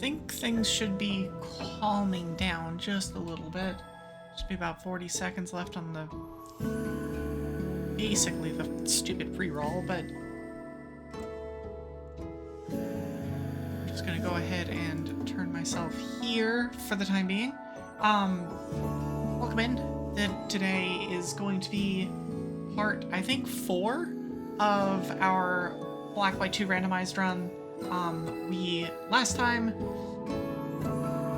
think things should be calming down just a little bit. Should be about 40 seconds left on the... basically the stupid pre-roll, but... I'm just gonna go ahead and turn myself here for the time being. Welcome in. Today is going to be part, I think, 4 of our Black White 2 randomized run. We, last time,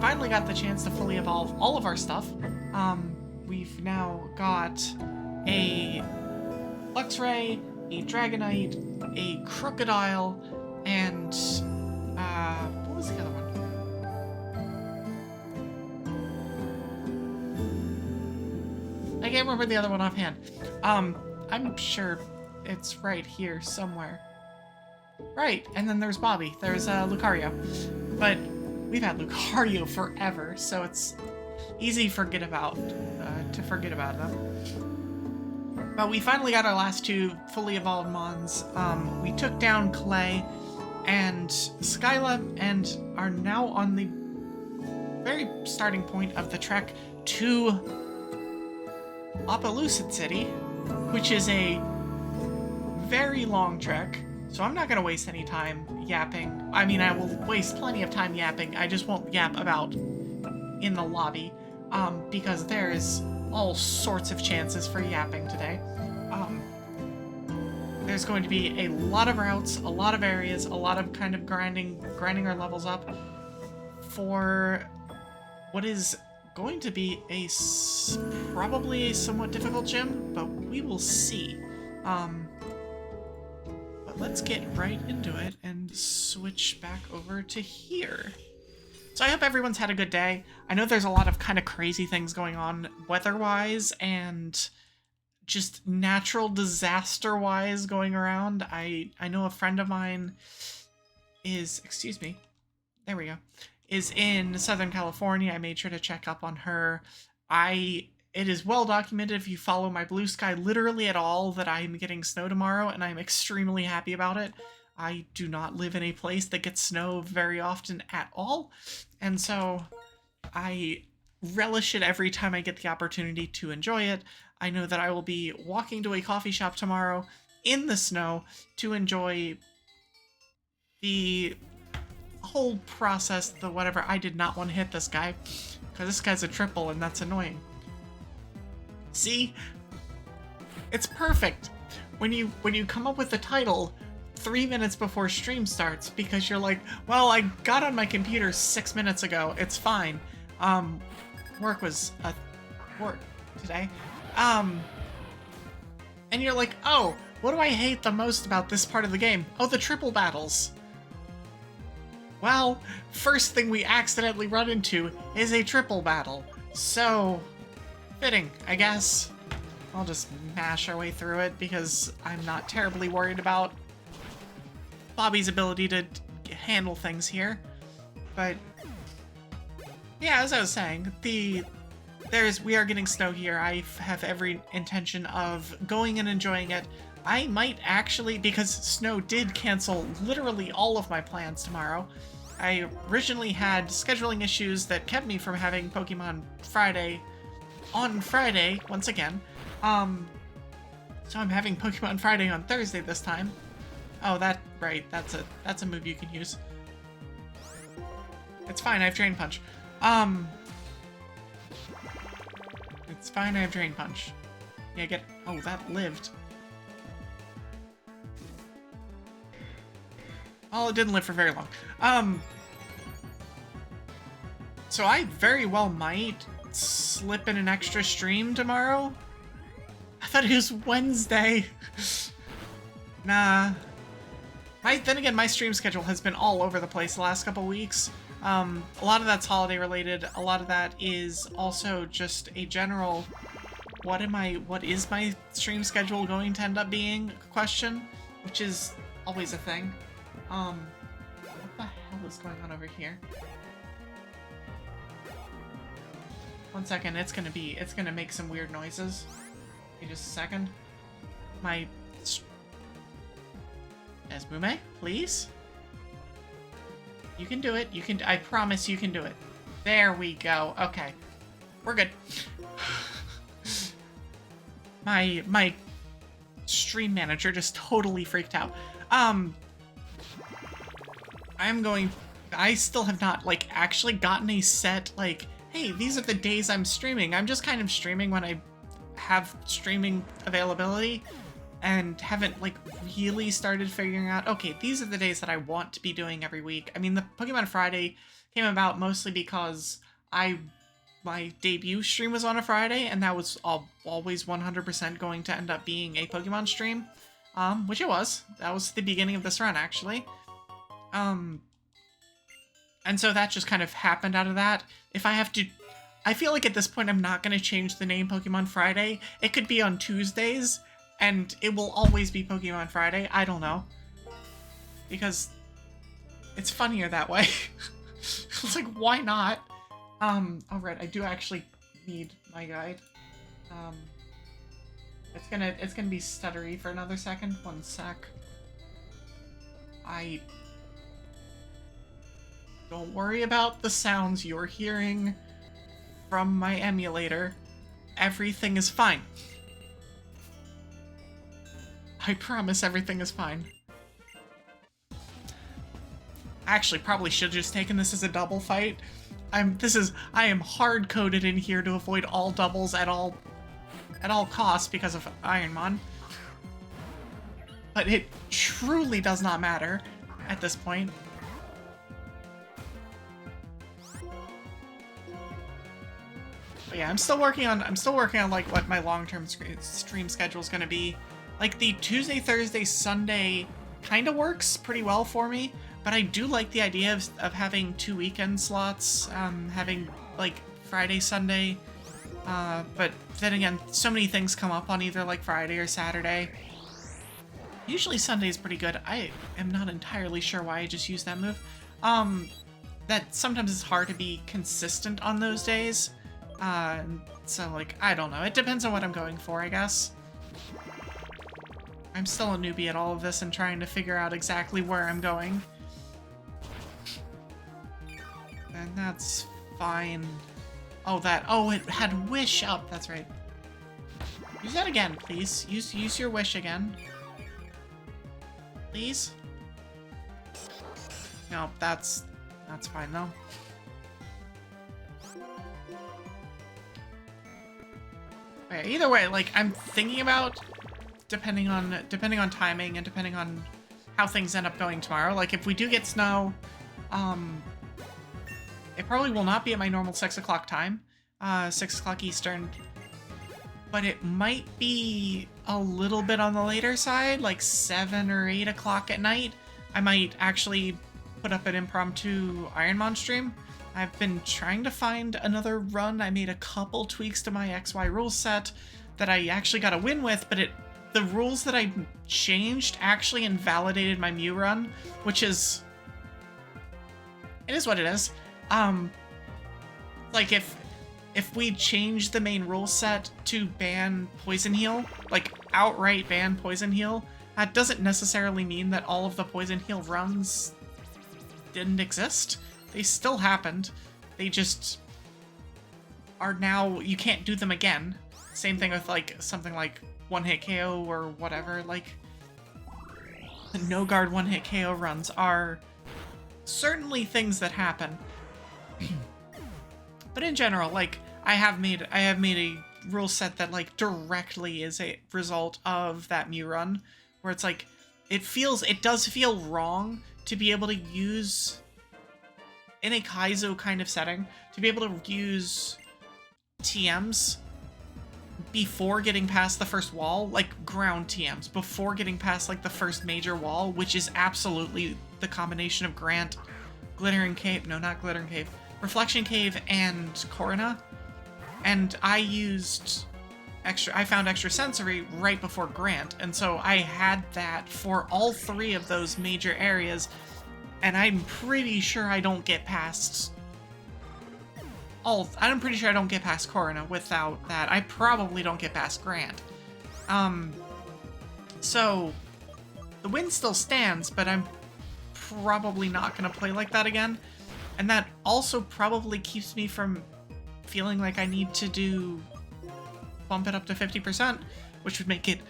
finally got the chance to fully evolve all of our stuff. We've now got a Luxray, a Dragonite, a Crocodile, and, what was the other one? I can't remember the other one offhand. I'm sure it's right here somewhere. Right, and then there's Bobby. There's Lucario. But we've had Lucario forever, so it's easy to forget about them. But we finally got our last 2 fully evolved Mons. We took down Clay and Skyla and are now on the very starting point of the trek to Opelucid City, which is a very long trek. So I'm not going to waste any time yapping. I mean, I will waste plenty of time yapping. I just won't yap about in the lobby, because there's all sorts of chances for yapping today. There's going to be a lot of routes, a lot of areas, a lot of kind of grinding our levels up for what is going to be probably a somewhat difficult gym, but we will see. But let's get right into it and switch back over to here. So I hope everyone's had a good day. I know there's a lot of kind of crazy things going on weather-wise and just natural disaster-wise going around. I know a friend of mine is, excuse me, there we go, is in Southern California. I made sure to check up on her. It is well documented if you follow my Blue Sky literally at all that I'm getting snow tomorrow, and I'm extremely happy about it. I do not live in a place that gets snow very often at all, and so I relish it every time I get the opportunity to enjoy it. I know that I will be walking to a coffee shop tomorrow in the snow to enjoy the whole process, the whatever. I did not want to hit this guy, because this guy's a triple, and that's annoying. See? It's perfect when you come up with the title 3 minutes before stream starts, because you're like, well, I got on my computer 6 minutes ago. It's fine. Work was work today. And you're like, oh, what do I hate the most about this part of the game? Oh, the triple battles. Well, first thing we accidentally run into is a triple battle. So, fitting, I guess. I'll just mash our way through it because I'm not terribly worried about Bobby's ability to handle things here. But yeah, as I was saying, we are getting snow here. I have every intention of going and enjoying it. I might actually, because snow did cancel literally all of my plans tomorrow. I originally had scheduling issues that kept me from having Pokemon Friday on Friday once again. So I'm having Pokemon Friday on Thursday this time. Oh, right, that's a move you can use. It's fine, I have Drain Punch. It's fine, I have Drain Punch. Yeah, oh, that lived. Well, it didn't live for very long. So I very well might slip in an extra stream tomorrow. I thought it was Wednesday. Nah. Then again, my stream schedule has been all over the place the last couple weeks. A lot of that's holiday related. A lot of that is also just a general, what is my stream schedule going to end up being question, which is always a thing. What the hell is going on over here? 1 second, it's gonna make some weird noises. Okay, just a second. Esmume, please? You can do it. You can. I promise you can do it. There we go. Okay. We're good. My stream manager just totally freaked out. I still have not, like, actually gotten a set, like, hey, these are the days I'm streaming. I'm just kind of streaming when I have streaming availability and haven't, like, really started figuring out, okay, these are the days that I want to be doing every week. I mean, the Pokemon Friday came about mostly because my debut stream was on a Friday, and that was always 100% going to end up being a Pokemon stream, which it was. That was the beginning of this run, actually. And so that just kind of happened out of that. If I have to... I feel like at this point I'm not going to change the name Pokemon Friday. It could be on Tuesdays, and it will always be Pokemon Friday. I don't know. Because it's funnier that way. It's like, why not? Oh, right, I do actually need my guide. It's gonna be stuttery for another second. One sec. Don't worry about the sounds you're hearing from my emulator. Everything is fine. I promise everything is fine. Actually, probably should have just taken this as a double fight. I am hard-coded in here to avoid all doubles at all costs because of Ironmon. But it truly does not matter at this point. But yeah, I'm still working on like what my long-term stream schedule is going to be. Like the Tuesday, Thursday, Sunday kind of works pretty well for me, but I do like the idea of having 2 weekend slots, having like Friday, Sunday, but then again, so many things come up on either like Friday or Saturday. Usually Sunday is pretty good. I am not entirely sure why I just used that move. That sometimes it's hard to be consistent on those days. So like, I don't know. It depends on what I'm going for, I guess. I'm still a newbie at all of this and trying to figure out exactly where I'm going. And that's fine. Oh, it had Wish up. That's right. Use that again, please. Use your Wish again. Please? No, that's fine though. Okay, either way, like I'm thinking about depending on timing and depending on how things end up going tomorrow. Like if we do get snow, it probably will not be at my normal 6 o'clock time, 6 o'clock Eastern, but it might be a little bit on the later side, like 7 or 8 o'clock at night. I might actually put up an impromptu Ironmon stream. I've been trying to find another run. I made a couple tweaks to my XY rule set that I actually got a win with, but the rules that I changed actually invalidated my Mew run, which is... It is what it is. Like if we change the main rule set to ban Poison Heal, like outright ban Poison Heal, that doesn't necessarily mean that all of the Poison Heal runs didn't exist. They still happened. They just are now, you can't do them again. Same thing with like something like one-hit KO or whatever. Like the no-guard one-hit KO runs are certainly things that happen. But in general, like I have made a rule set that like directly is a result of that Mew run, where it's like it does feel wrong to be able to use, in a Kaizo kind of setting, to be able to use TMs before getting past the first wall, like ground TMs, before getting past like the first major wall, which is absolutely the combination of Grant, Glittering Cave, no, not Glittering Cave, Reflection Cave and Corona. And I found extra sensory right before Grant, and so I had that for all 3 of those major areas, and I'm pretty sure I don't get past I'm pretty sure I don't get past Corona without that. I probably don't get past Grant. So the win still stands, but I'm probably not going to play like that again. And that also probably keeps me from feeling like I need to bump it up to 50%, which would make it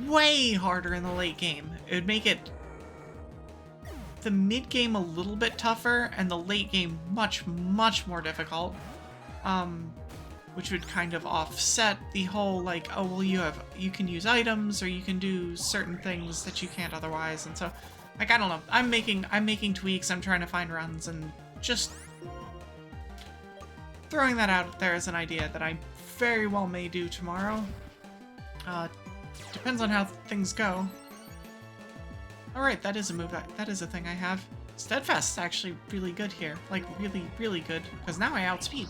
way harder in the late game. It would make it the mid game a little bit tougher and the late game much, much more difficult. Which would kind of offset the whole, like, oh, well, you can use items or you can do certain things that you can't otherwise. And so, like, I don't know. I'm making tweaks. I'm trying to find runs and just throwing that out there as an idea that I very well may do tomorrow. Depends on how things go. Alright, that is a move. That is a thing I have. Steadfast is actually really good here. Like, really, really good. Because now I outspeed.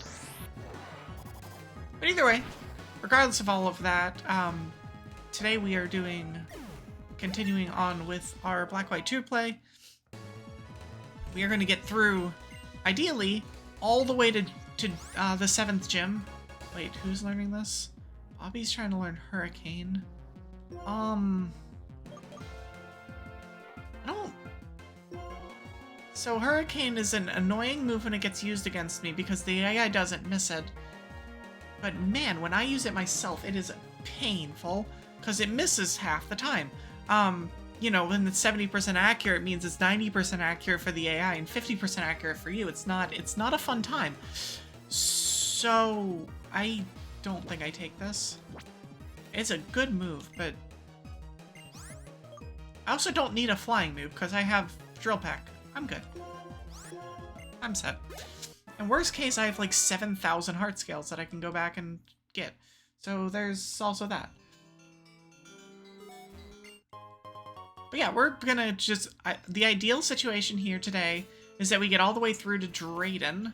But either way, regardless of all of that, today we are continuing on with our Black-White 2 play. We are going to get through, ideally, all the way to the 7th gym. Wait, who's learning this? Bobby's trying to learn Hurricane. I don't... So Hurricane is an annoying move when it gets used against me because the AI doesn't miss it. But man, when I use it myself, it is painful because it misses half the time. You know, when it's 70% accurate, it means it's 90% accurate for the AI and 50% accurate for you. It's not a fun time. So I don't think I take this. It's a good move, but I also don't need a flying move because I have Drill Pack. I'm good. I'm set. And worst case, I have like 7,000 heart scales that I can go back and get. So there's also that. But yeah, we're gonna just... the ideal situation here today is that we get all the way through to Drayden.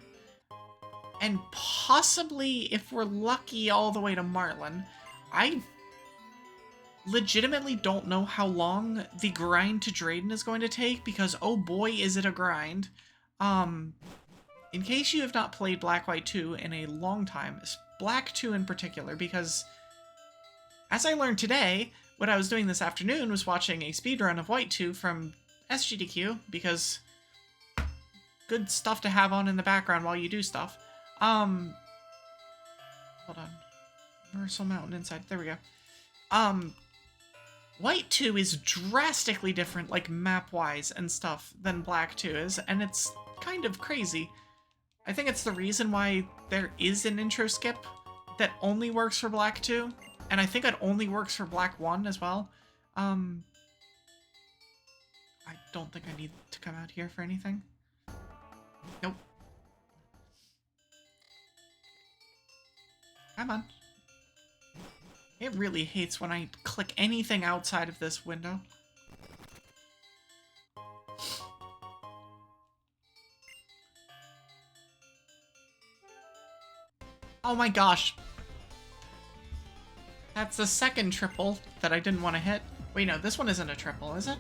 And possibly, if we're lucky, all the way to Marlon. I legitimately don't know how long the grind to Drayden is going to take, because oh boy, is it a grind. In case you have not played Black-White 2 in a long time, Black 2 in particular, because as I learned today, what I was doing this afternoon was watching a speedrun of White 2 from SGDQ, because good stuff to have on in the background while you do stuff. Hold on. Mercil Mountain inside. There we go. White 2 is drastically different, like map-wise and stuff, than Black 2 is, and it's kind of crazy. I think it's the reason why there is an intro skip that only works for Black 2, and I think it only works for Black 1 as well. I don't think I need to come out here for anything. Nope. Come on. It really hates when I click anything outside of this window. Oh my gosh. That's the second triple that I didn't want to hit. Wait, no, this one isn't a triple, is it?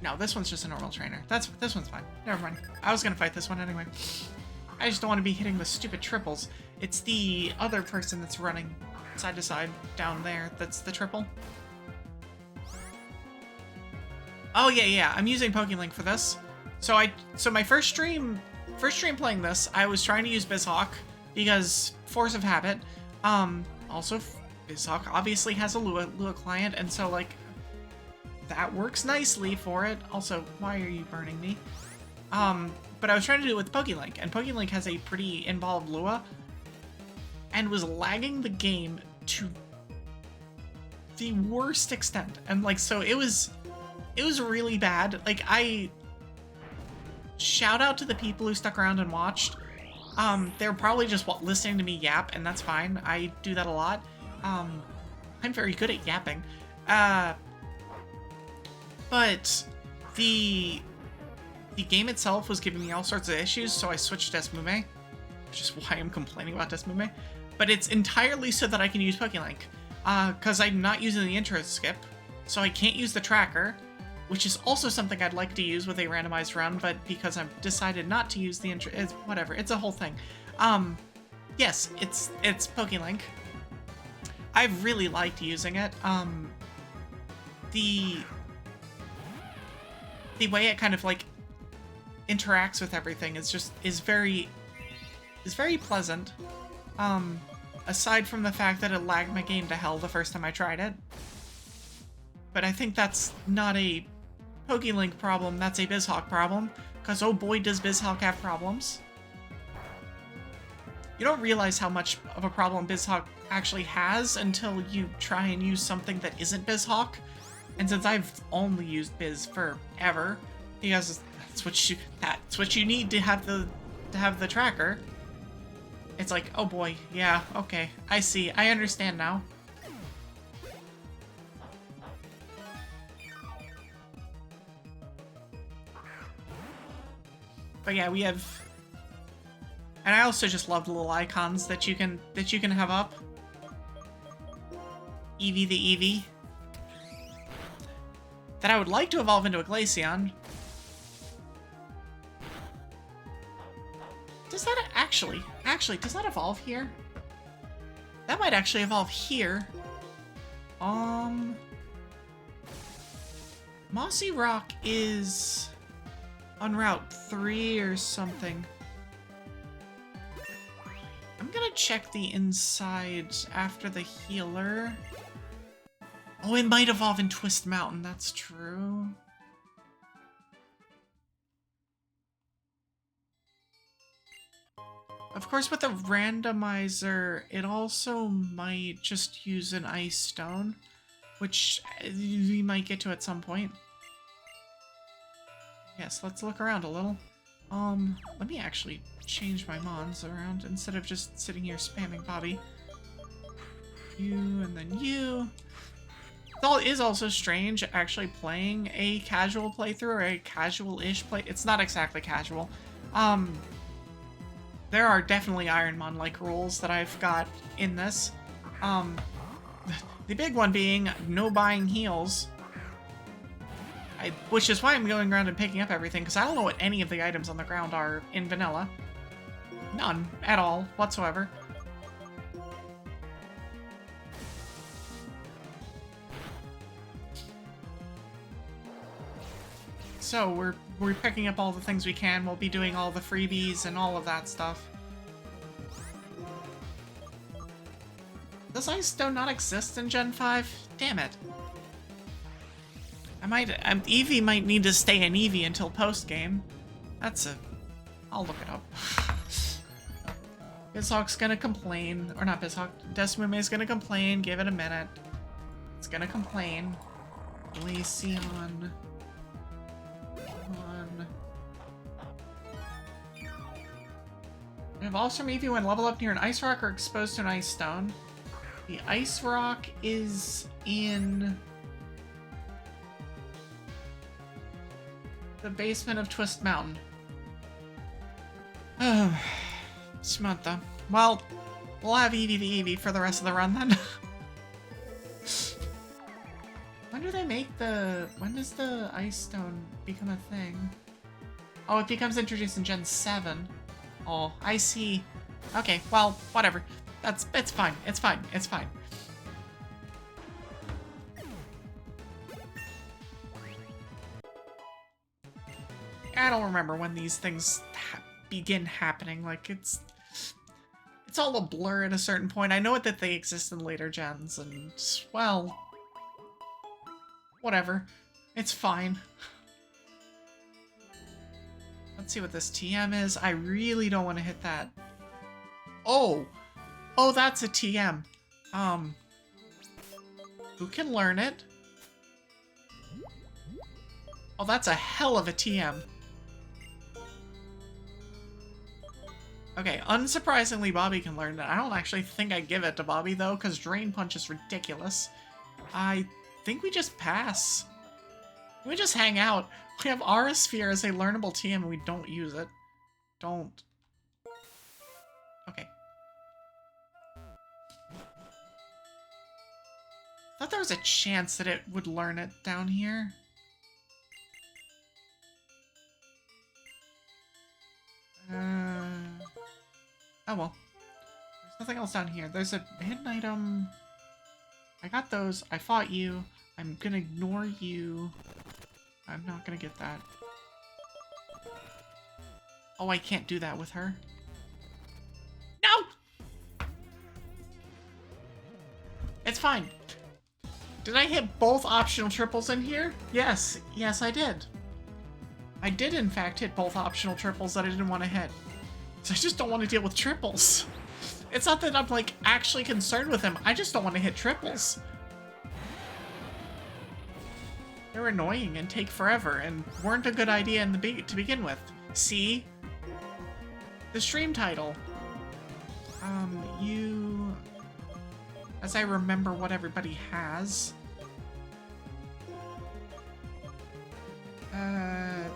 No, this one's just a normal trainer. This one's fine. Never mind. I was gonna fight this one anyway. I just don't want to be hitting the stupid triples. It's the other person that's running side to side down there that's the triple. Oh yeah, I'm using PokeLink for this. So my first stream playing this, I was trying to use BizHawk because force of habit. Also BizHawk obviously has a Lua client, and so like that works nicely for it. Also, why are you burning me? But I was trying to do it with PokeLink, and PokeLink has a pretty involved Lua, and was lagging the game to the worst extent. And like, so it was really bad. Like, shout out to the people who stuck around and watched. They're probably just listening to me yap, and that's fine. I do that a lot. I'm very good at yapping. But the game itself was giving me all sorts of issues, so I switched to Desmume, which is why I'm complaining about Desmume. But it's entirely so that I can use PokeLink, because I'm not using the intro skip, so I can't use the tracker, which is also something I'd like to use with a randomized run, but because I've decided not to use the intro, it's whatever, it's a whole thing. Yes, it's PokeLink. I've really liked using it. The the way it kind of like interacts with everything is very pleasant. Aside from the fact that it lagged my game to hell the first time I tried it. But I think that's not a PokeLink problem, that's a BizHawk problem. Because oh boy does BizHawk have problems. You don't realize how much of a problem BizHawk actually has until you try and use something that isn't BizHawk. And since I've only used Biz forever, because that's what you need to have the tracker. It's like, oh boy, yeah, okay, I see, I understand now. But yeah, we have, and I also just love the little icons that you can have up. Evie the Evie. That I would like to evolve into a Glaceon. Does that actually, does that evolve here? That might actually evolve here. Mossy Rock is on Route 3 or something. I'm gonna check the inside after the healer. Oh, it might evolve in Twist Mountain, that's true. Of course, with a randomizer, it also might just use an Ice Stone, which we might get to at some point. Yes, let's look around a little. Let me actually change my mons around instead of just sitting here spamming Bobby. You, and then you. It is also strange actually playing a casual playthrough or a casual-ish play. It's not exactly casual. There are definitely Ironmon-like rules that I've got in this. The big one being no buying heals. Which is why I'm going around and picking up everything, because I don't know what any of the items on the ground are in vanilla. None at all, whatsoever. So we're picking up all the things we can. We'll be doing all the freebies and all of that stuff. Does Ice Stone not exist in Gen 5? Damn it. Evie might need to stay in Evie until post-game. I'll look it up. BizHawk's gonna complain. Or not BizHawk. Desmume's gonna complain. Give it a minute. It's gonna complain. Glaceon. It evolves from Evie when level up near an ice rock or exposed to an ice stone. The ice rock is in the basement of Twist Mountain. Samantha. Well, we'll have Evie the Evie for the rest of the run then. When do they make when does the ice stone become a thing? Oh, it becomes introduced in Gen 7. Oh, I see. Okay, well, whatever. It's fine. It's fine. It's fine. I don't remember when these things begin happening. Like, it's all a blur at a certain point. I know that they exist in later gens, and, well, whatever. It's fine. Let's see what this TM is. I really don't want to hit that. Oh! Oh, that's a TM. Who can learn it? Oh, that's a hell of a TM. Okay, unsurprisingly, Bobby can learn that. I don't actually think I give it to Bobby, though, because Drain Punch is ridiculous. I think we just pass. We just hang out. We have Aura Sphere as a learnable TM and we don't use it. Don't. Okay. I thought there was a chance that it would learn it down here. Oh well. There's nothing else down here. There's a hidden item. I got those. I fought you. I'm gonna ignore you. I'm not gonna get that. Oh, I can't do that with her. No! It's fine. Did I hit both optional triples in here? Yes. Yes, I did. I did, in fact, hit both optional triples that I didn't want to hit. So I just don't want to deal with triples. It's not that I'm, like, actually concerned with him. I just don't want to hit triples. They're annoying and take forever and weren't a good idea in the to begin with. See? The stream title. As I remember what everybody has. And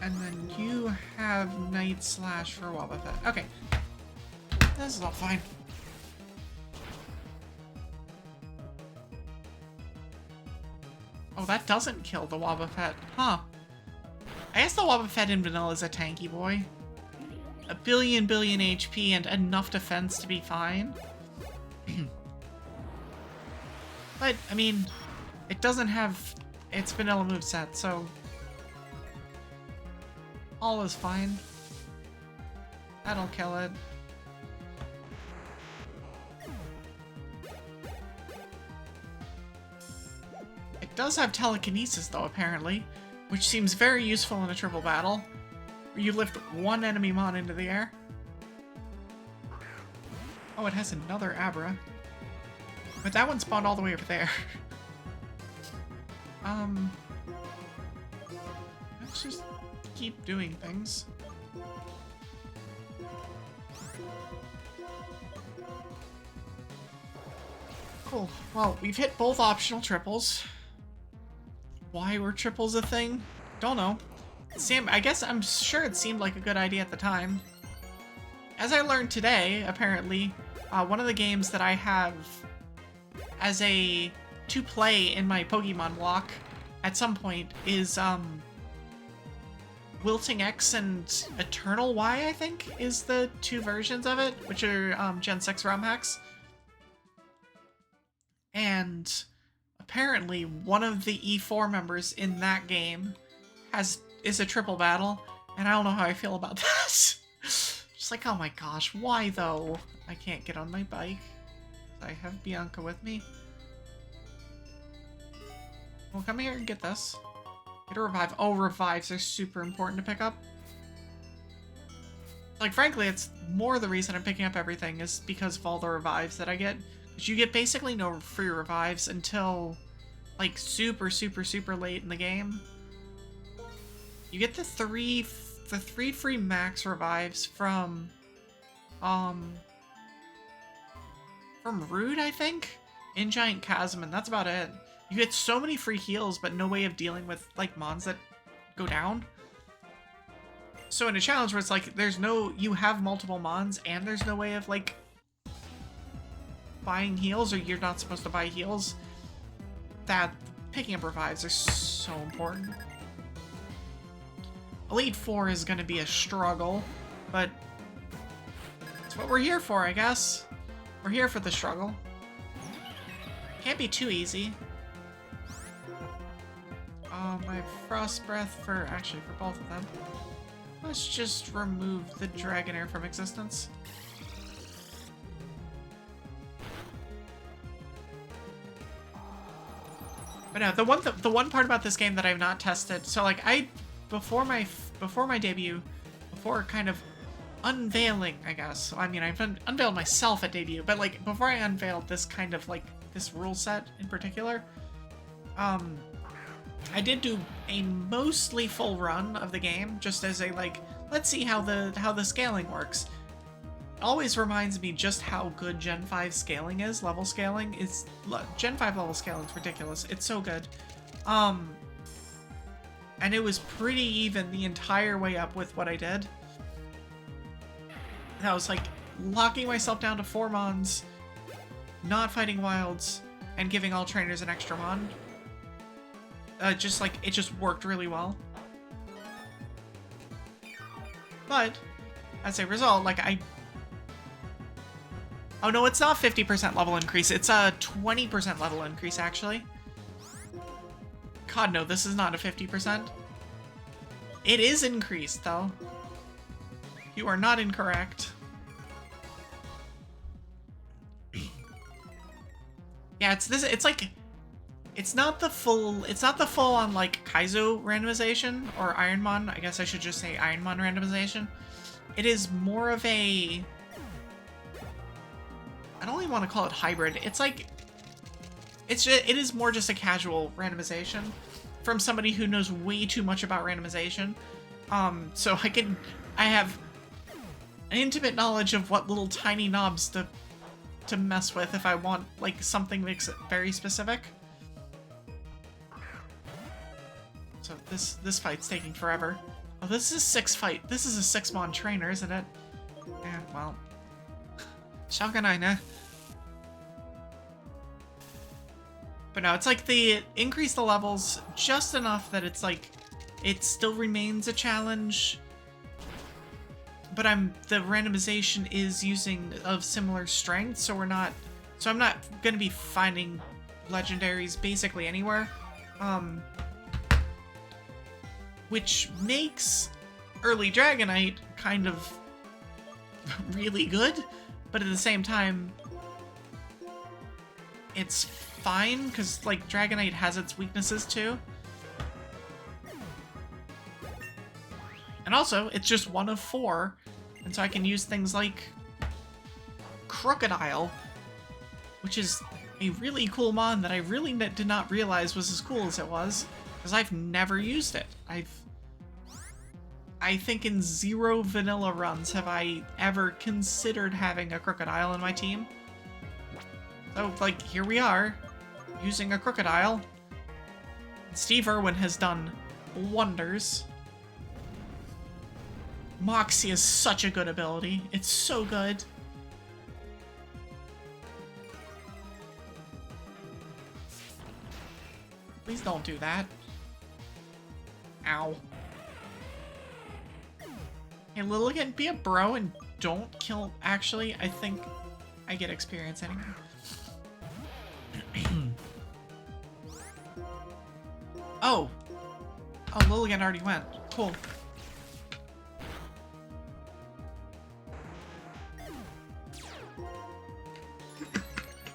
then you have Night Slash for Wobbuffet. Okay. This is all fine. Oh, that doesn't kill the Wobbuffet. Huh. I guess the Wobbuffet in vanilla is a tanky boy. A billion HP and enough defense to be fine. But, I mean, it doesn't have its vanilla moveset, so all is fine. That'll kill it. It does have telekinesis, though, apparently, which seems very useful in a triple battle, where you lift one enemy mon into the air. Oh, it has another Abra. But that one spawned all the way over there. Let's just keep doing things. Cool. Well, we've hit both optional triples. Why were triples a thing? Don't know. I guess I'm sure it seemed like a good idea at the time. As I learned today, apparently, one of the games that I have as a to play in my Pokemon block at some point is Wilting X and Eternal Y, I think, is the two versions of it, which are Gen 6 ROM hacks. And apparently one of the E4 members in that game is a triple battle, and I don't know how I feel about that. Just like, oh my gosh, why though? I can't get on my bike. I have Bianca with me. Well, come here and get this. Get a revive. Oh, revives are super important to pick up. Like, frankly, it's more the reason I'm picking up everything is because of all the revives that I get. Because you get basically no free revives until, like, super late in the game. You get the three free max revives from Rude, I think, in Giant Chasm, and that's about it. You get so many free heals, but no way of dealing with, like, mons that go down. So in a challenge where it's like, you have multiple mons, and there's no way of, like, buying heals, or you're not supposed to buy heals, that picking up revives are so important. Elite 4 is going to be a struggle, but that's what we're here for, I guess. We're here for the struggle. Can't be too easy. My Frost Breath for both of them. Let's just remove the Dragonair from existence. But no, the one part about this game that I've not tested, so like before my debut, before kind of unveiling, I guess. I mean, I've unveiled myself at debut, but like before I unveiled this kind of like this rule set in particular, I did do a mostly full run of the game, just as a like, let's see how the scaling works. It always reminds me just how good Gen 5 scaling is. Level scaling is Gen 5 level scaling is ridiculous. It's so good. And it was pretty even the entire way up with what I did. And I was like locking myself down to 4 mons, not fighting wilds, and giving all trainers an extra mon. Just like, it just worked really well. But, as a result, like oh no, it's not 50% level increase, it's a 20% level increase, actually. God, no, this is not a 50%. It is increased, though. You are not incorrect. Yeah, it's like, it's not the full on like Kaizo randomization or Ironmon. I guess I should just say Ironmon randomization. It is more of a, I don't even want to call it hybrid. It's like, it is more just a casual randomization from somebody who knows way too much about randomization. So I have an intimate knowledge of what little tiny knobs to mess with if I want like something that's very specific. So this fight's taking forever. Oh, this is a 6-fight. This is a 6-mon trainer, isn't it? Yeah, well. Shogunai, ne? But no, it's like they increase the levels just enough that it's like, it still remains a challenge. But the randomization is using of similar strength, so I'm not gonna be finding legendaries basically anywhere. Which makes early Dragonite kind of really good, but at the same time, it's fine, because, like, Dragonite has its weaknesses, too. And also, it's just one of 4, and so I can use things like Crocodile, which is a really cool mon that I really did not realize was as cool as it was, because I've never used it. I think in 0 vanilla runs have I ever considered having a Crocodile in my team. So, like, here we are, using a Crocodile. Steve Irwin has done wonders. Moxie is such a good ability. It's so good. Please don't do that. Ow. Hey, Lilligant, be a bro and don't kill... Actually, I think I get experience anyway. Oh! Oh, Lilligant already went. Cool.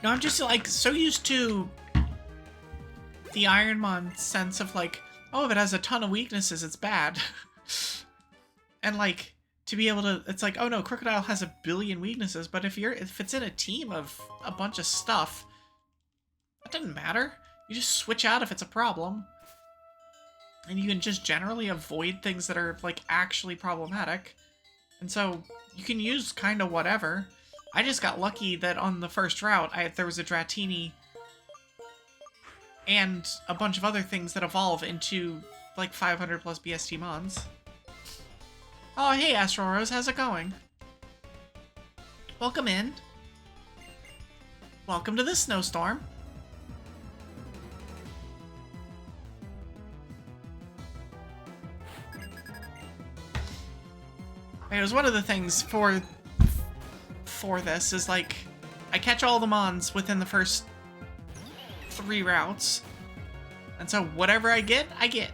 No, I'm just, like, so used to the Ironmon sense of, like, oh, if it has a ton of weaknesses, it's bad. And, like, to be able to, it's like, oh no, Crocodile has a billion weaknesses, but if it's in a team of a bunch of stuff, that doesn't matter. You just switch out if it's a problem. And you can just generally avoid things that are, like, actually problematic. And so, you can use kind of whatever. I just got lucky that on the first route, there was a Dratini and a bunch of other things that evolve into, like, 500 plus BST mons. Oh, hey, Astro Rose, how's it going? Welcome in. Welcome to this snowstorm. It was one of the things for this is, like, I catch all the mons within the first 3 routes. And so whatever I get, I get.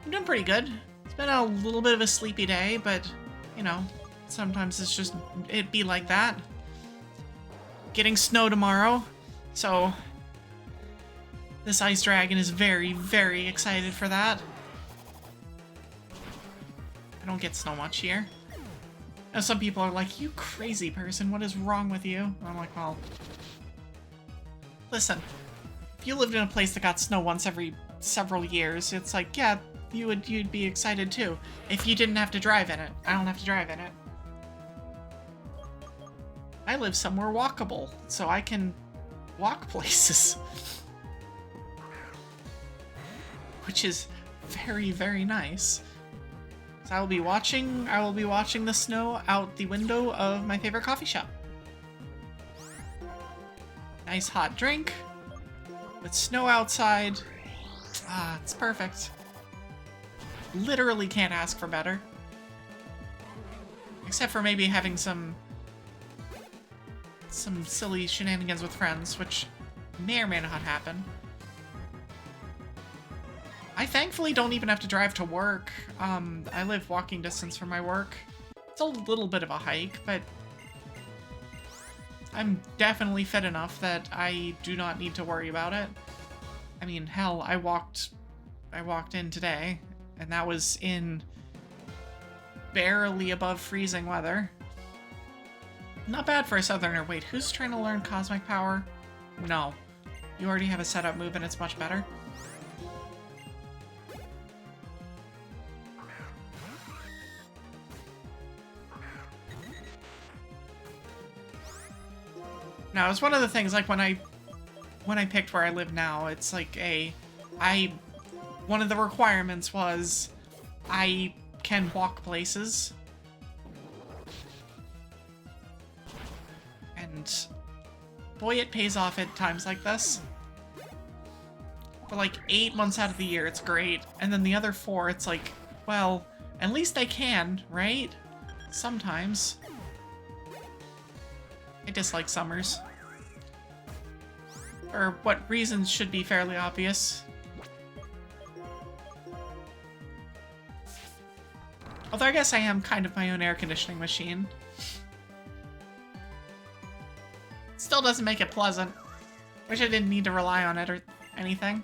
I'm doing pretty good. It's been a little bit of a sleepy day, but, you know, sometimes it's just, it'd be like that. Getting snow tomorrow, so this ice dragon is very, very excited for that. I don't get snow much here. Now, some people are like, you crazy person, what is wrong with you? And I'm like, well, listen, if you lived in a place that got snow once every several years, it's like, yeah, you'd be excited too. If you didn't have to drive in it. I don't have to drive in it. I live somewhere walkable, so I can walk places. Which is very, very nice. So I will be watching the snow out the window of my favorite coffee shop. Nice hot drink with snow outside. Ah, it's perfect. Literally can't ask for better. Except for maybe having some silly shenanigans with friends, which may or may not happen. I thankfully don't even have to drive to work. I live walking distance from my work. It's a little bit of a hike, but I'm definitely fit enough that I do not need to worry about it. I mean, hell, I walked in today, and that was in barely above freezing weather. Not bad for a southerner. Wait, who's trying to learn cosmic power? No. You already have a setup move and it's much better. No, it's one of the things, like, when I picked where I live now, it's like one of the requirements was I can walk places. And boy, it pays off at times like this. For like 8 months out of the year, it's great. And then the other 4, it's like, well, at least I can, right? Sometimes. I dislike summers. For what reasons should be fairly obvious. Although I guess I am kind of my own air conditioning machine. Still doesn't make it pleasant. Wish I didn't need to rely on it or anything.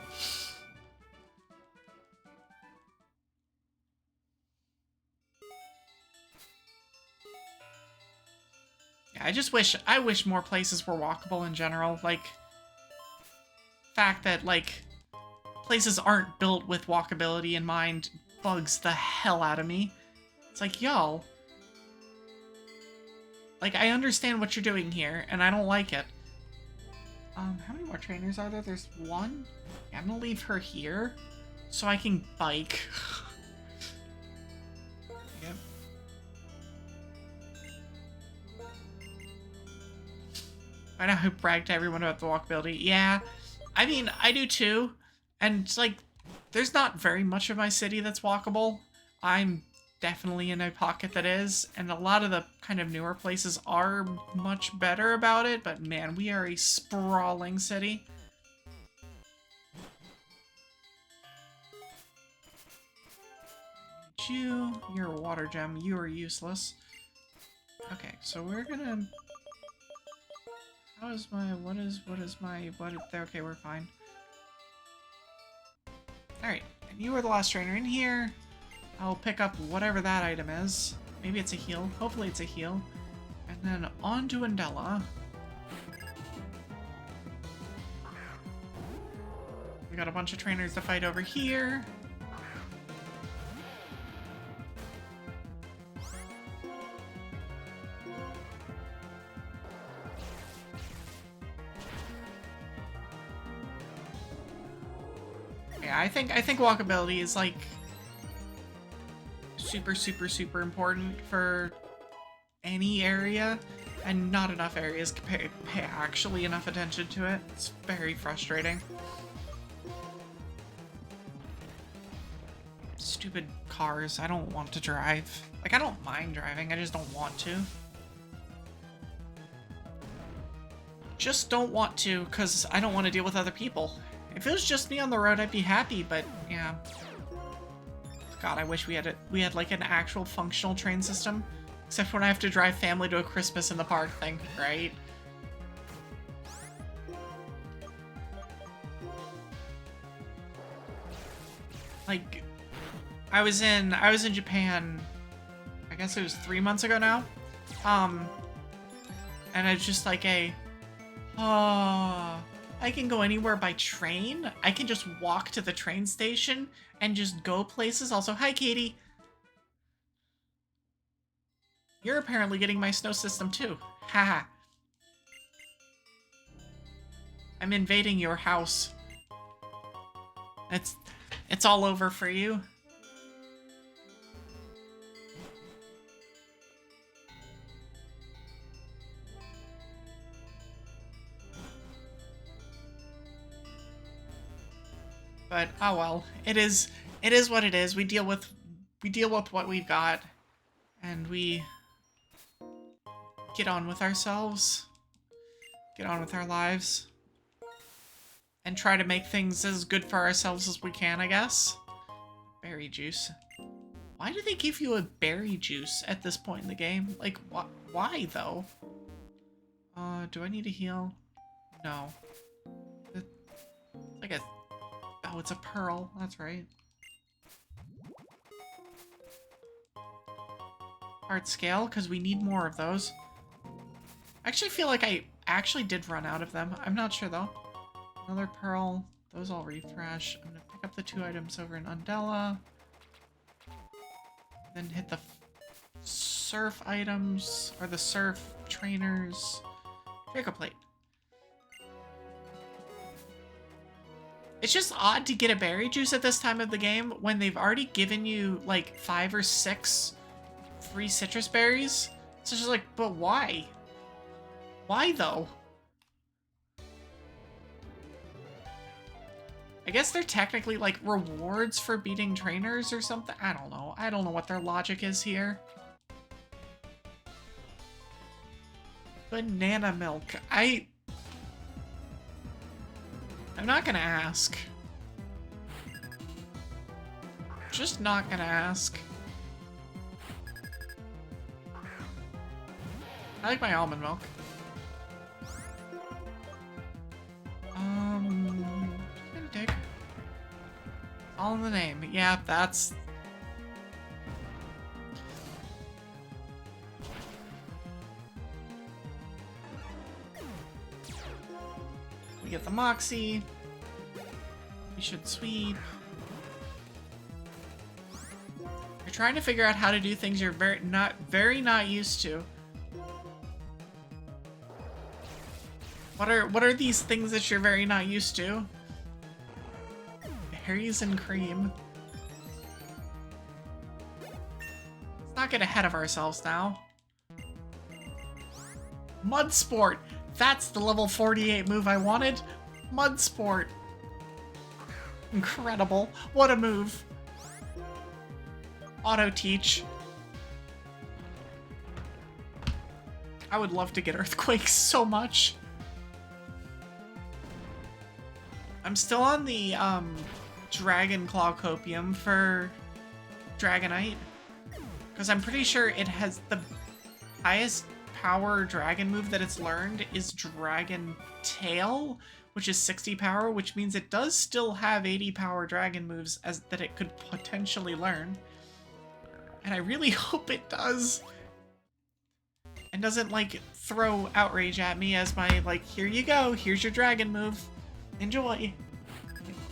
Yeah, I wish more places were walkable in general. Like, fact that, like, places aren't built with walkability in mind bugs the hell out of me. It's like, y'all, like, I understand what you're doing here, and I don't like it. How many more trainers are there? There's 1? Yeah, I'm gonna leave her here, so I can bike. Yep. I know I brag to everyone about the walkability. Yeah, I mean, I do too. And, like, there's not very much of my city that's walkable. I'm definitely in a pocket that is, and a lot of the kind of newer places are much better about it, but man, we are a sprawling city. You're a water gem, you are useless. Okay, so we're gonna... How is my... What is my... Okay, we're fine. Alright, and you are the last trainer in here. I'll pick up whatever that item is. Maybe it's a heal. Hopefully it's a heal. And then on to Andella. We got a bunch of trainers to fight over here. Yeah, I think walkability is like super important for any area, and not enough areas pay actually enough attention to it. It's very frustrating. Stupid cars. I don't want to drive. Like, I don't mind driving, I just don't want to. Just don't want to, because I don't want to deal with other people. If it was just me on the road, I'd be happy, but yeah. God, I wish we had like an actual functional train system. Except when I have to drive family to a Christmas in the park thing, right? Like, I was in Japan, I guess it was 3 months ago now. And it's just like I can go anywhere by train. I can just walk to the train station and just go places. Also, hi, Katie. You're apparently getting my snow system too. Haha. I'm invading your house. It's all over for you. But oh well, it is what it is. We deal with what we've got, and we get on with ourselves, get on with our lives, and try to make things as good for ourselves as we can, I guess. Berry juice. Why do they give you a berry juice at this point in the game? Like, why though? Do I need to heal? No. It's like a... Oh, it's a pearl. That's right. Heart scale, because we need more of those. I actually feel like I actually did run out of them. I'm not sure though. Another pearl. Those all refresh. I'm gonna pick up the 2 items over in Undella. Then hit the surf items, or the surf trainers. Draco plate. It's just odd to get a berry juice at this time of the game when they've already given you like 5 or 6 free citrus berries. It's just like, but why? Why though? I guess they're technically like rewards for beating trainers or something. I don't know. I don't know what their logic is here. Banana milk. I'm not gonna ask. Just not gonna ask. I like my almond milk. Dig. All in the name. Yeah, that's... We get the Moxie. We should sweep. You're trying to figure out how to do things you're very not used to. What are these things that you're very not used to? Berries and cream. Let's not get ahead of ourselves now. Mud Sport! That's the level 48 move I wanted. Mud Sport. Incredible. What a move. Auto teach. I would love to get Earthquake so much. I'm still on the Dragon Claw Copium for Dragonite, because I'm pretty sure it has the highest power dragon move that it's learned is Dragon Tail, which is 60 power, which means it does still have 80 power dragon moves as that it could potentially learn. And I really hope it does. And doesn't like throw Outrage at me as my like, here you go, here's your dragon move. Enjoy.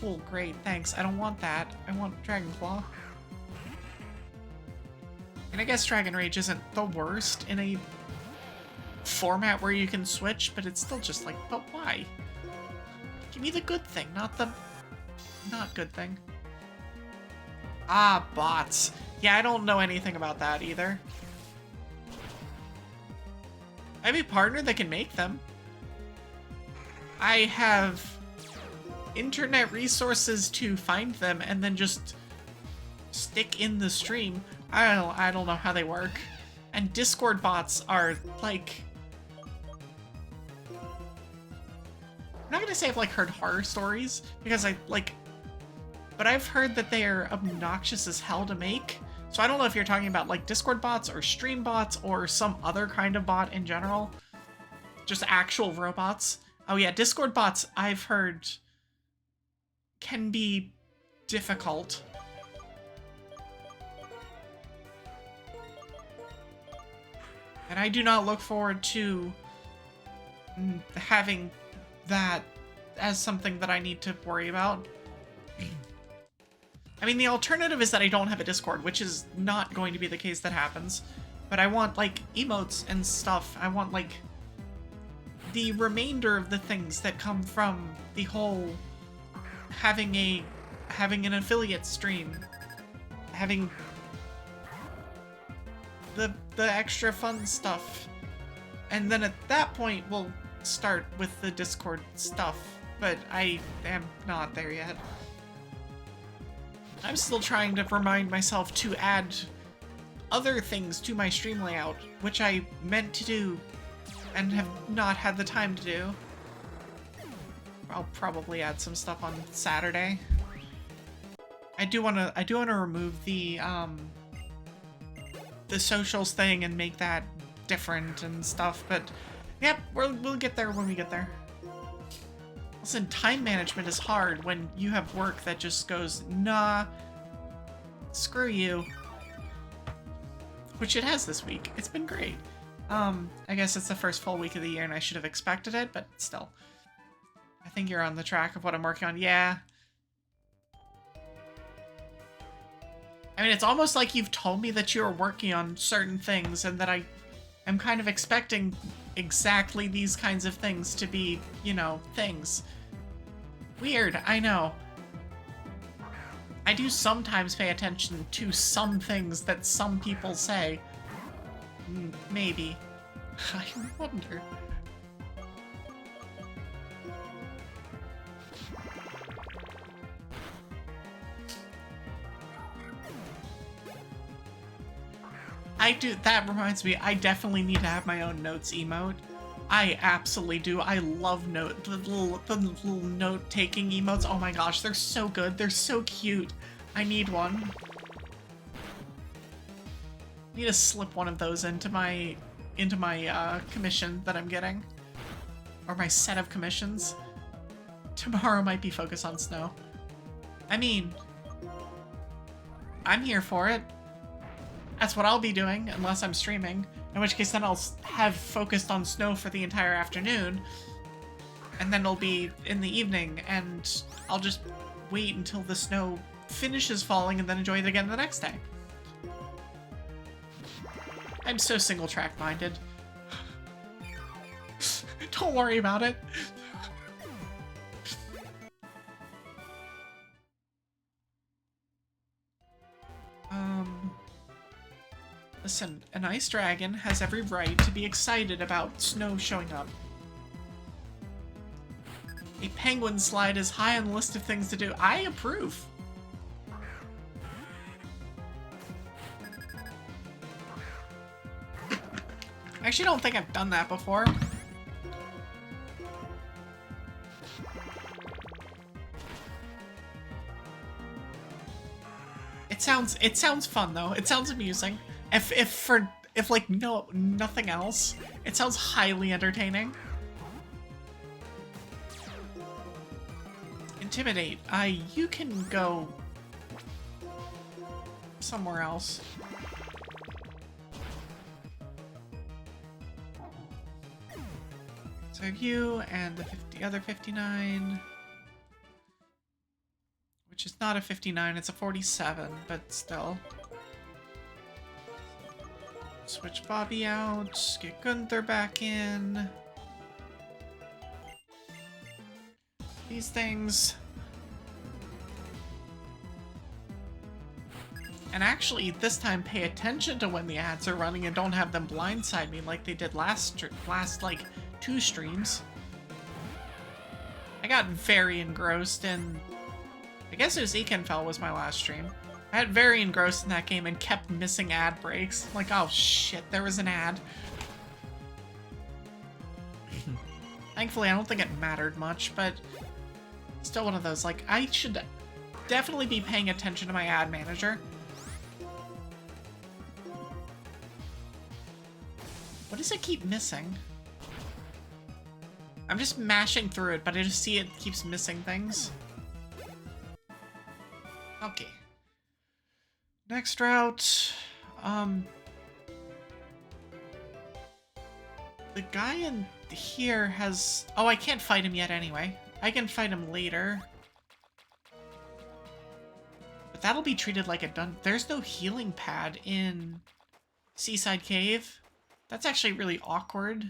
Cool, great, thanks. I don't want that. I want Dragon Claw. And I guess Dragon Rage isn't the worst in a format where you can switch, but it's still just like, but why? Give me the good thing, not the not good thing. Ah, bots. Yeah, I don't know anything about that either. I have a partner that can make them. I have internet resources to find them and then just stick in the stream. I don't know how they work. And Discord bots are like... I'm not gonna say I've like heard horror stories because but I've heard that they are obnoxious as hell to make. So I don't know if you're talking about like Discord bots or stream bots or some other kind of bot in general. Just actual robots. Oh yeah, Discord bots I've heard can be difficult. And I do not look forward to having that as something that I need to worry about. I mean, the alternative is that I don't have a Discord, which is not going to be the case that happens. But I want, like, emotes and stuff. I want, like, the remainder of the things that come from the whole having an affiliate stream. Having the extra fun stuff. And then at that point, we'll start with the Discord stuff. But I am not there yet. I'm still trying to remind myself to add other things to my stream layout, which I meant to do and have not had the time to do. I'll probably add some stuff on Saturday. I do wanna remove the socials thing and make that different and stuff, but yep, we'll get there when we get there. Listen, time management is hard when you have work that just goes, nah, screw you. Which it has this week. It's been great. I guess it's the first full week of the year and I should have expected it, but still. I think you're on the track of what I'm working on. Yeah. I mean, it's almost like you've told me that you're working on certain things and that I am kind of expecting exactly these kinds of things to be, you know, things. Weird, I know. I do sometimes pay attention to some things that some people say. Maybe. I wonder. That reminds me, I definitely need to have my own notes emote. I absolutely do. I love the little note-taking emotes. Oh my gosh, they're so good. They're so cute. I need one. I need to slip one of those into my commission that I'm getting. Or my set of commissions. Tomorrow might be focus on snow. I mean, I'm here for it. That's what I'll be doing, unless I'm streaming. In which case, then I'll have focused on snow for the entire afternoon. And then it'll be in the evening, and I'll just wait until the snow finishes falling and then enjoy it again the next day. I'm so single-track minded. Don't worry about it. Listen, an ice dragon has every right to be excited about snow showing up. A penguin slide is high on the list of things to do. I approve. I actually don't think I've done that before. It sounds fun though. It sounds amusing. If like nothing else, it sounds highly entertaining. Intimidate. You can go somewhere else. So you and the other 59. Which is not a 59, it's a 47, but still. Switch Bobby out, get Gunther back in. These things. And actually, this time pay attention to when the ads are running and don't have them blindside me like they did last like 2 streams. I got very engrossed in... I guess it was Ekenfell was my last stream. I got very engrossed in that game and kept missing ad breaks. Like, oh shit, there was an ad. Thankfully, I don't think it mattered much, but still one of those, like, I should definitely be paying attention to my ad manager. What does it keep missing? I'm just mashing through it, but I just see it keeps missing things. Okay. Next route, the guy in here has... Oh, I can't fight him yet anyway. I can fight him later. But that'll be treated like a done... There's no healing pad in Seaside Cave. That's actually really awkward.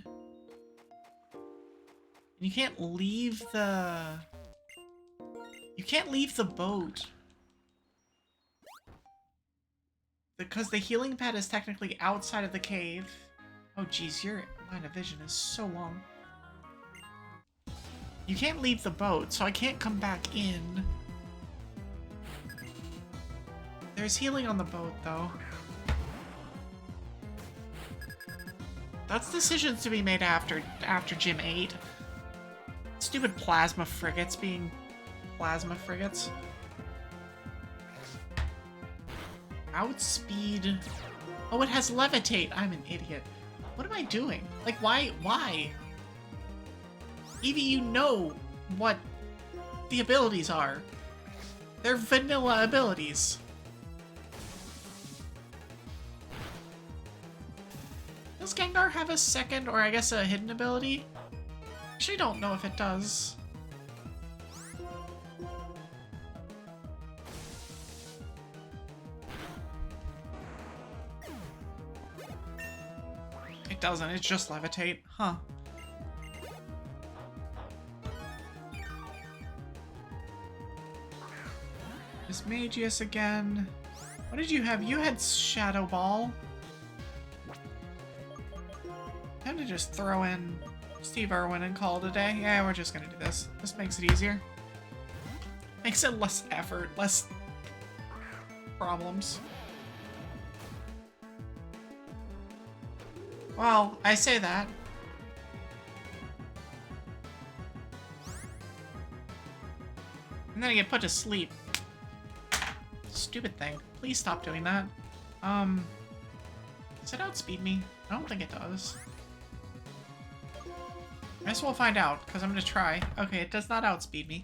You can't leave the... You can't leave the boat. Because the healing pad is technically outside of the cave. Oh geez, your line of vision is so long. You can't leave the boat, so I can't come back in. There's healing on the boat, though. That's decisions to be made after Gym 8. Stupid plasma frigates being plasma frigates. Outspeed. Oh, it has levitate. I'm an idiot. What am I doing? Like, why? Why? Evie, you know what the abilities are. They're vanilla abilities. Does Gengar have a second, or I guess a hidden ability? Actually, don't know if it does. It doesn't, it's just levitate. Huh. Is Magius again? What did you have? You had Shadow Ball. Time to just throw in Steve Irwin and call it a day. Yeah, we're just gonna do this. This makes it easier. Makes it less effort, less problems. Well, I say that. And then I get put to sleep. Stupid thing. Please stop doing that. Does it outspeed me? I don't think it does. I guess we'll find out, because I'm going to try. Okay, it does not outspeed me.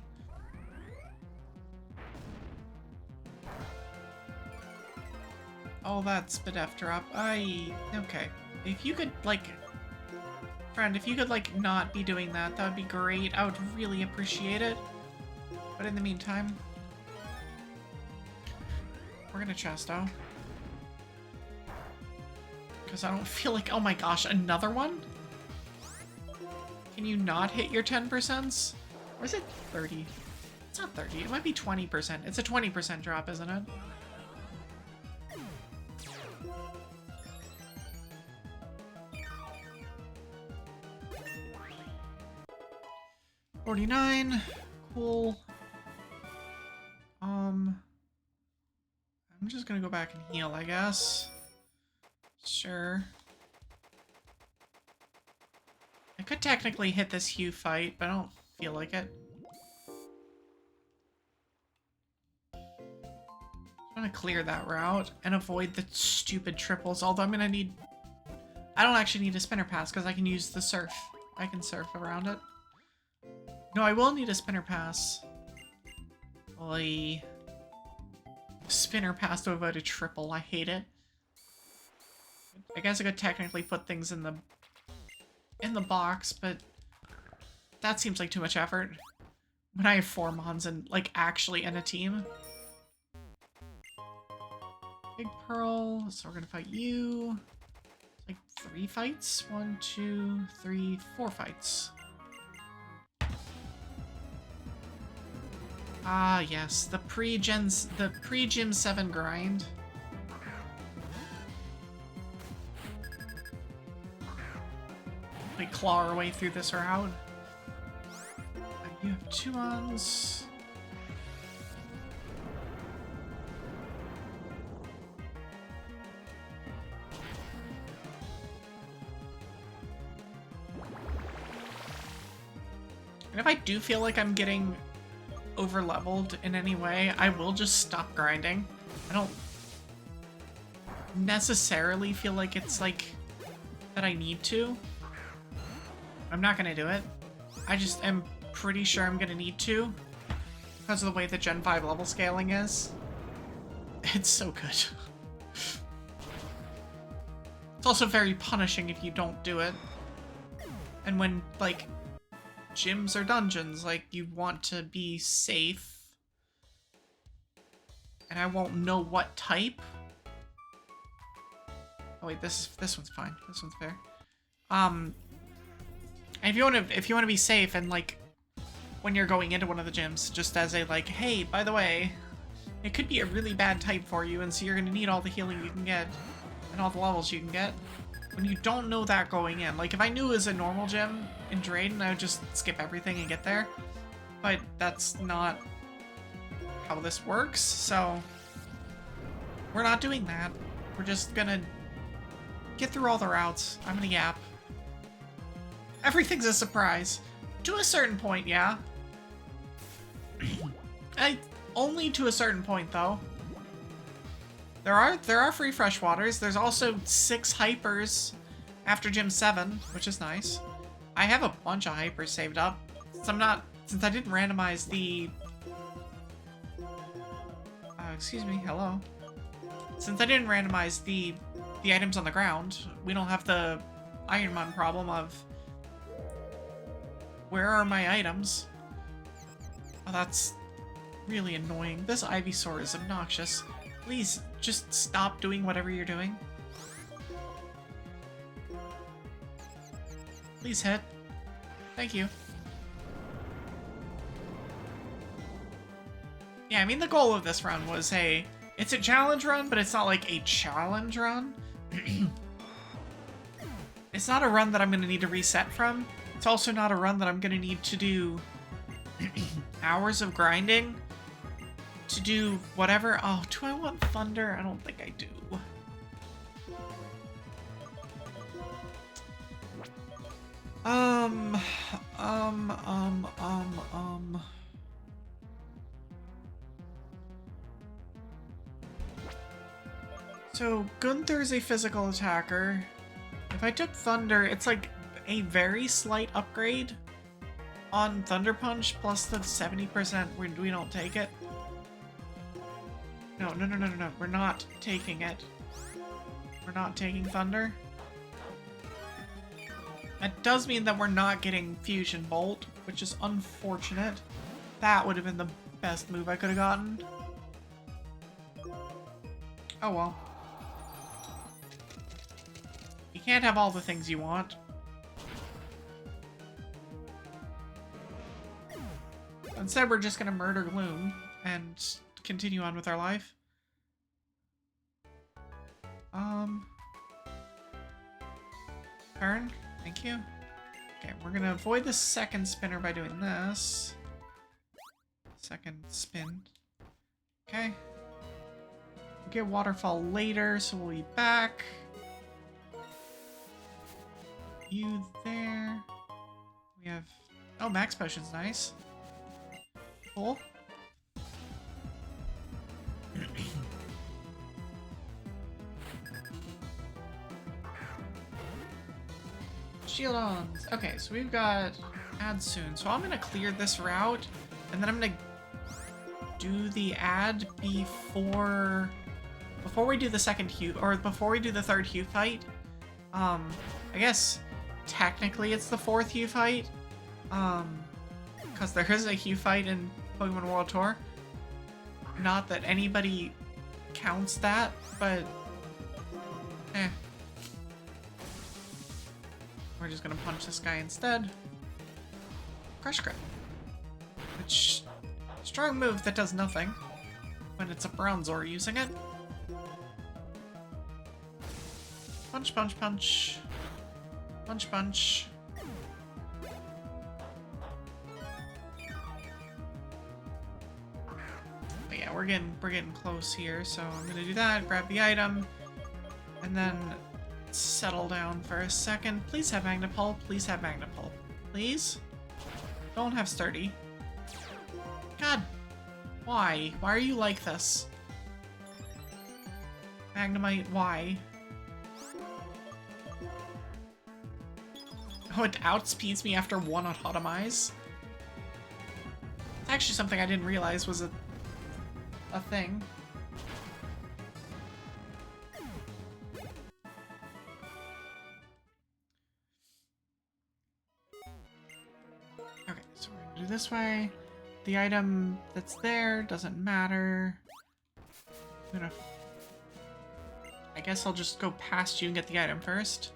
Oh, that's Spadef drop. Okay. If you could, like... Friend, if you could, like, not be doing that, that would be great. I would really appreciate it. But in the meantime... We're gonna Chesto. Because I don't feel like... Oh my gosh, another one? Can you not hit your 10%? Or is it 30? It's not 30. It might be 20%. It's a 20% drop, isn't it? $49. Cool. I'm just gonna go back and heal, I guess. Sure. I could technically hit this Hugh fight, but I don't feel like it. I'm gonna clear that route and avoid the stupid triples, although I'm gonna need... I don't actually need a spinner pass because I can use the surf. I can surf around it. No, I will need a spinner pass. Oy. Spinner pass to avoid a triple. I hate it. I guess I could technically put things in the box, but that seems like too much effort. When I have 4 Mons and, like, actually in a team. Big Pearl, so we're gonna fight you. Like 3 fights? 1, 2, 3, 4 fights. Ah, yes, the pre-Gym 7 grind. We claw our way through this route. You have 2 Mons. And if I do feel like I'm getting over-leveled in any way, I will just stop grinding. I don't necessarily feel like it's like that I need to. I'm not gonna do it. I just am pretty sure I'm gonna need to because of the way the Gen 5 level scaling is. It's so good. It's also very punishing if you don't do it. And when, like, gyms or dungeons, like, you want to be safe. And I won't know what type. Oh wait, this one's fine. This one's fair. And if you want to be safe and, like, when you're going into one of the gyms, just as a, like, hey, by the way, it could be a really bad type for you, and so you're gonna need all the healing you can get and all the levels you can get. When you don't know that going in, like, if I knew it was a normal gym in Drayden, I would just skip everything and get there. But that's not how this works, so we're not doing that. We're just gonna get through all the routes. I'm gonna yap. Everything's a surprise. To a certain point, yeah. Only to a certain point, though. There are free fresh waters. There's also 6 hypers after Gym 7, which is nice. I have a bunch of hypers saved up. Since I didn't randomize the... excuse me, hello. Since I didn't randomize the items on the ground, we don't have the Iron Man problem of... Where are my items? Oh, that's really annoying. This Ivysaur is obnoxious. Please, just stop doing whatever you're doing. Please hit. Thank you. Yeah, I mean, the goal of this run was, hey, it's a challenge run, but it's not like a challenge run. It's not a run that I'm going to need to reset from. It's also not a run that I'm going to need to do hours of grinding to do whatever. Oh, do I want Thunder? I don't think I do. So, Gunther's a physical attacker. If I took Thunder, it's like a very slight upgrade on Thunder Punch plus the 70% when we don't take it. No. We're not taking it. We're not taking Thunder. That does mean that we're not getting Fusion Bolt, which is unfortunate. That would have been the best move I could have gotten. Oh well. You can't have all the things you want. Instead, we're just gonna murder Gloom and continue on with our life. Turn. Thank you. Okay, we're gonna avoid the second spinner by doing this. Second spin. Okay. We'll get Waterfall later, so we'll be back. You there. We have... Oh, Max Potion's nice. Cool. Shield ons. Okay, so we've got ad soon. So I'm gonna clear this route, and then I'm gonna do the ad before we do the second Hue, or before we do the third Hue fight. I guess technically it's the fourth Hue fight, because there is a Hue fight in Pokemon World Tour. Not that anybody counts that, but eh. We're just gonna punch this guy instead. Crush Grip. Which, strong move that does nothing when it's a Bronzor using it. Punch, punch, punch. Punch, punch. But yeah, we're getting close here, so I'm gonna do that, grab the item, and then settle down for a second. Please have Magnapulp. Please have Magnapulp. Please? Don't have Sturdy. God. Why? Why are you like this? Magnemite, why? Oh, it outspeeds me after one Autotomize? It's actually something I didn't realize was a thing. Okay, so we're gonna do this way. The item that's there doesn't matter. I guess I'll just go past you and get the item first.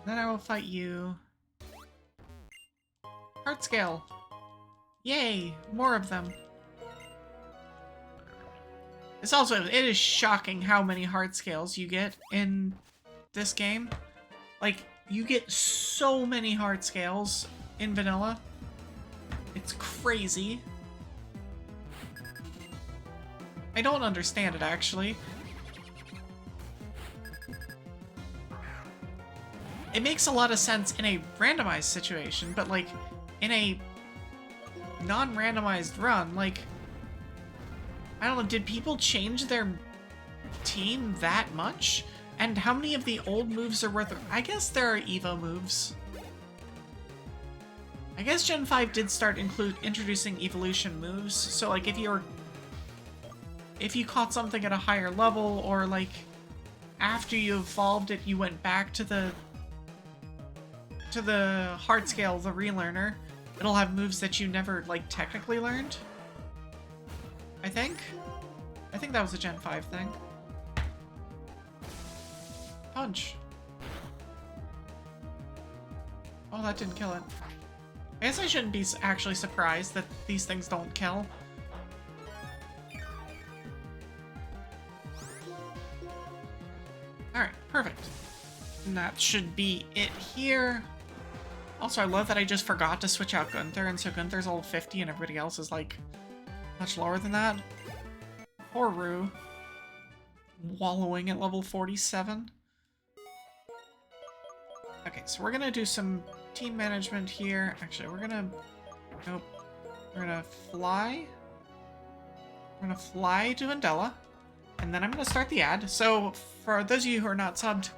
Then I will fight you. Heart Scale! Yay! More of them. It is shocking how many heart scales you get in this game. Like, you get so many heart scales in vanilla. It's crazy. I don't understand it, actually. It makes a lot of sense in a randomized situation, but like, in a non-randomized run, like, I don't know, did people change their team that much? And how many of the old moves are worth it? I guess there are Evo moves. I guess Gen 5 did start introducing evolution moves, so like if you caught something at a higher level, or like after you evolved it, you went back to the hard scale, the relearner, it'll have moves that you never like technically learned. I think that was a Gen 5 thing. Punch. Oh, that didn't kill it. I guess I shouldn't be actually surprised that these things don't kill. Alright, perfect. And that should be it here. Also, I love that I just forgot to switch out Gunther, and so Gunther's level 50 and everybody else is like much lower than that. Poor Rue. Wallowing at level 47. Okay, so we're gonna do some team management here. Actually, nope. We're gonna fly. We're gonna fly to Vendela, and then I'm gonna start the ad. So, for those of you who are not subbed,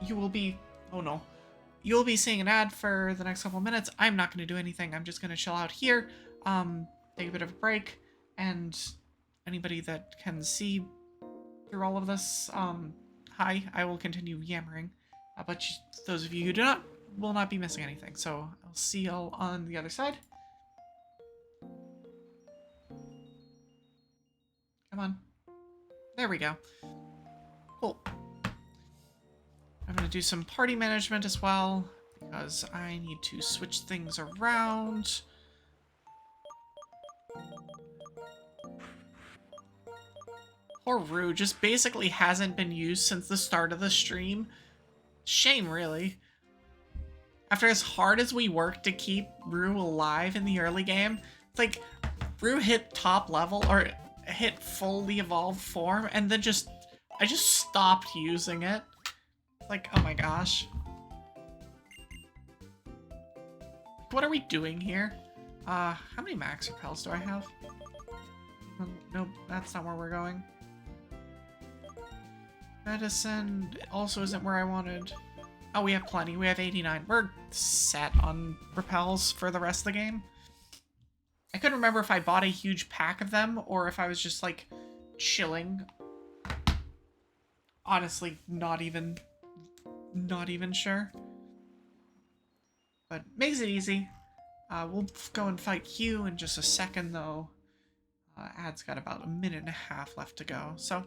you will be, oh no, you'll be seeing an ad for the next couple of minutes. I'm not gonna do anything. I'm just gonna chill out here, take a bit of a break, and anybody that can see through all of this, hi, I will continue yammering. But those of you who do not will not be missing anything. So I'll see y'all on the other side. Come on. There we go. Cool. I'm going to do some party management as well, because I need to switch things around. Poor Rue just basically hasn't been used since the start of the stream. Shame, really. After as hard as we worked to keep Rue alive in the early game, it's like Rue hit top level, or hit fully evolved form, and then I just stopped using it. Like, oh my gosh. What are we doing here? How many max repels do I have? Nope, that's not where we're going. Medicine also isn't where I wanted. Oh, we have plenty. We have 89. We're set on repels for the rest of the game. I couldn't remember if I bought a huge pack of them or if I was just, like, chilling. Honestly, not even sure. But makes it easy. We'll go and fight Hugh in just a second, though. Ad's got about a minute and a half left to go, so...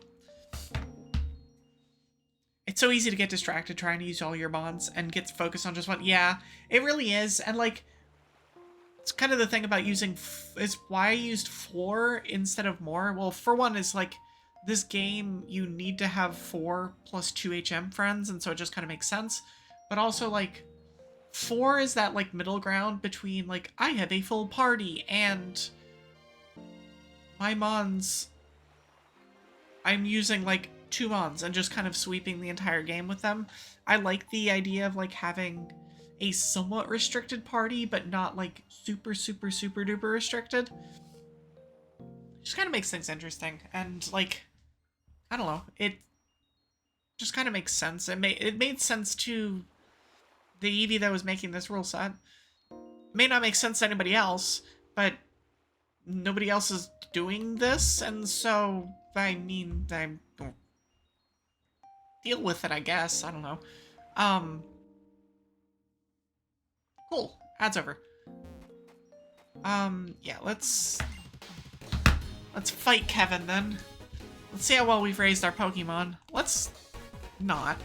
It's so easy to get distracted trying to use all your bonds and get focused on just one. Yeah, it really is. And, like, it's kind of the thing about using... is why I used 4 instead of more. Well, for one, is, like, this game, you need to have 4 plus 2 HM friends, and so it just kind of makes sense. But also, like, 4 is that, like, middle ground between, like, I have a full party, and my mons... I'm using, like, 2 mons and just kind of sweeping the entire game with them. I like the idea of, like, having a somewhat restricted party, but not, like, super, super, super duper restricted. Just kind of makes things interesting, and, like, I don't know, it just kind of makes sense. It made sense to the Evie that was making this rule set. It may not make sense to anybody else, but nobody else is doing this, and so, I mean, deal with it, I guess. I don't know. Cool. Ad's over. Yeah, let's fight Kevin, then. Let's see how well we've raised our Pokemon. Let's not.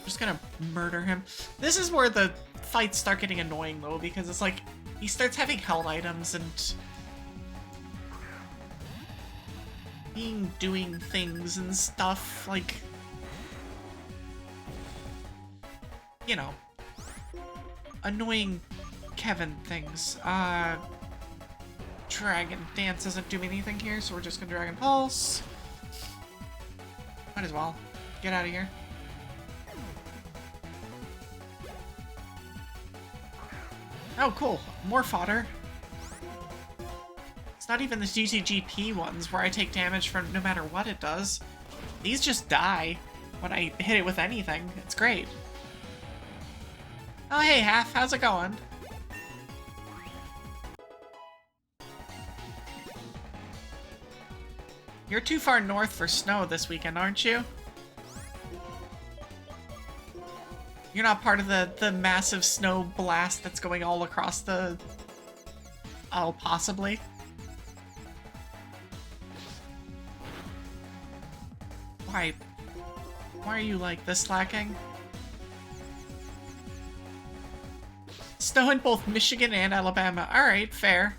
Just gonna murder him. This is where the fights start getting annoying, though, because it's like, he starts having held items and doing things and stuff, like, you know, annoying Kevin things. Dragon Dance doesn't do anything here, so we're just gonna Dragon Pulse. Might as well. Get out of here. Oh, cool. More fodder. It's not even the GGP ones where I take damage from no matter what it does. These just die when I hit it with anything. It's great. Oh, hey, Half. How's it going? You're too far north for snow this weekend, aren't you? You're not part of the massive snow blast that's going all across the... Oh, possibly. Why are you like this slacking? Snow in both Michigan and Alabama. Alright, fair.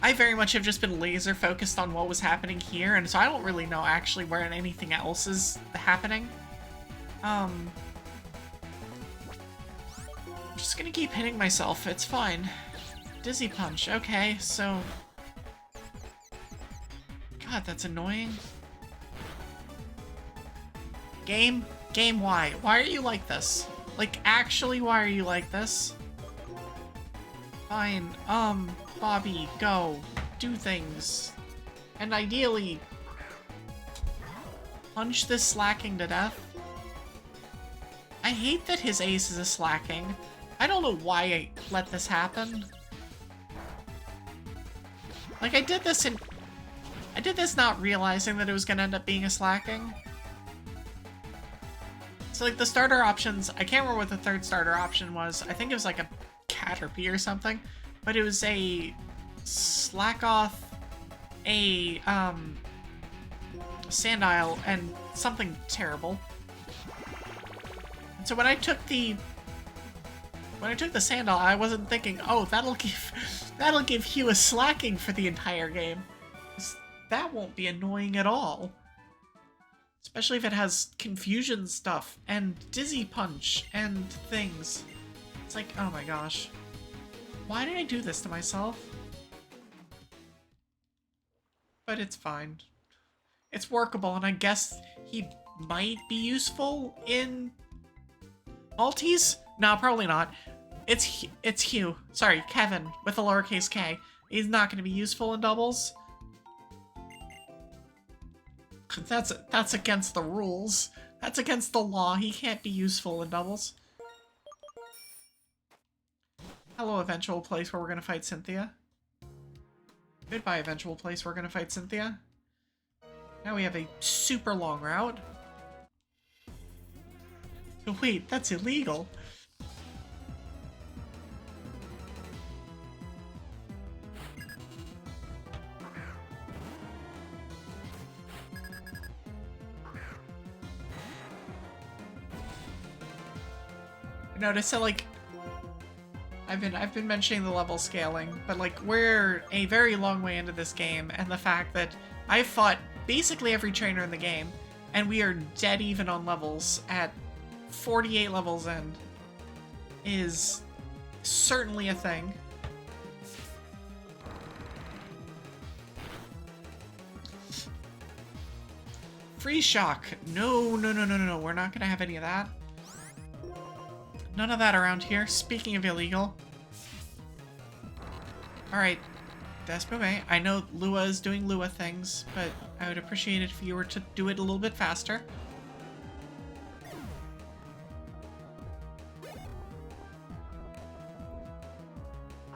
I very much have just been laser focused on what was happening here, and so I don't really know actually where anything else is happening. I'm just gonna keep hitting myself, it's fine. Dizzy Punch, okay, so... God, that's annoying. Game, why? Why are you like this? Like, actually, why are you like this? Fine, Bobby, go. Do things. And ideally... punch this slacking to death. I hate that his ace is a slacking. I don't know why I let this happen. Like, I did this not realizing that it was gonna end up being a slacking. So, like, the starter options, I can't remember what the third starter option was. I think it was, like, a Caterpie or something. But it was a slack off, a, Sandile, and something terrible. And so when I took the Sandile, I wasn't thinking, oh, that'll give Hugh a slacking for the entire game. That won't be annoying at all. Especially if it has confusion stuff, and Dizzy Punch, and things. It's like, oh my gosh. Why did I do this to myself? But it's fine. It's workable, and I guess he might be useful in Maltese? No, probably not. It's Hugh. Sorry, Kevin, with a lowercase k. He's not going to be useful in doubles. That's against the rules. That's against the law. He can't be useful in doubles. Hello, eventual place where we're gonna fight Cynthia. Goodbye, eventual place we're gonna fight Cynthia. Now we have a super long route. Oh, wait, that's illegal. Notice that, like, I've been mentioning the level scaling, but like we're a very long way into this game, and the fact that I've fought basically every trainer in the game, and we are dead even on levels at 48 levels in, is certainly a thing. Free shock. No, we're not gonna have any of that. None of that around here. Speaking of illegal. Alright, Despume. I know Lua is doing Lua things, but I would appreciate it if you were to do it a little bit faster.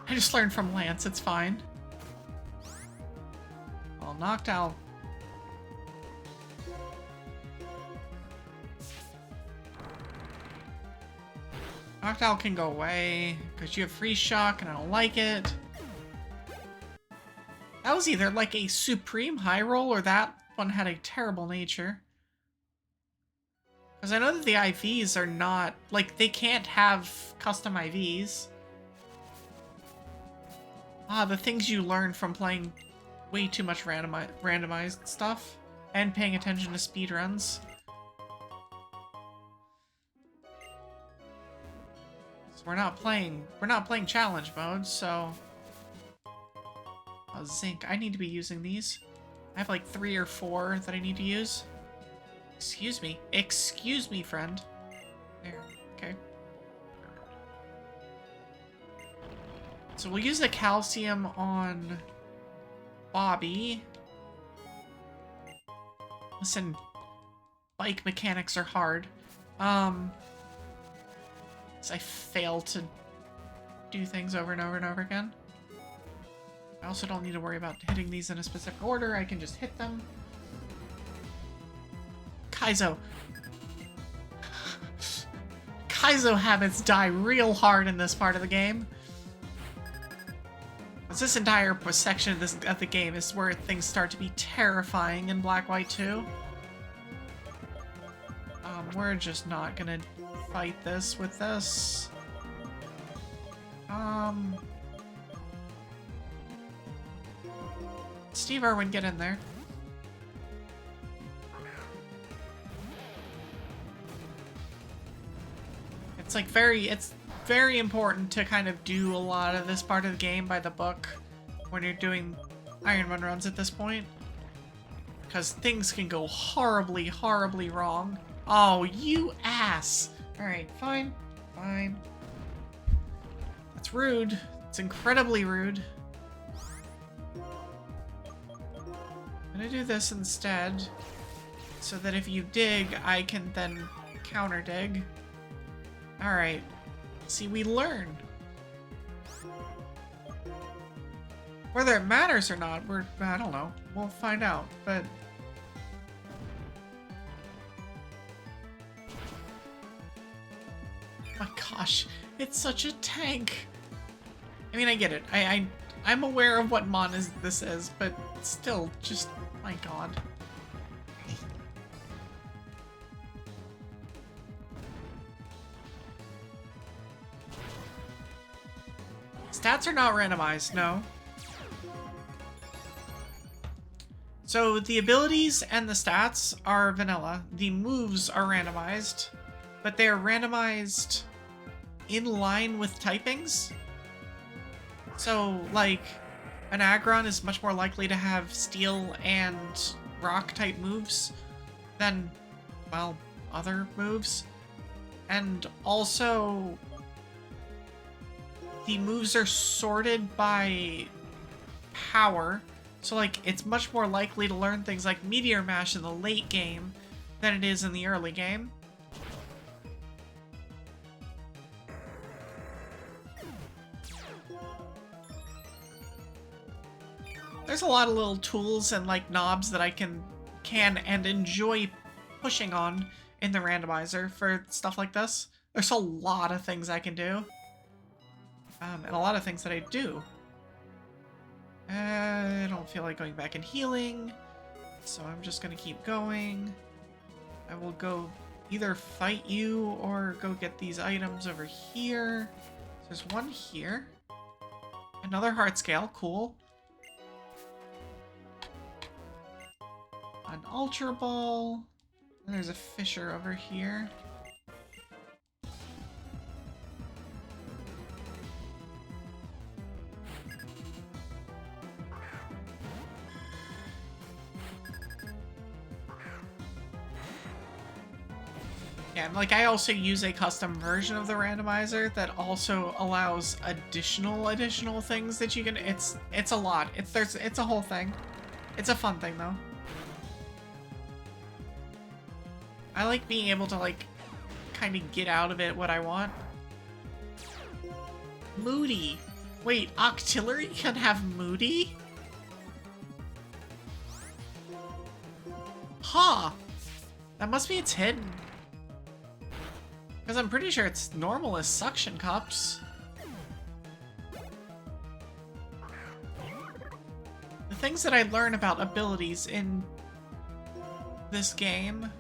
I just learned from Lance, it's fine. Well, knocked out. Noctowl can go away, because you have free shock and I don't like it. That was either like a supreme high roll or that one had a terrible nature. Because I know that the IVs are not, like, they can't have custom IVs. Ah, the things you learn from playing way too much randomized stuff and paying attention to speedruns. We're not playing challenge mode, so... Oh, zinc. I need to be using these. I have like 3 or 4 that I need to use. Excuse me. Excuse me, friend. There. Okay. So we'll use the calcium on Bobby. Listen, bike mechanics are hard. So I fail to do things over and over and over again. I also don't need to worry about hitting these in a specific order. I can just hit them. Kaizo. Kaizo habits die real hard in this part of the game. This entire section of the game is where things start to be terrifying in Black White 2. We're just not gonna fight this with this. Steve Irwin, get in there. It's very important to kind of do a lot of this part of the game by the book when you're doing Iron Run runs at this point. Because things can go horribly, horribly wrong. Oh, you ass! Alright, fine. Fine. That's rude. It's incredibly rude. I'm gonna do this instead, so that if you dig, I can then counter dig. Alright. See, we learn. Whether it matters or not, I don't know. We'll find out, but... my gosh, it's such a tank. I mean, I get it. I'm aware of what this is, but still, just, my god. Stats are not randomized, no. So the abilities and the stats are vanilla. The moves are randomized, but they are randomized in line with typings. So, like, an Aggron is much more likely to have steel and rock type moves than, well, other moves. And also, the moves are sorted by power. So, like, it's much more likely to learn things like Meteor Mash in the late game than it is in the early game. There's a lot of little tools and, like, knobs that I can and enjoy pushing on in the randomizer for stuff like this. There's a lot of things I can do. And a lot of things that I do. I don't feel like going back and healing, so I'm just gonna keep going. I will go either fight you or go get these items over here. There's one here. Another heart scale, cool. An Ultra Ball. And there's a Fisher over here. Yeah, and like I also use a custom version of the randomizer that also allows additional things that you can. It's a lot. It's a whole thing. It's a fun thing though. I like being able to like kind of get out of it what I want. Moody. Wait, Octillery can have Moody? Huh. That must be its hidden. Because I'm pretty sure it's normal as suction cups. The things that I learn about abilities in this game...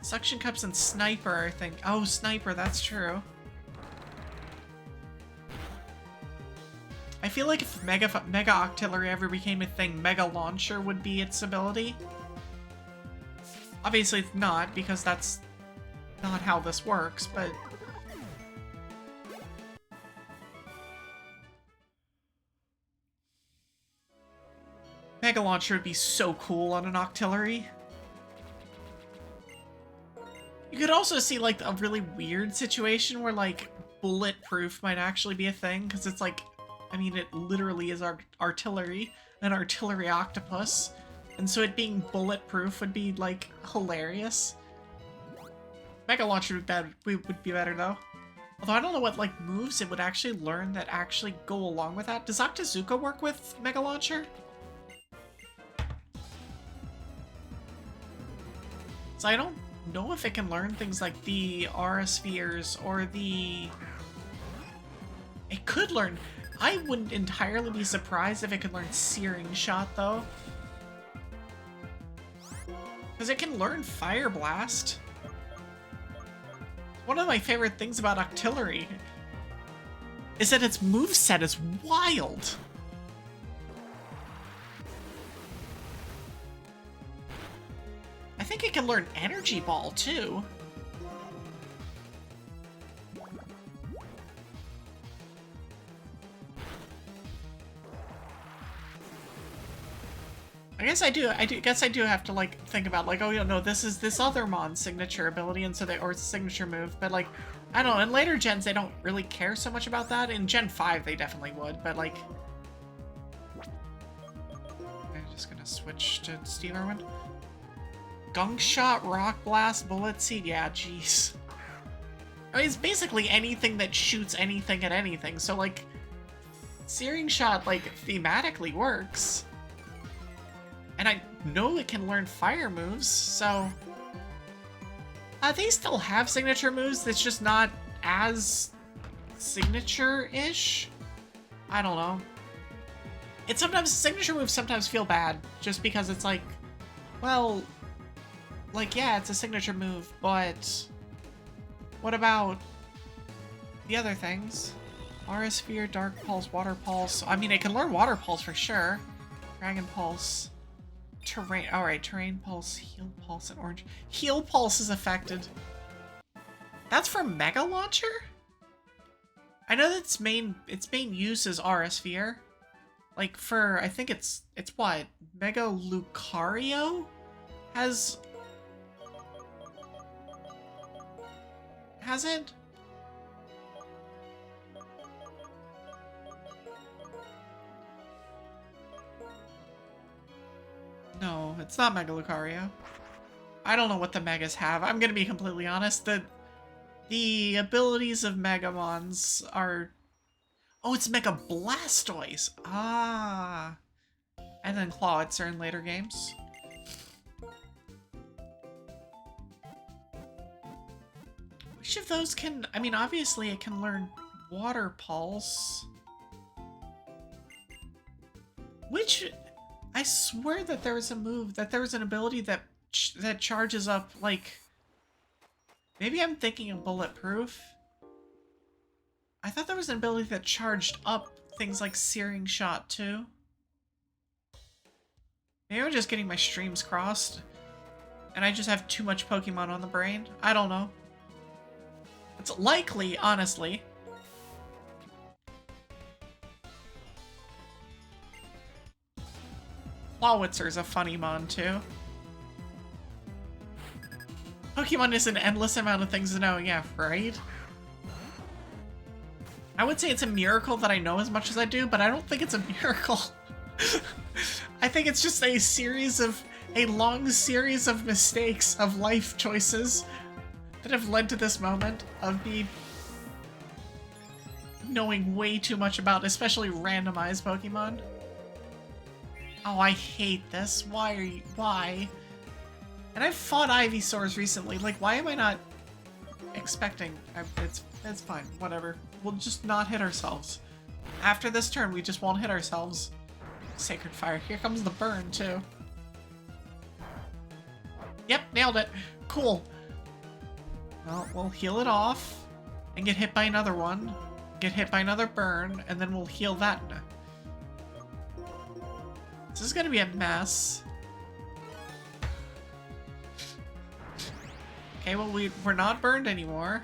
Suction cups and Sniper, I think. Oh, Sniper, that's true. I feel like if Mega Octillery ever became a thing, Mega Launcher would be its ability. Obviously it's not, because that's not how this works, but... Mega Launcher would be so cool on an Octillery. You could also see, like, a really weird situation where, like, bulletproof might actually be a thing, because it's like, I mean, it literally is artillery, an artillery octopus, and so it being bulletproof would be, like, hilarious. Mega Launcher would be better, though. Although I don't know what, like, moves it would actually learn that actually go along with that. Does Octazooka work with Mega Launcher? So I don't know if it can learn things like the Aura Spheres or the... It could learn... I wouldn't entirely be surprised if it could learn Searing Shot, though. Because it can learn Fire Blast. One of my favorite things about Octillery is that its moveset is wild. I think it can learn Energy Ball, too. I guess I do have to, like, think about, like, oh, you know, this is this other Mon's signature ability, and so or signature move, but, like, I don't know, in later gens, they don't really care so much about that. In Gen 5, they definitely would, but, like... I'm just gonna switch to Steve Irwin. Gunk Shot, Rock Blast, Bullet Seed, yeah, jeez. I mean, it's basically anything that shoots anything at anything, so, like, Searing Shot, like, thematically works. And I know it can learn fire moves, so... they still have signature moves that's just not as signature-ish? I don't know. It's sometimes... Signature moves sometimes feel bad, just because it's like... Well... Like, yeah, it's a signature move, but... What about... the other things? Aura Sphere, Dark Pulse, Water Pulse... I mean, it can learn Water Pulse for sure. Dragon Pulse... Terrain, alright, Terrain Pulse, Heal Pulse, and Orange. Heal Pulse is affected. That's for Mega Launcher? I know that its main use is Aura Sphere. Like for, I think it's what? Mega Lucario? Has it? No, it's not Mega Lucario. I don't know what the Megas have. I'm gonna be completely honest. The abilities of Megamons are... Oh, it's Mega Blastoise! Ah! And then Clawitz are in later games. Which of those can... I mean, obviously it can learn Water Pulse. Which... I swear that there was a move, that there was an ability that charges up, like... Maybe I'm thinking of Bulletproof. I thought there was an ability that charged up things like Searing Shot, too. Maybe I'm just getting my streams crossed. And I just have too much Pokemon on the brain. I don't know. It's likely, honestly. Clawitzer's a funny mon, too. Pokemon is an endless amount of things to know, yeah, right? I would say it's a miracle that I know as much as I do, but I don't think it's a miracle. I think it's just a long series of mistakes, of life choices that have led to this moment of me knowing way too much about, especially randomized Pokemon. Oh, I hate this. Why? And I've fought Ivysaurs recently. Like, why am I not expecting? It's fine. Whatever. We'll just not hit ourselves. After this turn, we just won't hit ourselves. Sacred Fire. Here comes the burn, too. Yep, nailed it. Cool. Well, we'll heal it off and get hit by another one. Get hit by another burn, and then we'll heal that. This is gonna be a mess. Okay, well, we're not burned anymore.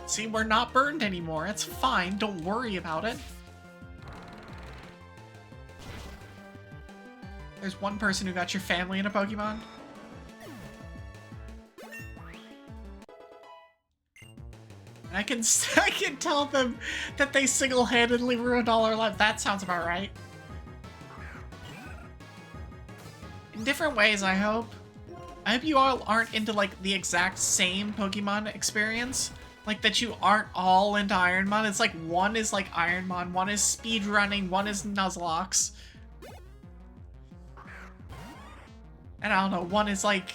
See, we're not burned anymore. It's fine. Don't worry about it. There's one person who got your family in a Pokemon. I can I can tell them that they single-handedly ruined all our lives. That sounds about right. In different ways, I hope. I hope you all aren't into like the exact same Pokemon experience. Like that you aren't all into Ironmon. It's like one is like Ironmon, one is speedrunning, one is Nuzlocke. And I don't know, one is like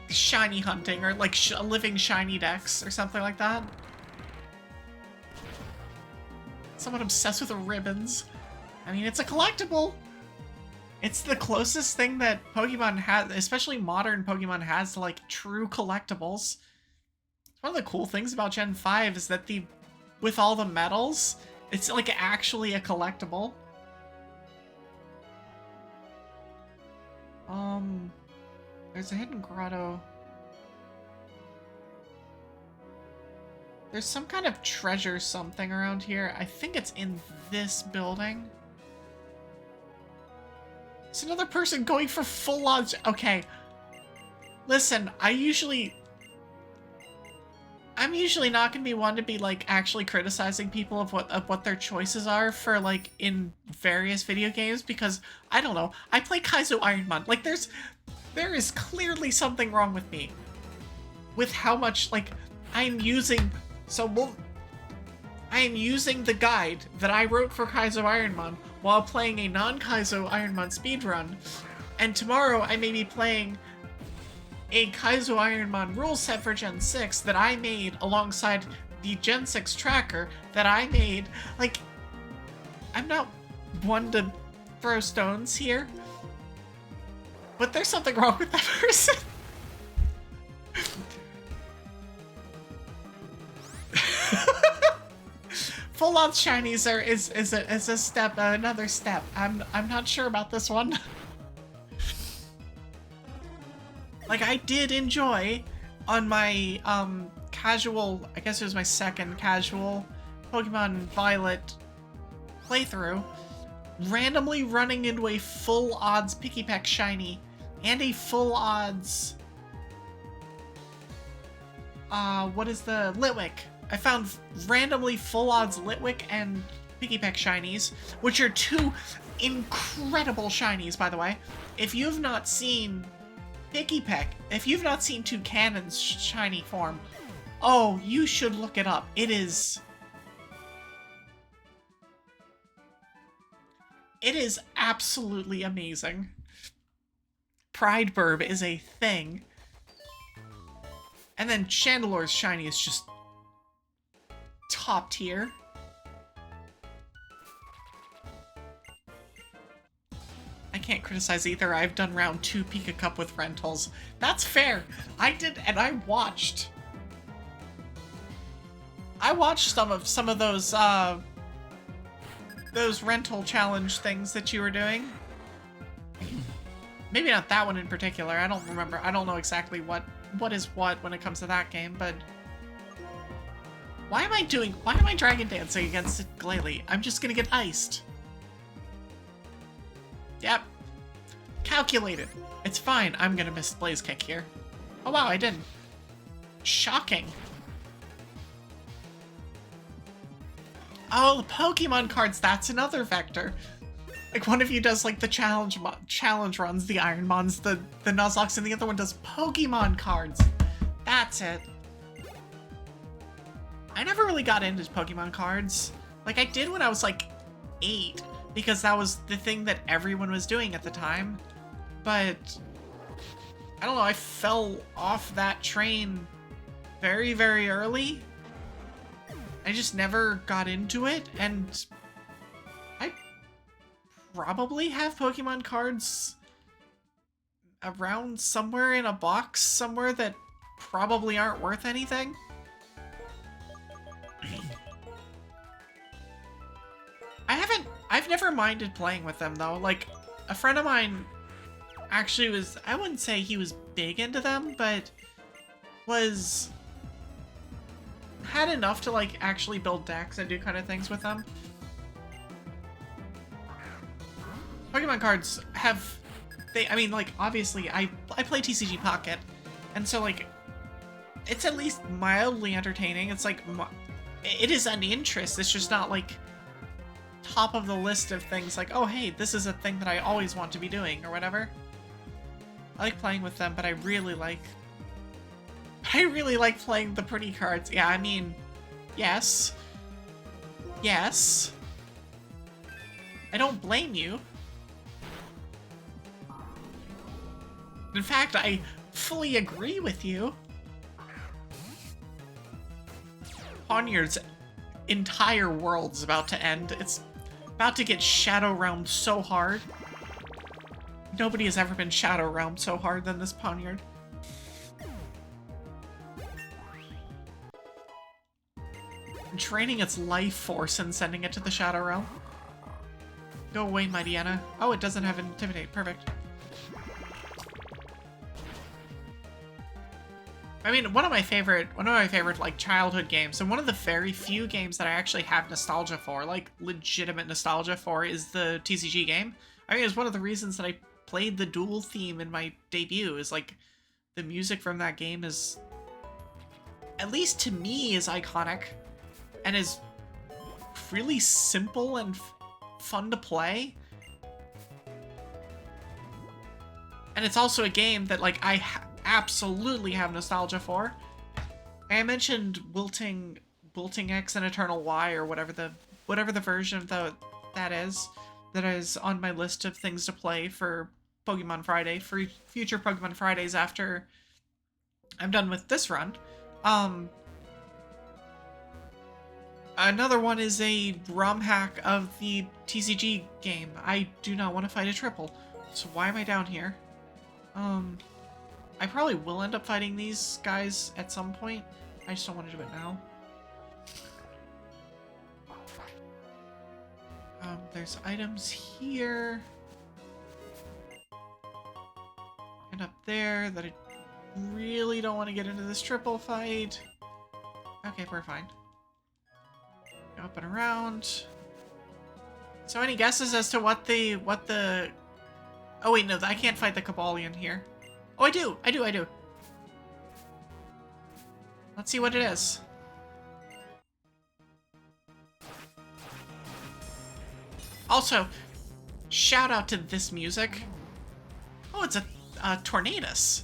shiny hunting or like living shiny decks or something like that. Someone obsessed with ribbons. I mean, it's a collectible. It's the closest thing that Pokemon has, especially modern Pokemon has to like true collectibles. One of the cool things about Gen 5 is that with all the medals, it's like actually a collectible. There's a hidden grotto. There's some kind of treasure something around here. I think it's in this building. It's another person going for full odds. Okay. Listen, I'm usually not gonna be one to be like actually criticizing people of what their choices are for like in various video games because I don't know. I play Kaizo Ironmon. Like there is clearly something wrong with me. With how much like I'm using I am using the guide that I wrote for Kaizo Ironmon while playing a non-Kaizo Ironmon speedrun. And tomorrow I may be playing a Kaizo Ironmon rule set for Gen 6 that I made alongside the Gen 6 tracker that I made. Like, I'm not one to throw stones here, but there's something wrong with that person. Full on shinies is a step, another step. I'm not sure about this one. Like, I did enjoy on my casual, I guess it was my second casual Pokemon Violet playthrough, randomly running into a full odds Pikipek shiny and a full odds what is the Litwick? I found randomly full odds Litwick and Pikipek shinies, which are two incredible shinies, by the way. If you've not seen Pikipek, if you've not seen Toucannon's shiny form, oh, you should look it up. It is absolutely amazing. Pride Burb is a thing. And then Chandelore's shiny is just top tier. I can't criticize either. I've done round 2 Pika Cup with rentals. That's fair. I did, and I watched some of those rental challenge things that you were doing. Maybe not that one in particular. I don't remember. I don't know exactly what is what when it comes to that game, but why am I dragon dancing against Glalie? I'm just gonna get iced. Yep. Calculated. It's fine. I'm gonna miss Blaze Kick here. Oh wow, I didn't. Shocking. Oh, the Pokemon cards, that's another vector. Like, one of you does, like, the challenge runs, the Ironmons, the Nuzlocke, and the other one does Pokemon cards. That's it. I never really got into Pokemon cards. Like, I did when I was, like, 8, because that was the thing that everyone was doing at the time. But, I don't know, I fell off that train very, very early. I just never got into it, and I probably have Pokemon cards around somewhere in a box somewhere that probably aren't worth anything. I've never minded playing with them though. Like, a friend of mine actually was, I wouldn't say he was big into them, but had enough to like actually build decks and do kind of things with them. Pokemon cards have, I mean, like, obviously I play TCG Pocket, and so like it's at least mildly entertaining. It's like, it is an interest. It's just not like top of the list of things like, oh hey, this is a thing that I always want to be doing or whatever. I like playing with them, but I really like playing the pretty cards. Yeah, I mean, yes. Yes. I don't blame you. In fact, I fully agree with you. Ponyard's entire world's about to end. It's about to get Shadow Realmed so hard. Nobody has ever been Shadow Realmed so hard than this Ponyard. Draining its life force and sending it to the Shadow Realm. Go away, Mighty Anna. Oh, it doesn't have Intimidate. Perfect. I mean, one of my favorite like childhood games, and one of the very few games that I actually have nostalgia for, like legitimate nostalgia for, is the TCG game. I mean, it's one of the reasons that I played the duel theme in my debut, is like the music from that game is, at least to me, is iconic and is really simple and fun to play. And it's also a game that like I absolutely have nostalgia for. I mentioned Wilting X and Eternal Y, or whatever the version of that is on my list of things to play for Pokemon Friday, for future Pokemon Fridays after I'm done with this run. Another one is a ROM hack of the TCG game. I do not want to fight a triple, so why am I down here? I probably will end up fighting these guys at some point. I just don't want to do it now. There's items here. And up there that I really don't want to get into this triple fight. Okay, we're fine. Go up and around. So any guesses as to what the... Oh wait, no, I can't fight the Cabalion here. Oh, I do! Let's see what it is. Also, shout out to this music. Oh, it's a Tornadus.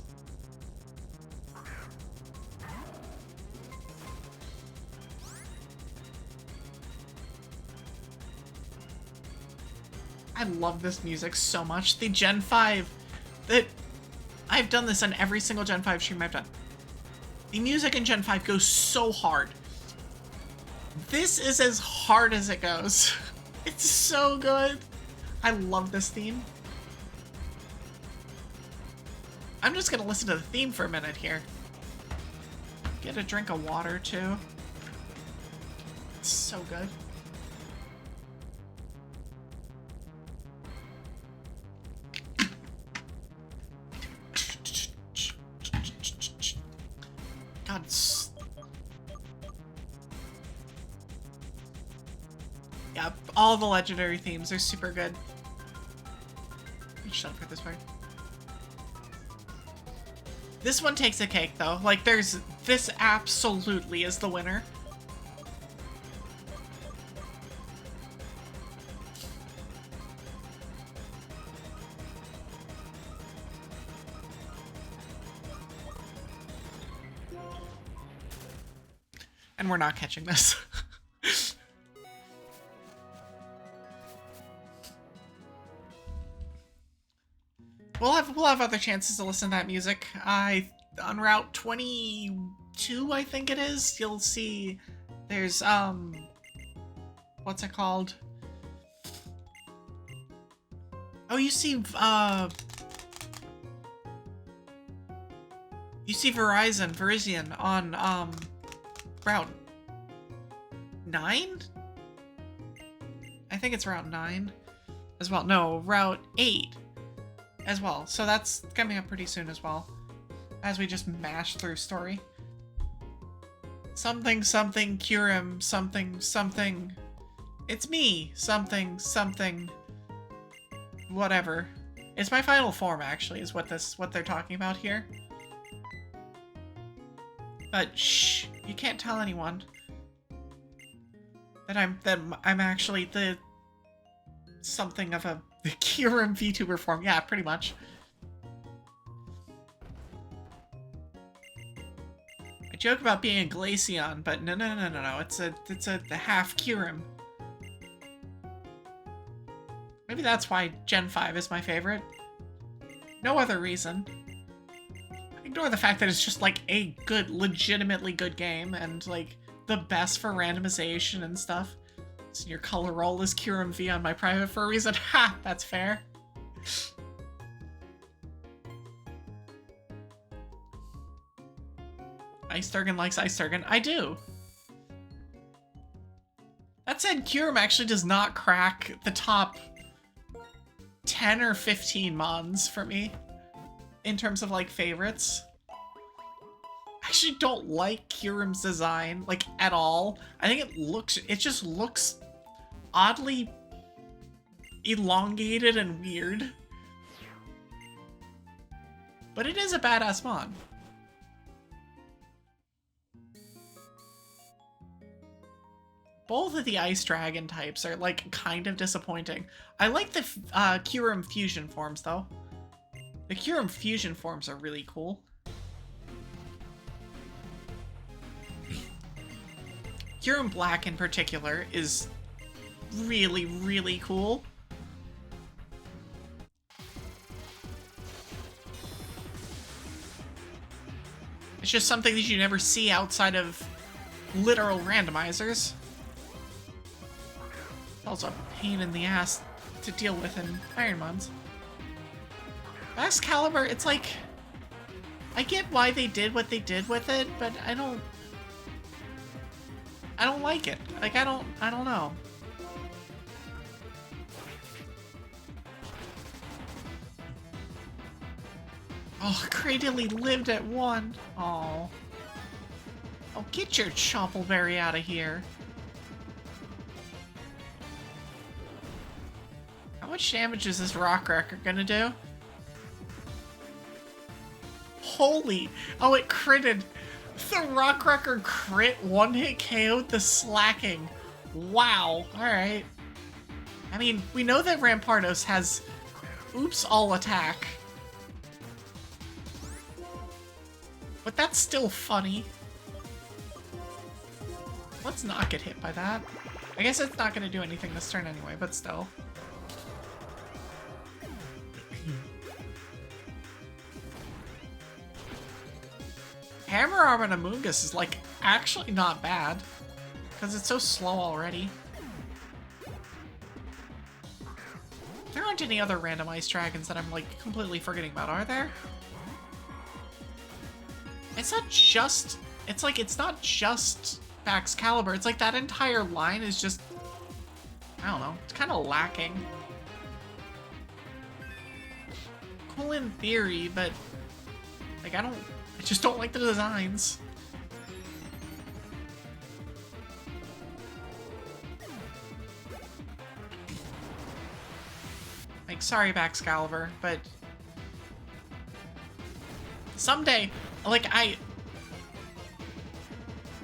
I love this music so much. The Gen 5... I've done this on every single Gen 5 stream I've done. The music in Gen 5 goes so hard. This is as hard as it goes. It's so good. I love this theme. I'm just gonna listen to the theme for a minute here. Get a drink of water, too. It's so good. God, yeah, all the legendary themes are super good. Shut up for this part. This one takes a cake, though. Like, this absolutely is the winner. And we're not catching this. We'll have other chances to listen to that music. On Route 22, I think it is, you'll see there's what's it called? Oh, you see Verizion on Route 9? I think it's Route 9 as well. No, Route 8 as well. So that's coming up pretty soon as well, as we just mash through story. Something, something, Curum, something, something. It's me, something, something. Whatever. It's my final form, actually, is what they're talking about here. But shh, you can't tell anyone that I'm actually the something of a the Kyurem VTuber form. Yeah, pretty much. I joke about being a Glaceon, but no. It's the half Kyurem. Maybe that's why Gen 5 is my favorite. No other reason. Ignore the fact that it's just like a good, legitimately good game and like the best for randomization and stuff. So your color roll is Kyurem V on my private for a reason. Ha! That's fair. Ice Durgan likes Ice Durgan. I do. That said, Kyurem actually does not crack the top 10 or 15 mons for me in terms of like favorites. I actually don't like Kyurem's design like at all. I think it just looks oddly elongated and weird. But it is a badass mon. Both of the Ice Dragon types are, like, kind of disappointing. I like the Kyurem fusion forms, though. The Kyurem fusion forms are really cool. Kyurem Black, in particular, is really, really cool. It's just something that you never see outside of literal randomizers. It's also a pain in the ass to deal with in Ironmons. Excalibur, it's like... I get why they did what they did with it, but I don't like it. Like, I don't know. Oh, Cradily lived at 1. Oh. Oh, get your Chompleberry out of here. How much damage is this Rock Wrecker gonna do? Holy! Oh, it critted. The Rock Wrecker crit one-hit KO'd the Slacking. Wow. Alright. I mean, we know that Rampardos has oops all attack. But that's still funny. Let's not get hit by that. I guess it's not gonna do anything this turn anyway, but still. Hammer Arm on Amoonguss is, like, actually not bad. Because it's so slow already. There aren't any other randomized dragons that I'm, like, completely forgetting about, are there? It's not just... It's like, it's not just Excalibur. It's like that entire line is just... I don't know. It's kind of lacking. Cool in theory, but... Like, I just don't like the designs. Like, sorry, Excalibur, but... Someday, like,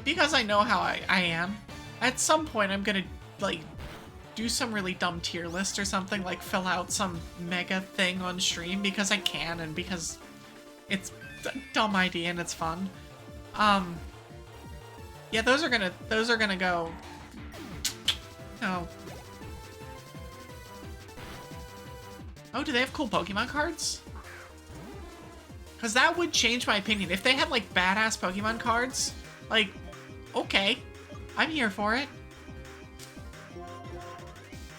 because I know how I am, at some point I'm gonna, like, do some really dumb tier list or something, like fill out some mega thing on stream because I can and because it's a dumb idea and it's fun. Yeah, those are gonna go. No. Oh, do they have cool Pokemon cards? Because that would change my opinion. If they had, like, badass Pokemon cards, like, okay, I'm here for it.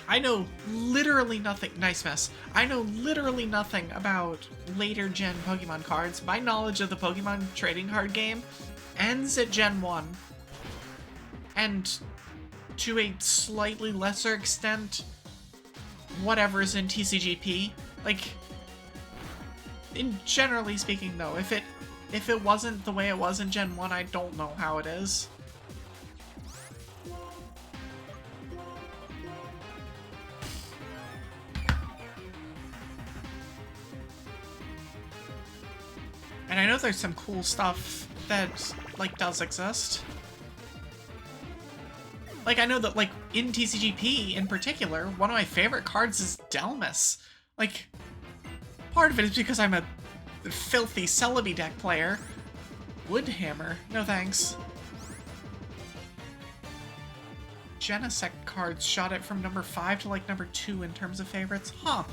I know literally nothing. Nice mess. I know literally nothing about later gen Pokemon cards. My knowledge of the Pokemon trading card game ends at Gen 1. And to a slightly lesser extent, whatever's in TCGP. Like, generally speaking, though, if it wasn't the way it was in Gen 1, I don't know how it is. And I know there's some cool stuff that like, does exist. Like, I know that, like, in TCGP in particular, one of my favorite cards is Delmas. Like, part of it is because I'm a filthy Celebi deck player. Woodhammer, no thanks. Genesect cards shot it from number 5 to, like, number 2 in terms of favorites. Huh.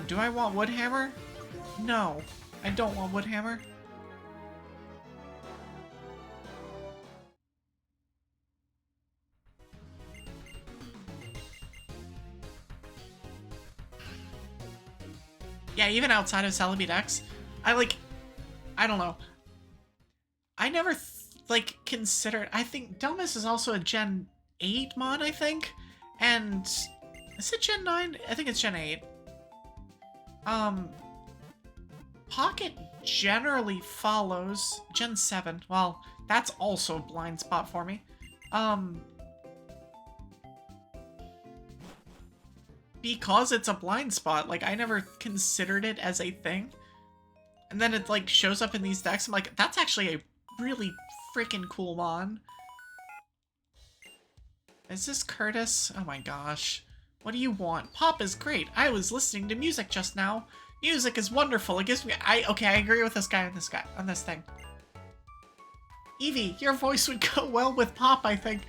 Do I want Woodhammer? No, I don't want Woodhammer. Yeah, even outside of Celebi decks, I don't know. I never, like, considered... I think Delmas is also a Gen 8 mod, I think? And... is it Gen 9? I think it's Gen 8. Pocket generally follows Gen 7. Well, that's also a blind spot for me. Because it's a blind spot, like, I never considered it as a thing. And then it, like, shows up in these decks. I'm like, that's actually a really freaking cool mon. Is this Curtis? Oh my gosh. What do you want? Pop is great. I was listening to music just now. Music is wonderful. It gives me... okay, I agree with this guy on this thing. Evie, your voice would go well with Pop, I think.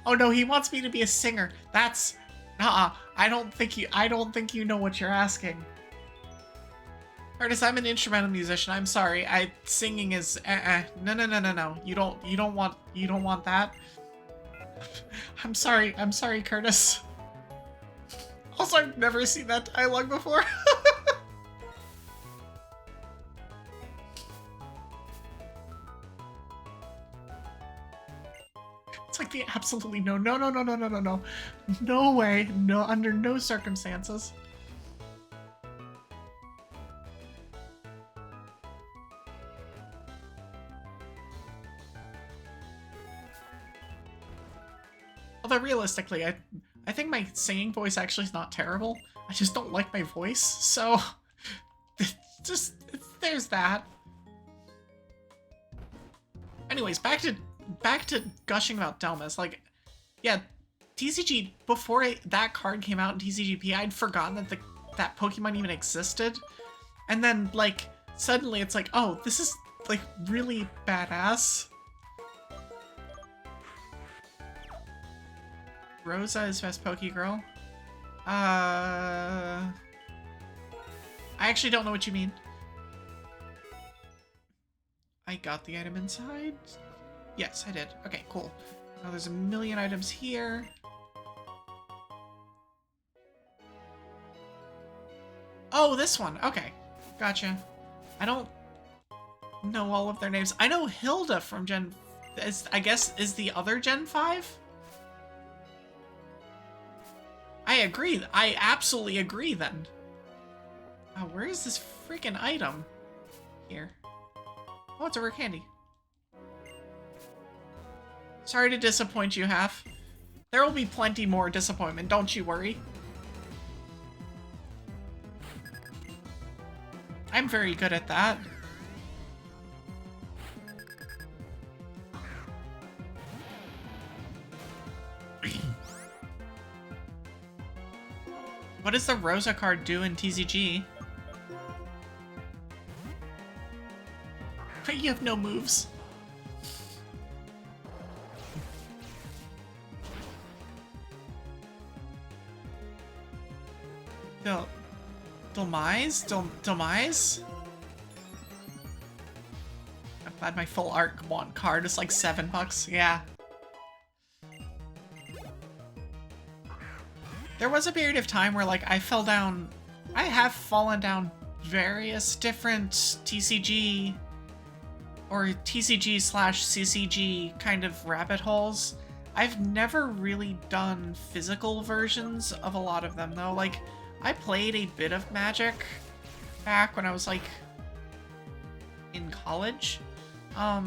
Oh no, he wants me to be a singer. That's... I don't think you know what you're asking. Curtis, I'm an instrumental musician. I'm sorry. Singing is no. You don't want that. I'm sorry, Curtis. Also, I've never seen that dialogue before. It's like the absolutely no. No way. No, under no circumstances. Although realistically, I think my singing voice actually is not terrible. I just don't like my voice, so there's that. Anyways, back to gushing about Delmas. Like, yeah, TCG, before that card came out in TCGP, I'd forgotten that that Pokemon even existed. And then, like, suddenly it's like, oh, this is, like, really badass. Rosa is best Pokegirl. I actually don't know what you mean. I got the item inside. Yes, I did. Okay, cool. Now there's a million items here. Oh, this one. Okay. Gotcha. I don't know all of their names. I know Hilda from I guess is the other Gen 5? I agree. I absolutely agree then. Where is this freaking item? Here. Oh, it's a rare candy. Sorry to disappoint you, Half. There will be plenty more disappointment, don't you worry. I'm very good at that. What does the Rosa card do in TCG? You have no moves. Demise? I'm glad my full art card is like $7. Yeah. There was a period of time where, like, I have fallen down various different TCG or TCG/CCG kind of rabbit holes. I've never really done physical versions of a lot of them, though. Like, I played a bit of Magic back when I was, like, in college. That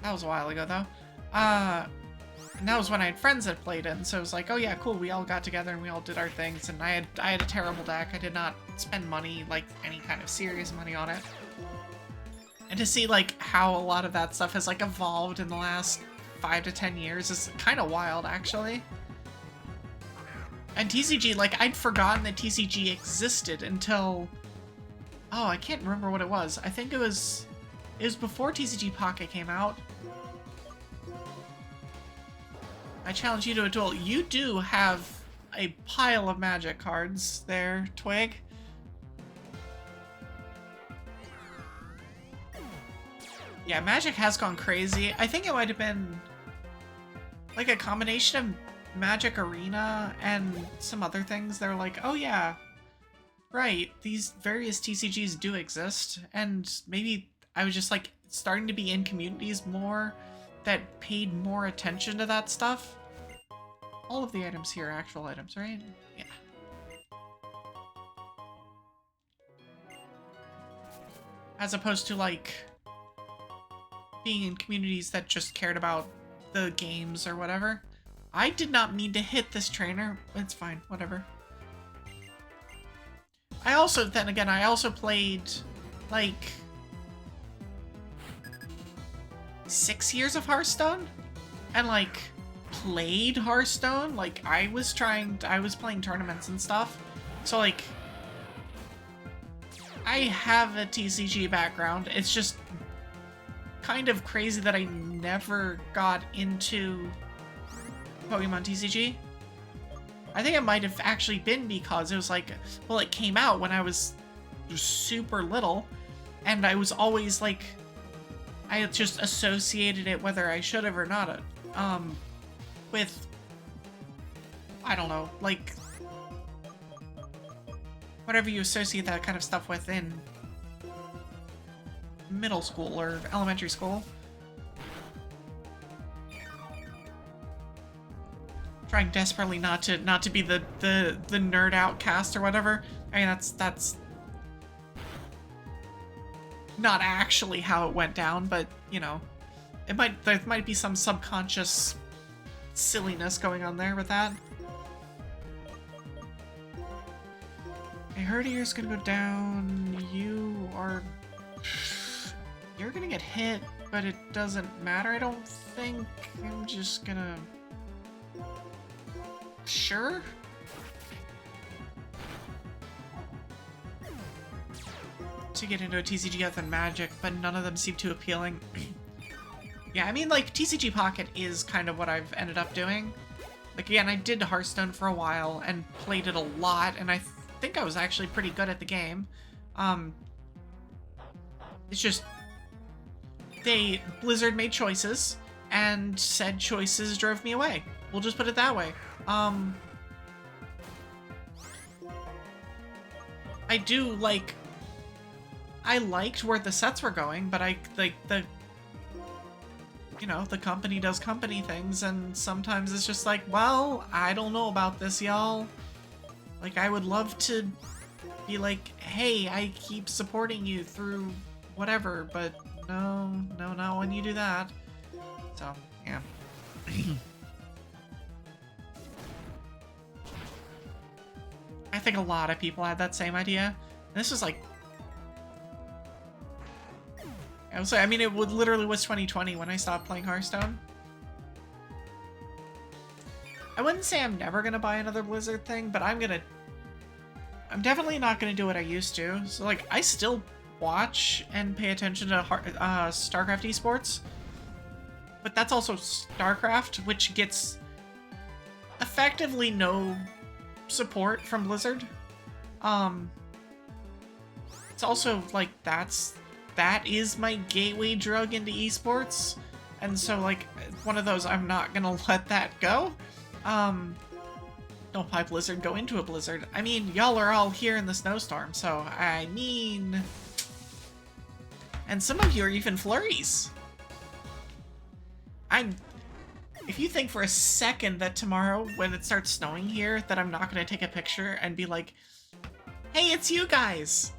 was a while ago, though. And that was when I had friends that played it, and so it was like, oh yeah, cool, we all got together and we all did our things, and I had a terrible deck. I did not spend money, like, any kind of serious money on it. And to see, like, how a lot of that stuff has, like, evolved in the last 5 to 10 years is kind of wild, actually. And TCG, like, I'd forgotten that TCG existed until... Oh, I can't remember what it was. I think it was before TCG Pocket came out. I challenge you to a duel. You do have a pile of Magic cards there, Twig. Yeah, Magic has gone crazy. I think it might have been like a combination of Magic Arena and some other things. They're like, oh yeah, right, these various TCGs do exist, and maybe I was just like starting to be in communities more that paid more attention to that stuff. All of the items here are actual items, right? Yeah. As opposed to like being in communities that just cared about the games or whatever. I did not mean to hit this trainer. It's fine, whatever. I also, then again, I also played, like, 6 years of Hearthstone? And, like, played Hearthstone? Like, I was playing tournaments and stuff. So, like, I have a TCG background. It's just kind of crazy that I never got into Pokemon TCG. I think it might have actually been because it was like, well, it came out when I was super little, and I was always like, I just associated it, whether I should have or not, with, I don't know, like, whatever you associate that kind of stuff with in middle school or elementary school. Trying desperately not to be the nerd outcast or whatever. I mean, that's not actually how it went down, but you know, there might be some subconscious silliness going on there with that. I heard yours gonna go down. You're gonna get hit, but it doesn't matter, I don't think. I'm just gonna... Sure? To get into a TCG other than Magic, but none of them seem too appealing. Yeah, I mean, like, TCG Pocket is kind of what I've ended up doing. Like, again, I did Hearthstone for a while and played it a lot, and I think I was actually pretty good at the game. It's just... Blizzard made choices, and said choices drove me away. We'll just put it that way. I do, like... I liked where the sets were going, but you know, the company does company things, and sometimes it's just like, well, I don't know about this, y'all. Like, I would love to be like, hey, I keep supporting you through whatever, but no, not when you do that. So, yeah. I think a lot of people had that same idea. This was like... I mean, it literally was 2020 when I stopped playing Hearthstone. I wouldn't say I'm never gonna buy another Blizzard thing, but I'm definitely not gonna do what I used to. So, like, I still watch and pay attention to StarCraft esports. But that's also StarCraft, which gets effectively no support from Blizzard. It's also, like, that is my gateway drug into esports, and so, like, one of those, I'm not gonna let that go. Don't buy Blizzard, go into a Blizzard. I mean, y'all are all here in the snowstorm, so, I mean... And some of you are even flurries. If you think for a second that tomorrow, when it starts snowing here, that I'm not gonna take a picture and be like, hey, it's you guys!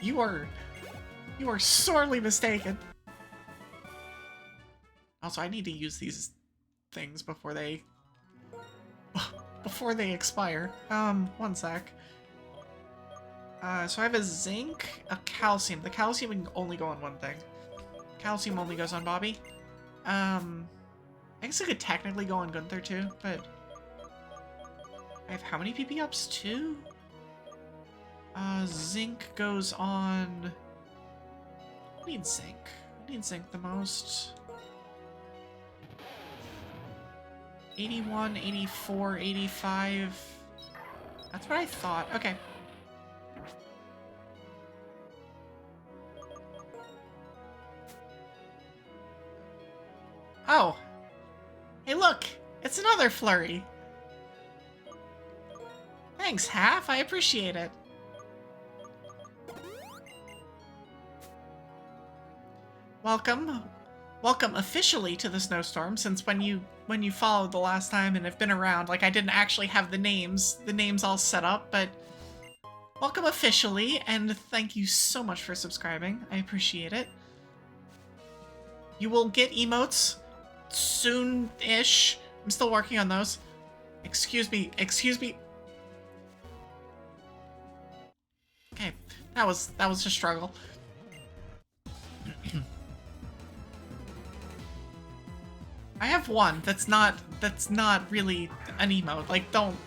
You are sorely mistaken. Also, I need to use these things before they expire. One sec. So I have a zinc, a calcium. The calcium can only go on one thing. Calcium only goes on Bobby. I guess it could technically go on Gunther too, but I have how many PP ups? 2? Zinc goes on... I need zinc. I need zinc the most. 81, 84, 85. That's what I thought. Okay. Oh. Hey, look! It's another flurry! Thanks, Half. I appreciate it. Welcome. Welcome officially to the snowstorm, since when you followed the last time and have been around, like, I didn't actually have the names all set up, but welcome officially, and thank you so much for subscribing. I appreciate it. You will get emotes soon-ish. I'm still working on those. Excuse me. Okay, that was a struggle. I have one that's not really an emote. Like, don't...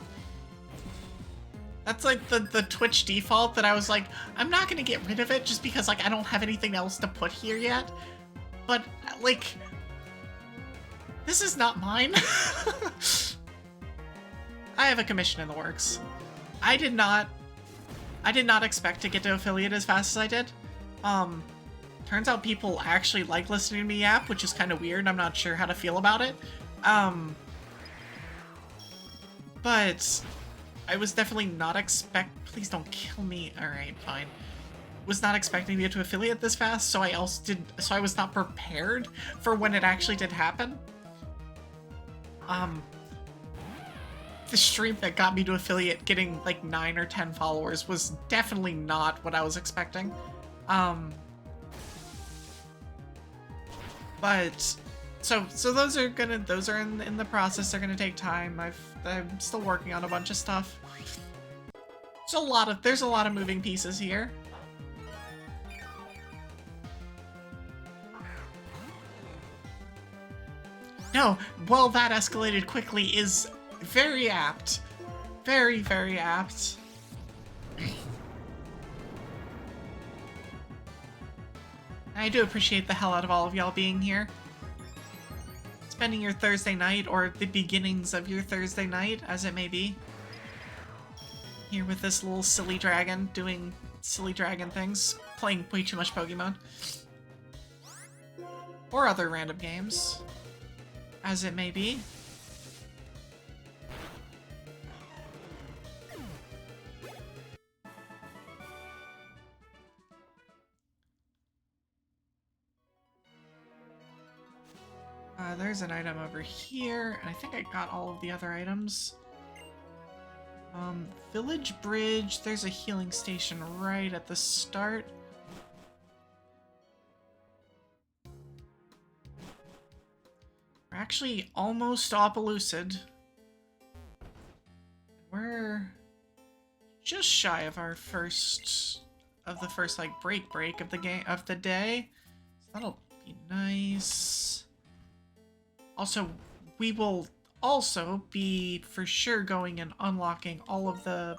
That's like the Twitch default that I was like, I'm not gonna get rid of it just because, like, I don't have anything else to put here yet. But, like, this is not mine. I have a commission in the works. I did not expect to get to affiliate as fast as I did. Turns out people actually like listening to me yap, which is kind of weird. I'm not sure how to feel about it. But I was definitely not please don't kill me. Alright, fine. Was not expecting to get to affiliate this fast, so I was not prepared for when it actually did happen. The stream that got me to affiliate getting like 9 or 10 followers was definitely not what I was expecting. But so those are in the process. They're gonna take time. I'm still working on a bunch of stuff. There's a lot of moving pieces here. No, well, that escalated quickly is very apt. Very, very apt. I do appreciate the hell out of all of y'all being here. Spending your Thursday night, or the beginnings of your Thursday night, as it may be. Here with this little silly dragon, doing silly dragon things, playing way too much Pokemon. Or other random games, as it may be. There's an item over here, and I think I got all of the other items. Village Bridge, there's a healing station right at the start. We're actually almost Opelucid. We're just shy of our first like break of the game of the day. So that'll be nice. Also, we will also be for sure going and unlocking all of the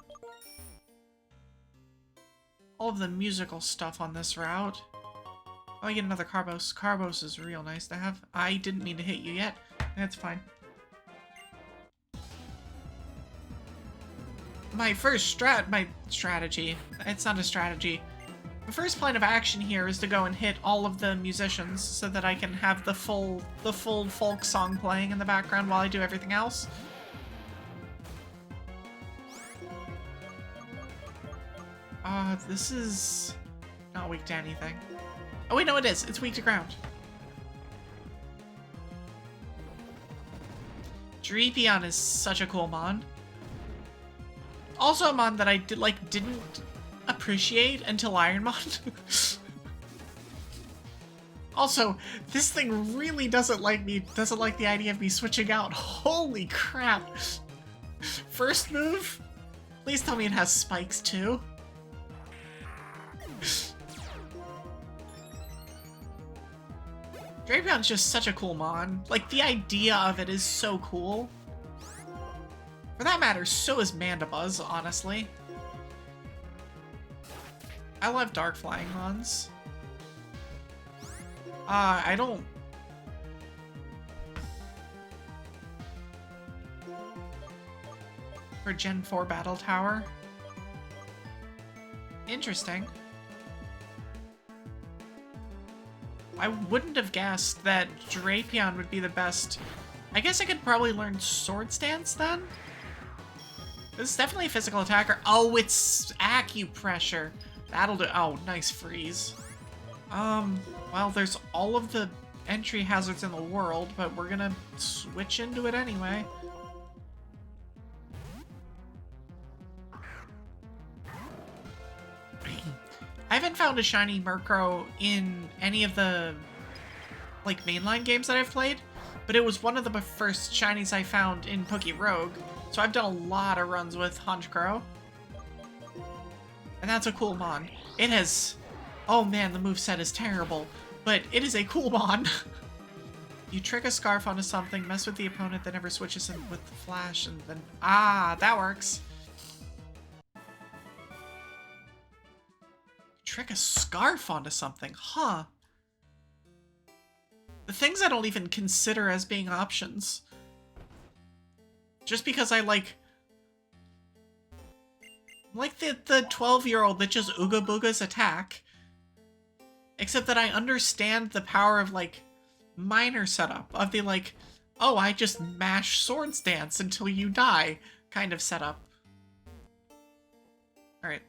musical stuff on this route. Oh, I get another Carbos. Carbos is real nice to have. I didn't mean to hit you yet. That's fine. My strategy. It's not a strategy. The first plan of action here is to go and hit all of the musicians so that I can have the full folk song playing in the background while I do everything else. This is not weak to anything. Oh wait, no it is. It's weak to ground. Dreepion is such a cool mon. Also a mon that I didn't appreciate until Ironmon. Also, this thing really doesn't like the idea of me switching out. Holy crap. First move? Please tell me it has spikes too. Drayden's just such a cool mon. Like, the idea of it is so cool. For that matter, so is Mandibuzz, honestly. I love dark flying mons. I don't... For Gen 4 Battle Tower. Interesting. I wouldn't have guessed that Drapion would be the best. I guess I could probably learn Sword Stance then? This is definitely a physical attacker. Oh, it's acupressure. That'll do. Oh, nice freeze. Well, there's all of the entry hazards in the world, but we're gonna switch into it anyway. I haven't found a shiny Murkrow in any of the, like, mainline games that I've played, but it was one of the first shinies I found in Pokerogue, so I've done a lot of runs with Honchkrow. And that's a cool mon. It has... Oh man, the moveset is terrible, but it is a cool mon. You trick a Scarf onto something, mess with the opponent, then never switches in with the Flash, and then... Ah, that works. Trick a Scarf onto something, huh? The things I don't even consider as being options. Just because I like the 12-year-old that just Ooga Booga's attack. Except that I understand the power of, like, minor setup. Of the, like, oh, I just mash Sword Stance until you die kind of setup. Alright.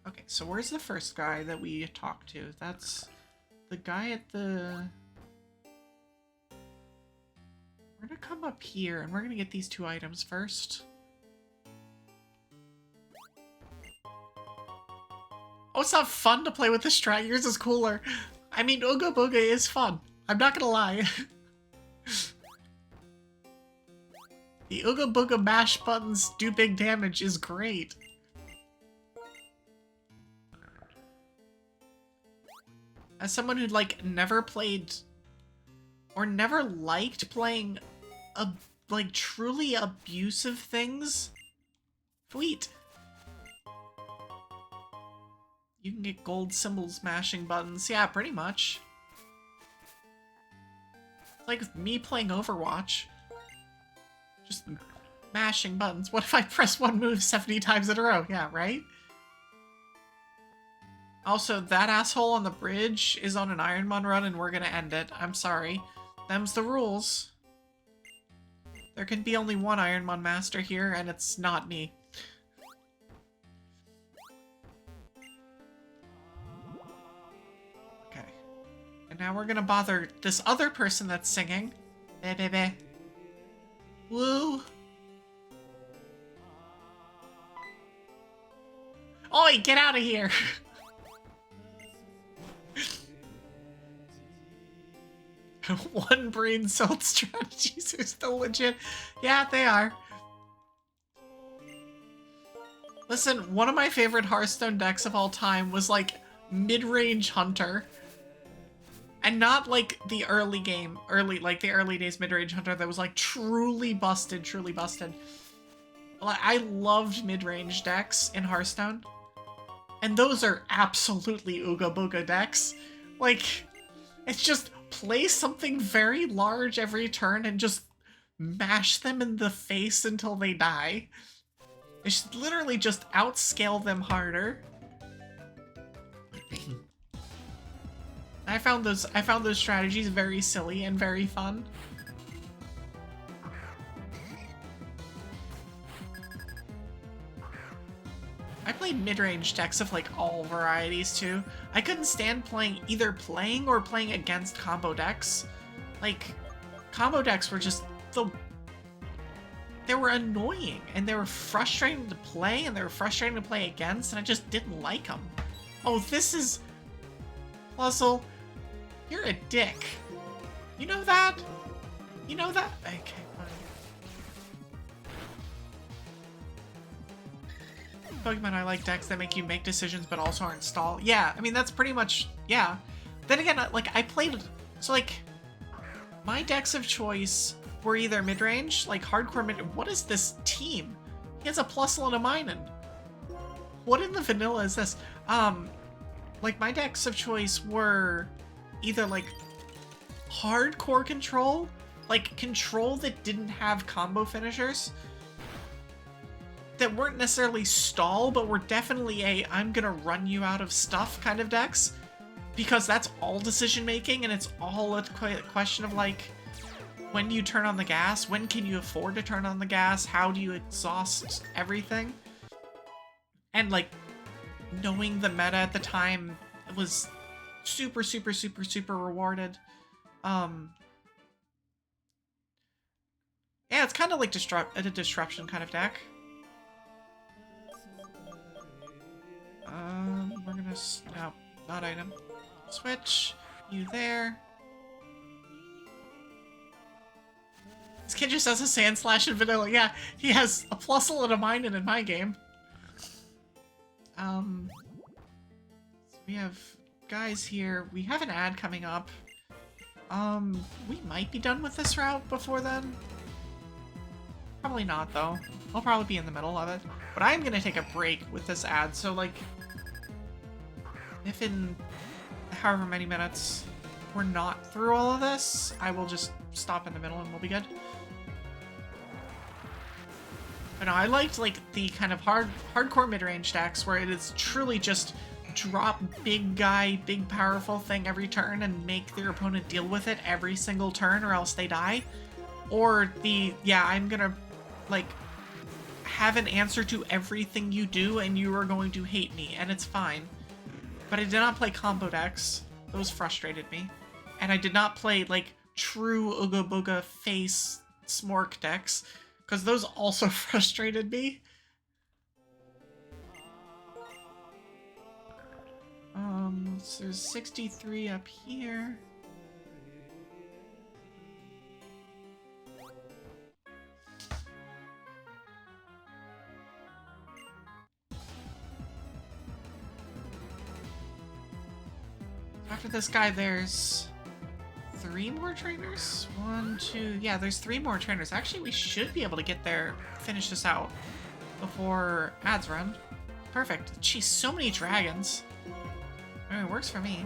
Okay, so where's the first guy that we talked to? That's the guy at the... We're gonna come up here, and we're gonna get these two items first. Oh, it's not fun to play with the strat. Yours is cooler. I mean, Ooga Booga is fun. I'm not gonna lie. The Ooga Booga mash buttons do big damage is great. As someone who, like, never played or never liked playing like, truly abusive things, sweet. You can get gold symbols mashing buttons. Yeah, pretty much. It's like me playing Overwatch. Just mashing buttons. What if I press one move 70 times in a row? Yeah, right? Also, that asshole on the bridge is on an Ironmon run and we're gonna end it. I'm sorry. Them's the rules. There can be only one Ironmon master here, and it's not me. Okay. And now we're gonna bother this other person that's singing. Baby. Woo! Oi, get out of here! One brain cell strategies are still legit. Yeah, they are. Listen, one of my favorite Hearthstone decks of all time was like mid-range Hunter. And not like the early game, like the early days mid-range Hunter that was like truly busted, truly busted. Like, I loved mid-range decks in Hearthstone. And those are absolutely Ooga Booga decks. Like, it's just play something very large every turn and just mash them in the face until they die. It should literally just outscale them harder. I found those strategies very silly and very fun. I played mid-range decks of like all varieties too. I couldn't stand either playing or playing against combo decks. Like, combo decks were just they were annoying and they were frustrating to play and they were frustrating to play against and I just didn't like them. Oh, this is... Puzzle, you're a dick. You know that? You know that? Okay, fine. Pokemon, I like decks that make you make decisions but also aren't stall. Yeah, I mean, that's pretty much, yeah. Then again, like, I played, so like, my decks of choice were either mid-range, like hardcore mid, what is this team? He has a Plusle and a Minun. What in the vanilla is this? Like, my decks of choice were either, like, hardcore control, like, control that didn't have combo finishers, that weren't necessarily stall, but were definitely a I'm gonna run you out of stuff kind of decks, because that's all decision making, and it's all a question of, like, when do you turn on the gas? When can you afford to turn on the gas? How do you exhaust everything? And, like, knowing the meta at the time was super, super, super, super rewarded. Yeah, it's kind of like a disruption kind of deck. We're gonna, no, not item. Switch, you there. This kid just has a Sand Slash in vanilla. Yeah, he has a Plusle and a Minun in my game. So we have guys here. We have an ad coming up. We might be done with this route before then. Probably not, though. I'll probably be in the middle of it. But I'm gonna take a break with this ad, so, like, if in however many minutes we're not through all of this, I will just stop in the middle and we'll be good. But no, I liked, like, the kind of hardcore mid-range decks where it is truly just drop big guy, big powerful thing every turn and make their opponent deal with it every single turn or else they die. Or the, yeah, I'm gonna, like, have an answer to everything you do and you are going to hate me, and it's fine. But I did not play combo decks. Those frustrated me. And I did not play, like, true Ooga Booga face Smork decks, because those also frustrated me. So there's 63 up here. After this guy, there's 3 more trainers? 1, 2, yeah, there's 3 more trainers. Actually, we should be able to get there, finish this out before ads run. Perfect. Geez, so many dragons. I mean, it works for me.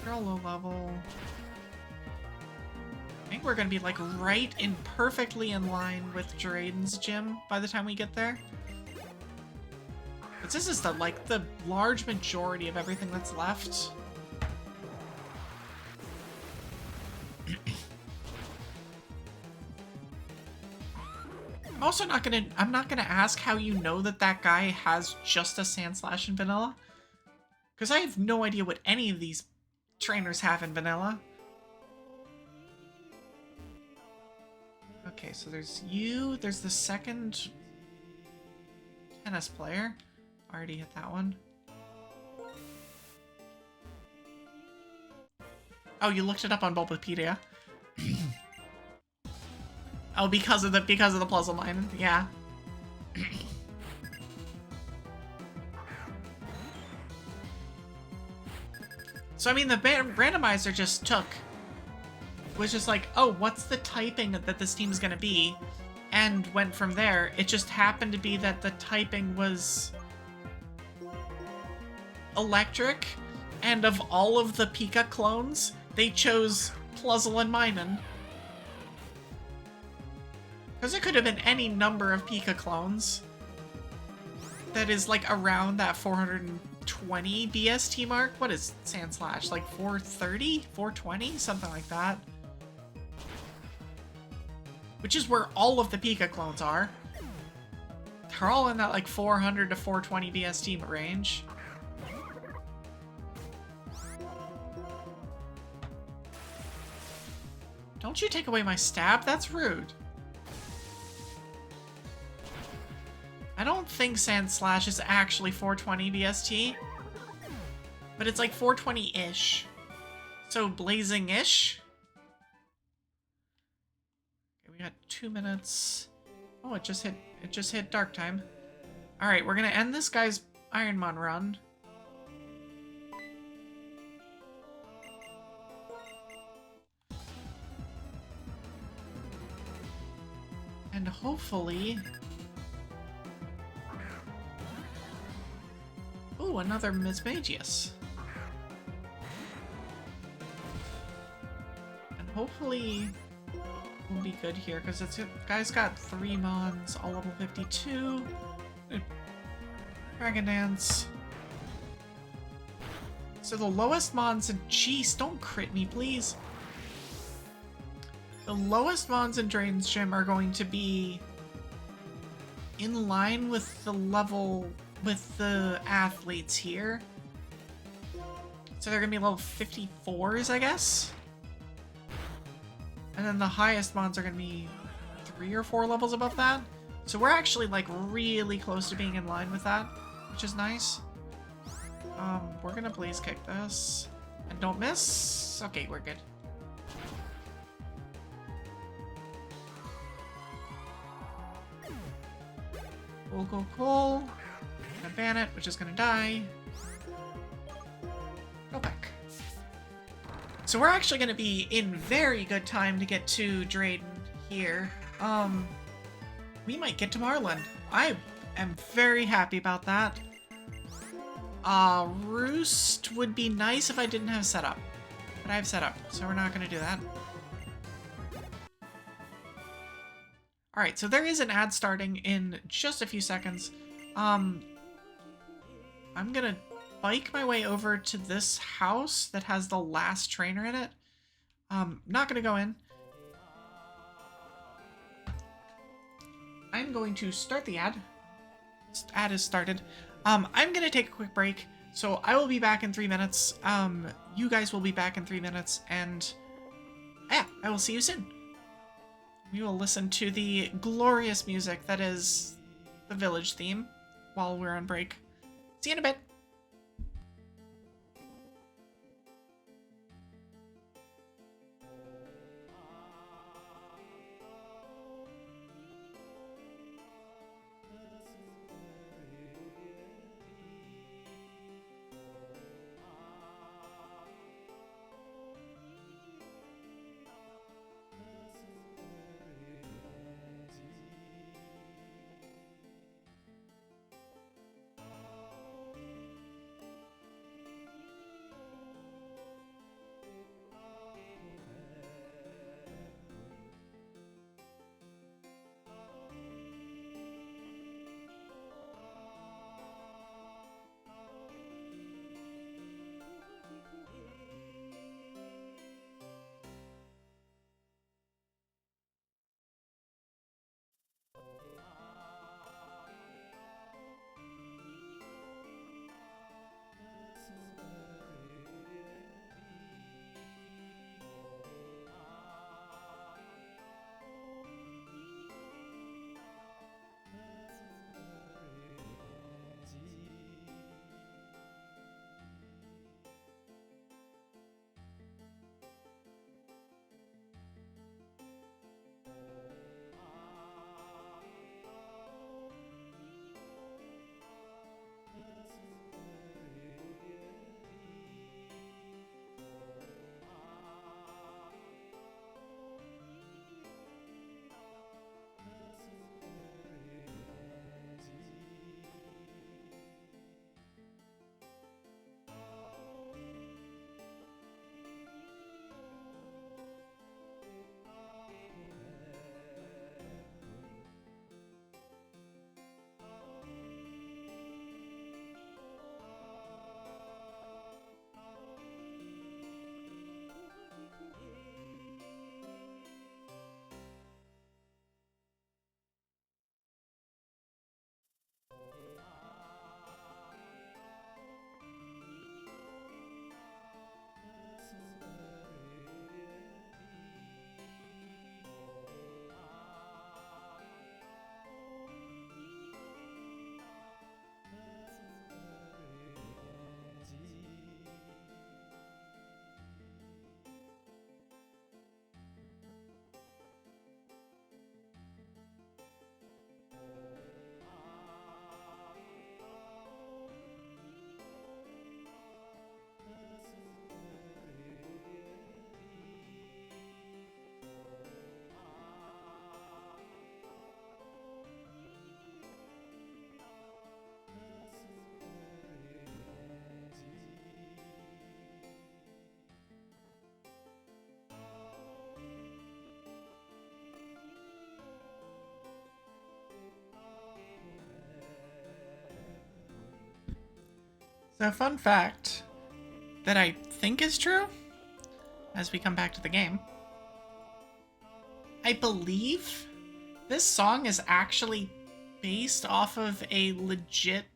They're all low level. I think we're gonna be, like, right in perfectly in line with Drayden's gym by the time we get there. But this is the, like, the large majority of everything that's left. I'm also not gonna, I'm not gonna ask how you know that that guy has just a Sand Slash in vanilla. Because I have no idea what any of these trainers have in vanilla. Okay, so there's you, there's the second tennis player. Already hit that one. Oh, you looked it up on Bulbapedia. Oh, because of the Plusle Minun, yeah. So I mean, the randomizer just was just like, oh, what's the typing that this team's gonna be, and went from there. It just happened to be that the typing was electric, and of all of the Pika clones, they chose Plusle and Minun. Because it could have been any number of Pika clones that is, like, around that 420 BST mark. What is Sand Slash? Like 430? 420? Something like that. Which is where all of the Pika clones are. They're all in that, like, 400 to 420 BST range. Don't you take away my stab? That's rude. I don't think Sand Slash is actually 420 BST, but it's like 420-ish. So blazing-ish? Okay, we got 2 minutes. Oh, it just hit dark time. Alright, we're gonna end this guy's Ironmon run. And hopefully... Ooh, another Mismagius. And hopefully we'll be good here, because it's guy's got 3 Mons, all level 52. Dragon Dance. So the lowest Mons in... Jeez, don't crit me, please. The lowest Mons in Drayden's gym are going to be in line with the level with the athletes here. So they're gonna be level 54s, I guess. And then the highest Mons are gonna be 3 or 4 levels above that. So we're actually like really close to being in line with that, which is nice. We're gonna Blaze Kick this. And don't miss. Okay, we're good. Cool. Gonna ban it, which is gonna die. Go back. So we're actually gonna be in very good time to get to Drayden here. We might get to Marlon. I am very happy about that. Roost would be nice if I didn't have setup. But I have setup, so we're not gonna do that. Alright, so there is an ad starting in just a few seconds. I'm gonna bike my way over to this house that has the last trainer in it. Not gonna go in. I'm going to start the ad. This ad is started. I'm gonna take a quick break, so I will be back in 3 minutes. You guys will be back in 3 minutes, and yeah, I will see you soon. We will listen to the glorious music that is the village theme while we're on break. See you in a bit. So, fun fact that I think is true as we come back to the game. I believe this song is actually based off of a legit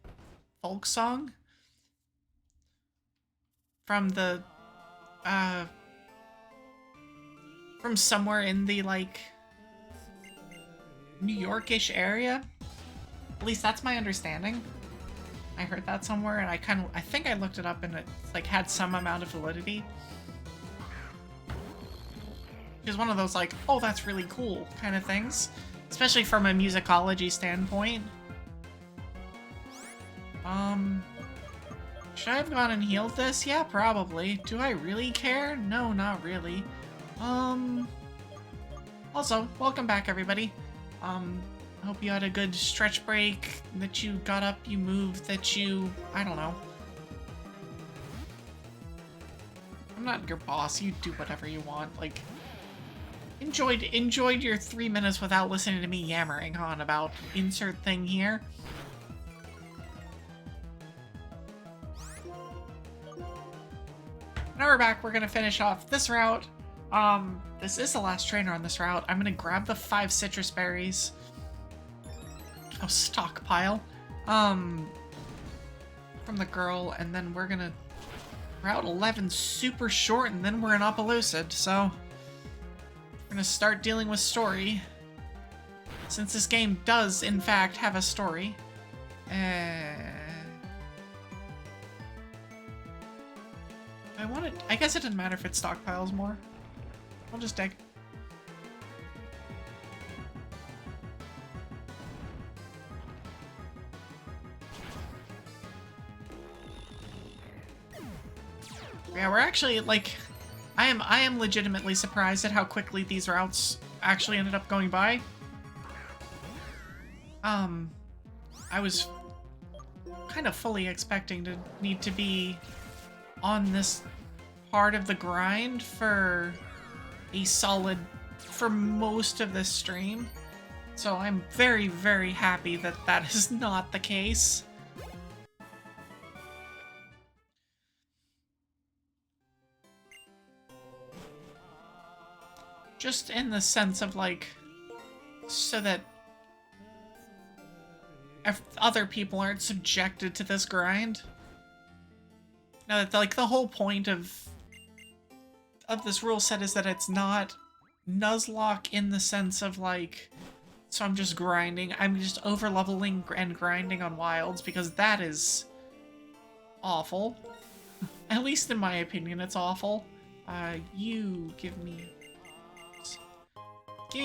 folk song from the, from somewhere in the, like, New York-ish area. At least that's my understanding. I heard that somewhere, and I think I looked it up, and it, like, had some amount of validity. It's one of those, like, oh, that's really cool kind of things. Especially from a musicology standpoint. Should I have gone and healed this? Yeah, probably. Do I really care? No, not really. Also, welcome back, everybody. I hope you had a good stretch break, that you got up, you moved, that you... I don't know. I'm not your boss, you do whatever you want, like... Enjoyed your 3 minutes without listening to me yammering on about insert thing here. Now we're back, we're gonna finish off this route. This is the last trainer on this route. I'm gonna grab the 5 citrus berries. Oh, stockpile. From the girl, and then we're gonna... Route 11's super short, and then we're in Opelousad, so... We're gonna start dealing with story. Since this game does, in fact, have a story. I guess it didn't matter if it stockpiles more. I'll just dig. Yeah, we're actually, like... I am legitimately surprised at how quickly these routes actually ended up going by. I was kind of fully expecting to need to be on this part of the grind for most of this stream. So I'm very, very happy that that is not the case. Just in the sense of, like, so that if other people aren't subjected to this grind. Now that, like, the whole point of this rule set is that it's not Nuzlocke in the sense of, like, so I'm just grinding. I'm just over-leveling and grinding on wilds, because that is awful. At least in my opinion, it's awful. You give me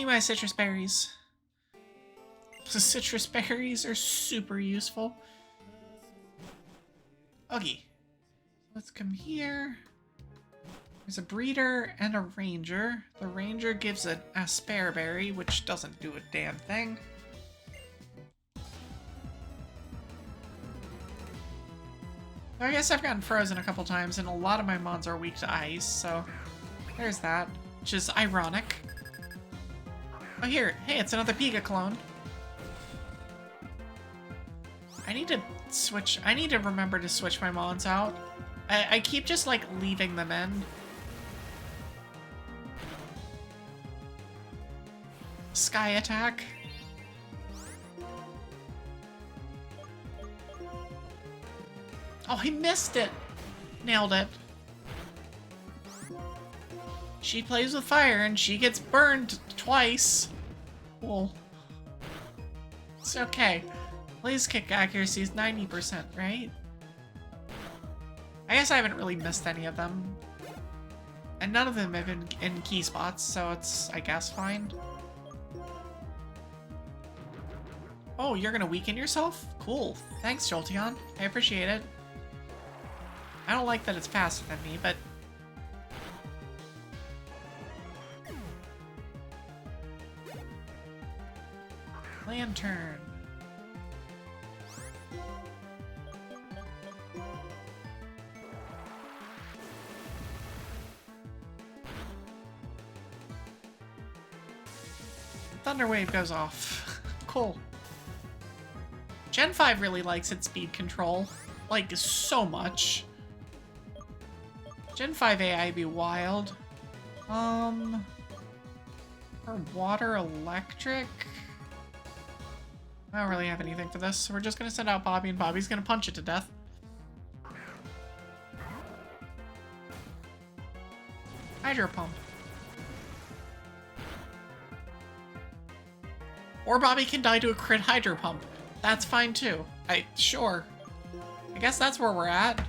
my citrus berries. The citrus berries are super useful. Okay. Let's come here. There's a breeder and a ranger. The ranger gives an asperberry, which doesn't do a damn thing. I guess I've gotten frozen a couple times, and a lot of my mons are weak to ice, so there's that, which is ironic. Oh, here. Hey, it's another Pika clone. I need to remember to switch my mons out. I keep just, like, leaving them in. Sky attack. Oh, he missed it. Nailed it. She plays with fire and she gets burned twice. Cool. It's okay. Blaze kick accuracy is 90%, right? I guess I haven't really missed any of them. And none of them have been in key spots, so it's, I guess, fine. Oh, you're gonna weaken yourself? Cool. Thanks, Jolteon. I appreciate it. I don't like that it's faster than me, but... Lantern. Thunder Wave goes off. Cool. Gen 5 really likes its speed control. like, so much. Gen 5 AI be wild. Or water electric? I don't really have anything for this, so we're just gonna send out Bobby, and Bobby's gonna punch it to death. Hydro pump. Or Bobby can die to a crit hydro pump. That's fine too. Sure. I guess that's where we're at.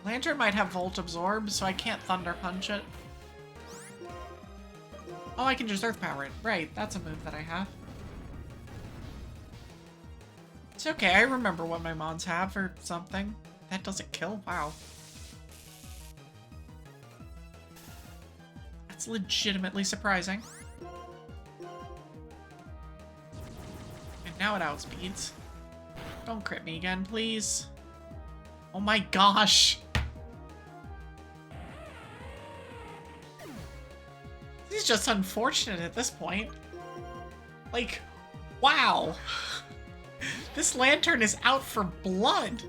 Lantern might have Volt Absorb, so I can't Thunder Punch it. Oh, I can just Earth Power it. Right, that's a move that I have. It's okay, I remember what my mods have or something. That doesn't kill? Wow. That's legitimately surprising. And now it outspeeds. Don't crit me again, please. Oh my gosh! This is just unfortunate at this point. Like, wow! This Lantern is out for blood!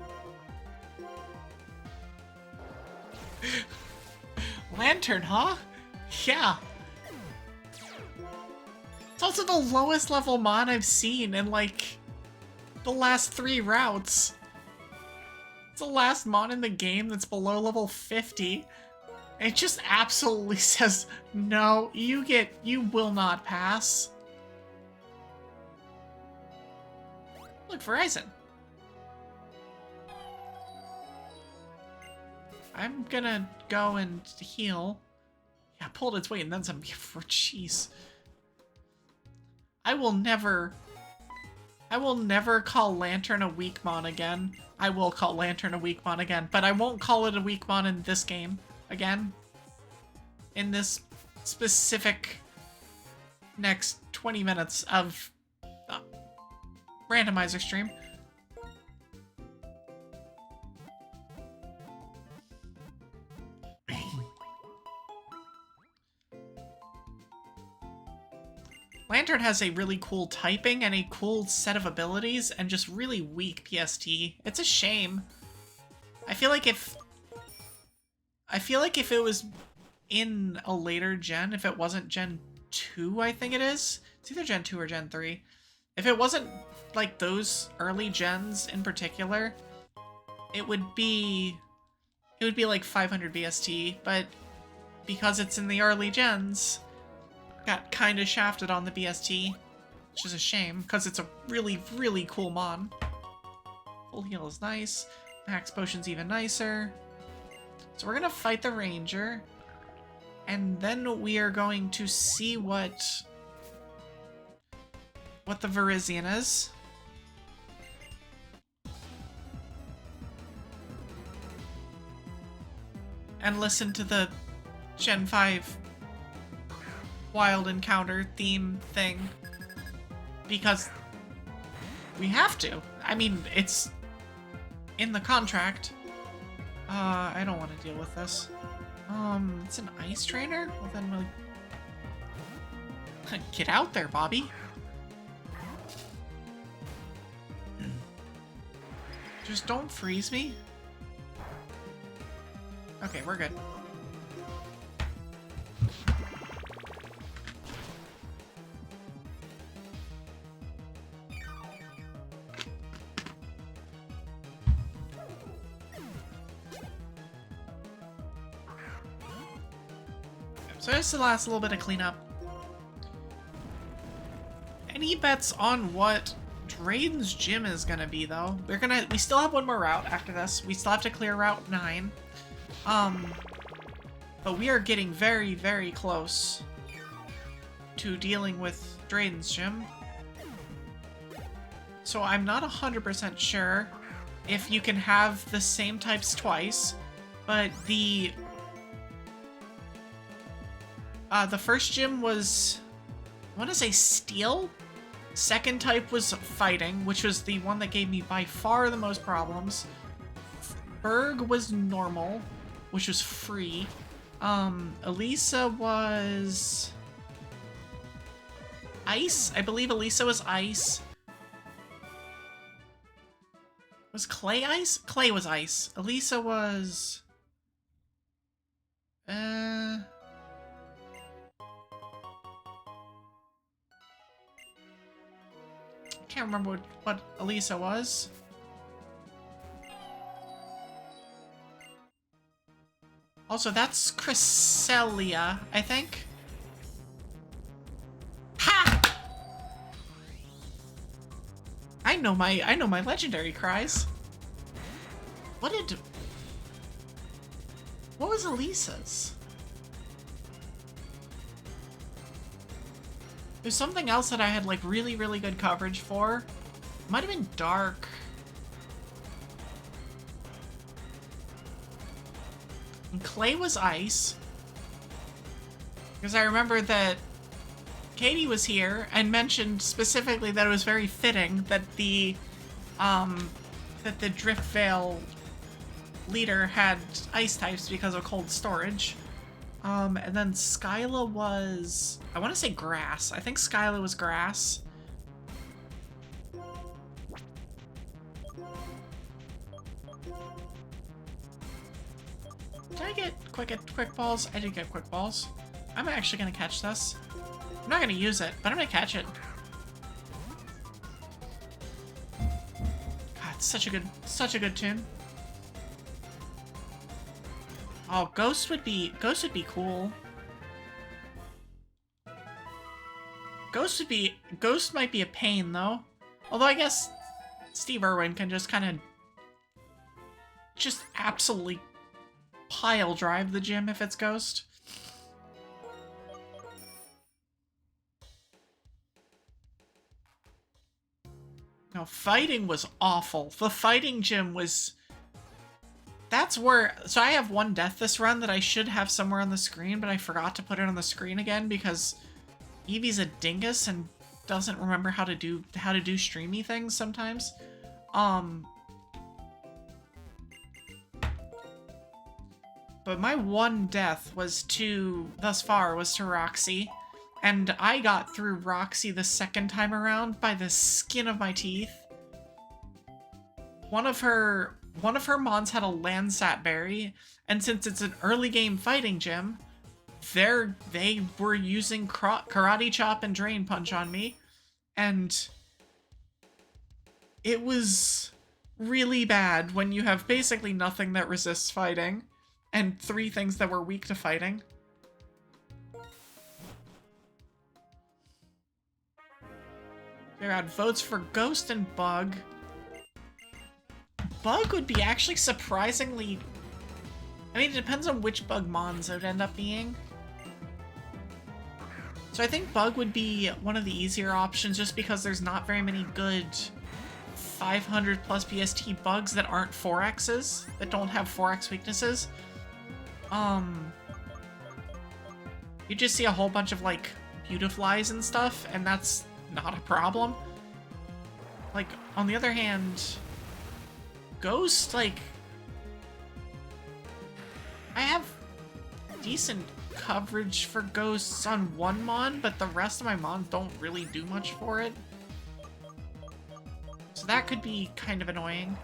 Lantern, huh? Yeah. It's also the lowest level mon I've seen in, like, the last 3 routes. It's the last mon in the game that's below level 50. It just absolutely says, no, you will not pass. Look, Verizon. I'm gonna go and heal. Yeah, pulled its weight and then some. Jeez. I will never call Lantern a weak mon again. I will call Lantern a weak mon again, but I won't call it a weak mon in this game again. In this specific next 20 minutes of randomizer stream. Lantern has a really cool typing and a cool set of abilities and just really weak PST. It's a shame. I feel like if it was in a later gen, if it wasn't Gen 2, I think it is. It's either Gen 2 or Gen 3. If it wasn't like those early gens in particular, it would be like 500 BST, but because it's in the early gens, got kind of shafted on the BST, which is a shame, because it's a really, really cool mon. Full heal is nice. Max potion's even nicer. So we're gonna fight the Ranger, and then we are going to see what the Verizian is. And listen to the Gen 5 wild encounter theme thing, because we have to. I mean, it's in the contract. I don't want to deal with this. It's an ice trainer? Well then we'll... Get out there, Bobby. Just don't freeze me. Okay, we're good. So just the last little bit of cleanup. Any bets on what Drayden's gym is gonna be, though? We still have one more route after this. We still have to clear Route 9. But we are getting very, very close to dealing with Drayden's gym. So I'm not 100% sure if you can have the same types twice, but the first gym was, I want to say steel? Second type was fighting, which was the one that gave me by far the most problems. Berg was normal, which was free. Elisa was ice? I believe Elisa was ice. Was Clay ice? Clay was ice. Elisa was... I can't remember what Elisa was. Also, that's Cresselia, I think. Ha! I know my legendary cries. What was Elisa's? There's something else that I had like really, really good coverage for. Might have been Dark. And Clay was Ice. Because I remember that Katie was here and mentioned specifically that it was very fitting that the Driftveil leader had ice types because of cold storage. And then Skyla was... I want to say grass. I think Skyla was grass. Did I get quick balls? I did get quick balls. I'm actually going to catch this. I'm not going to use it, but I'm going to catch it. God, it's such a good tune. Oh, Ghost would be cool. Ghost might be a pain though. Although I guess Steve Irwin can just kind of just absolutely pile drive the gym if it's Ghost. No, fighting was awful. The fighting gym was... That's where... So I have one death this run that I should have somewhere on the screen, but I forgot to put it on the screen again because Evie's a dingus and doesn't remember how to do streamy things sometimes. But my one death thus far was to Roxy. And I got through Roxy the second time around by the skin of my teeth. One of her mons had a Landsat berry, and since it's an early game fighting gym, they were using Karate Chop and Drain Punch on me, and it was really bad when you have basically nothing that resists fighting, and 3 things that were weak to fighting. There had votes for Ghost and Bug. Bug would be actually surprisingly... I mean, it depends on which Bug mons it would end up being. So I think Bug would be one of the easier options just because there's not very many good 500 plus BST bugs that aren't 4Xs, that don't have 4X weaknesses. You just see a whole bunch of, like, Beautiflies and stuff, and that's not a problem. Like, on the other hand, Ghost, like, I have decent coverage for Ghosts on one mon, but the rest of my mons don't really do much for it. So that could be kind of annoying.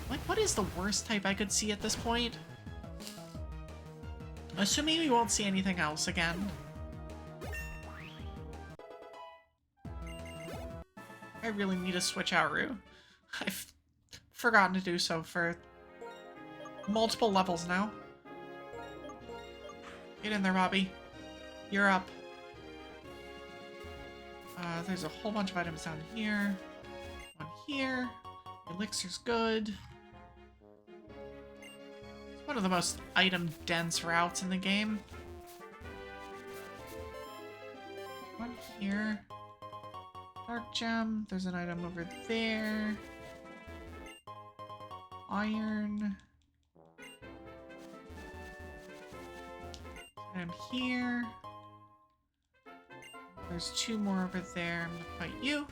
Like, what is the worst type I could see at this point? Assuming we won't see anything else again. I really need to switch out Rue. I've forgotten to do so for multiple levels now. Get in there, Bobby. You're up. There's a whole bunch of items down here. One here. Elixir's good. It's one of the most item-dense routes in the game. One here. Dark gem. There's an item over there. Iron. Item here. There's 2 more over there. I'm gonna fight you.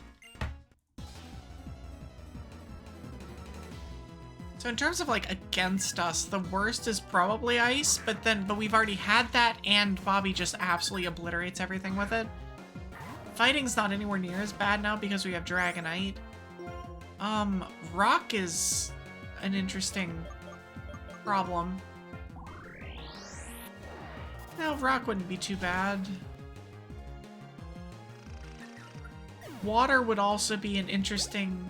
So in terms of like against us, the worst is probably ice, but we've already had that and Bobby just absolutely obliterates everything with it. Fighting's not anywhere near as bad now because we have Dragonite. Rock is an interesting problem. No, rock wouldn't be too bad. Water would also be an interesting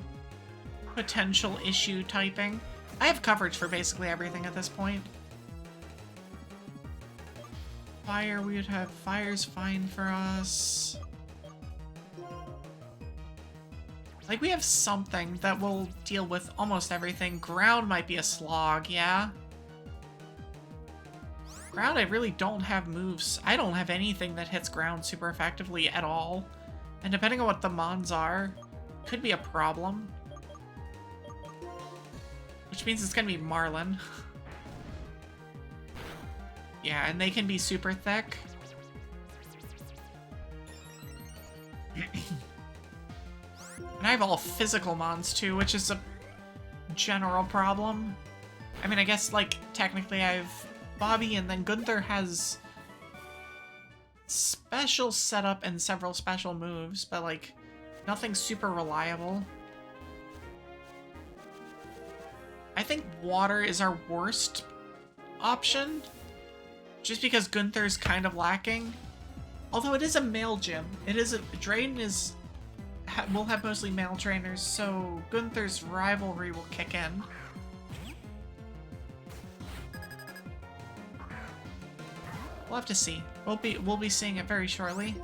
potential issue typing. I have coverage for basically everything at this point. Fire, we would have fire's fine for us. Like, we have something that will deal with almost everything. Ground might be a slog, yeah? Ground, I really don't have moves. I don't have anything that hits ground super effectively at all. And depending on what the mons are, could be a problem. Which means it's gonna be Marlon. Yeah, and they can be super thick. And I have all physical mons too, which is a general problem. I mean, I guess, like, technically I have Bobby, and then Gunther has special setup and several special moves, but, like, nothing super reliable. I think water is our worst option, just because Gunther's kind of lacking. Although it is a male gym. It is a... Drayden is... will have mostly male trainers, so Gunther's rivalry will kick in. We'll have to see. We'll be seeing it very shortly.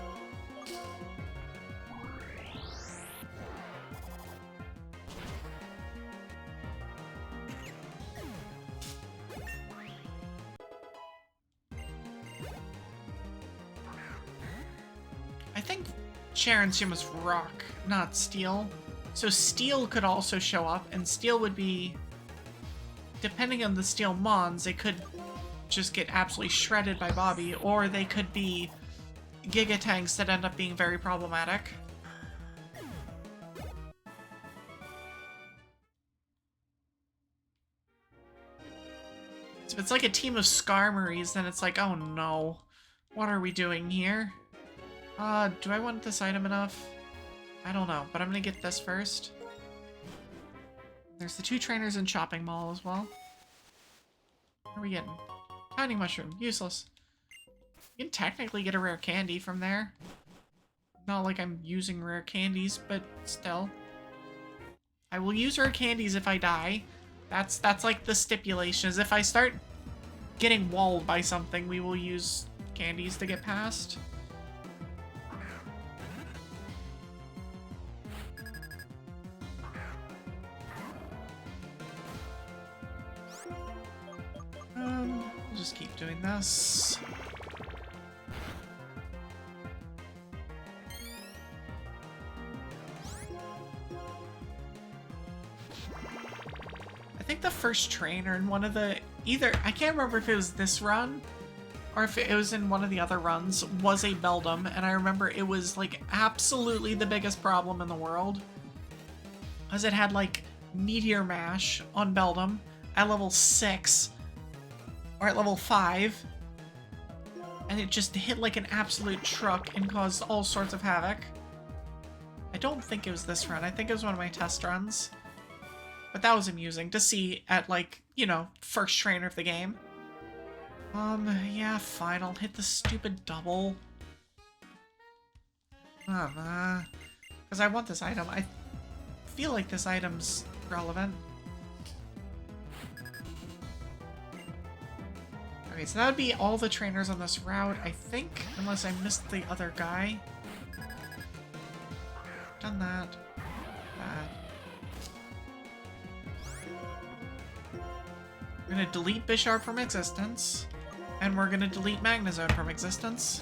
I think Sharon's gym was rock, not steel. So steel could also show up, and steel would be, depending on the steel mons, it could just get absolutely shredded by Bobby, or they could be Giga Tanks that end up being very problematic. So if it's like a team of Skarmories, then it's like, oh no, what are we doing here? Do I want this item enough? I don't know, but I'm gonna get this first. There's the 2 trainers in Shopping Mall as well. What are we getting? Tiny mushroom, useless. You can technically get a rare candy from there. Not like I'm using rare candies, but still. I will use rare candies if I die. That's like the stipulation, is if I start getting walled by something, we will use candies to get past. We'll just keep doing this. I think the first trainer in one of the, I can't remember if it was this run or if it was in one of the other runs, was a Beldum, and I remember it was like absolutely the biggest problem in the world, as it had like Meteor Mash on Beldum at level 6 or at level 5, and it just hit like an absolute truck and caused all sorts of havoc. I don't think it was this run. I think it was one of my test runs. But that was amusing to see at, like, you know, first trainer of the game. Yeah, fine. I'll hit the stupid double. Because I want this item. I feel like this item's relevant. Okay, so that would be all the trainers on this route, I think, unless I missed the other guy. Done that. That. We're gonna delete Bisharp from existence, and we're gonna delete Magnezone from existence.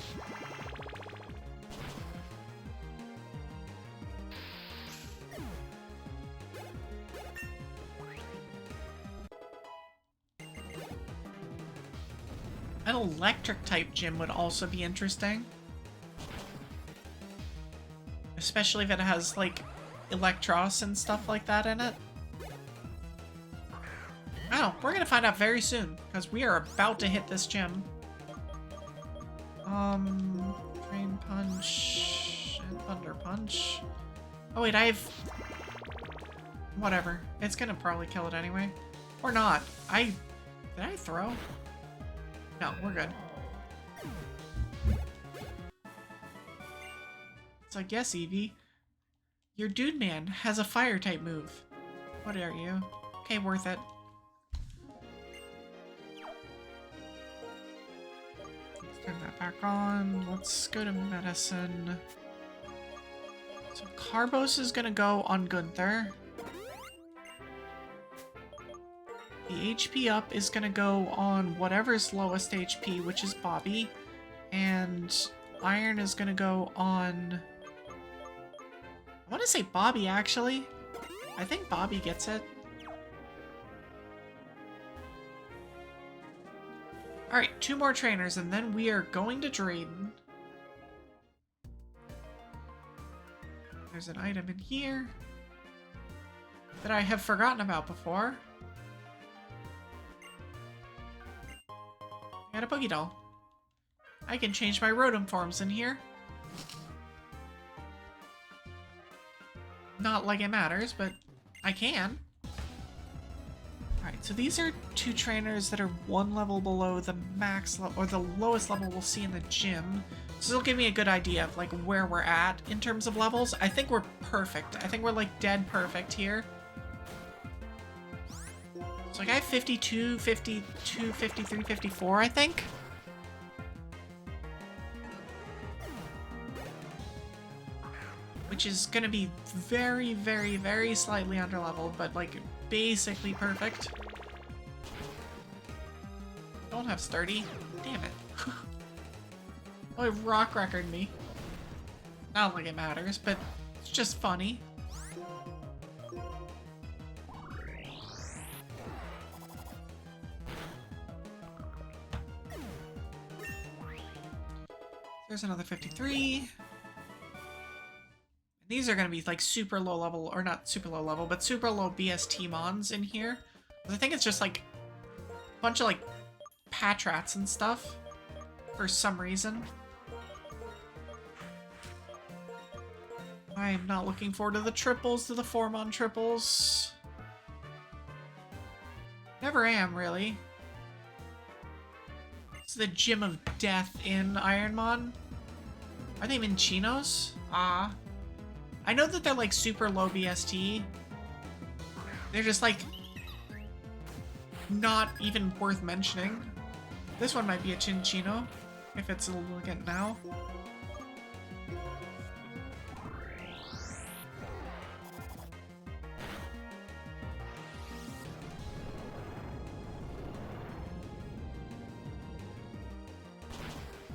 An electric type gym would also be interesting. Especially if it has, like, Electros and stuff like that in it. Oh, we're gonna find out very soon, because we are about to hit this gym. Drain Punch and Thunder Punch. Oh wait, I have Whatever. It's gonna probably kill it anyway. Or not. Did I throw? No, we're good. It's like, yes, Evie. Your dude man has a fire type move. What are you? Okay, worth it. Let's turn that back on. Let's go to medicine. So Carbos is gonna go on Gunther. The HP up is gonna go on whatever's lowest HP, which is Bobby. And Iron is gonna go on... I want to say Bobby, actually. I think Bobby gets it. Alright, 2 more trainers, and then we are going to Drayden. There's an item in here that I have forgotten about before. I got a Boogie Doll. I can change my Rotom forms in here. Not like it matters, but I can. Alright, so these are 2 trainers that are 1 level below the max level, or the lowest level we'll see in the gym. So this will give me a good idea of like where we're at in terms of levels. I think we're perfect. I think we're like dead perfect here. So like I have 52, 52, 53, 54, I think. Which is gonna be very, very, very slightly underleveled, but like basically perfect. Don't have sturdy. Damn it. Oh, it rock record me. Not like it matters, but it's just funny. There's another 53. These are going to be like super low level, or not super low level, but super low BST mons in here. I think it's just like a bunch of like Patrats and stuff for some reason. I am not looking forward to the triples, to the 4-mon triples. Never am, really. It's the Gym of Death in Ironmon. Are they even chinos? Ah. I know that they're like super low BST. They're just like not even worth mentioning. This one might be a Chinchino, if it's a look at now.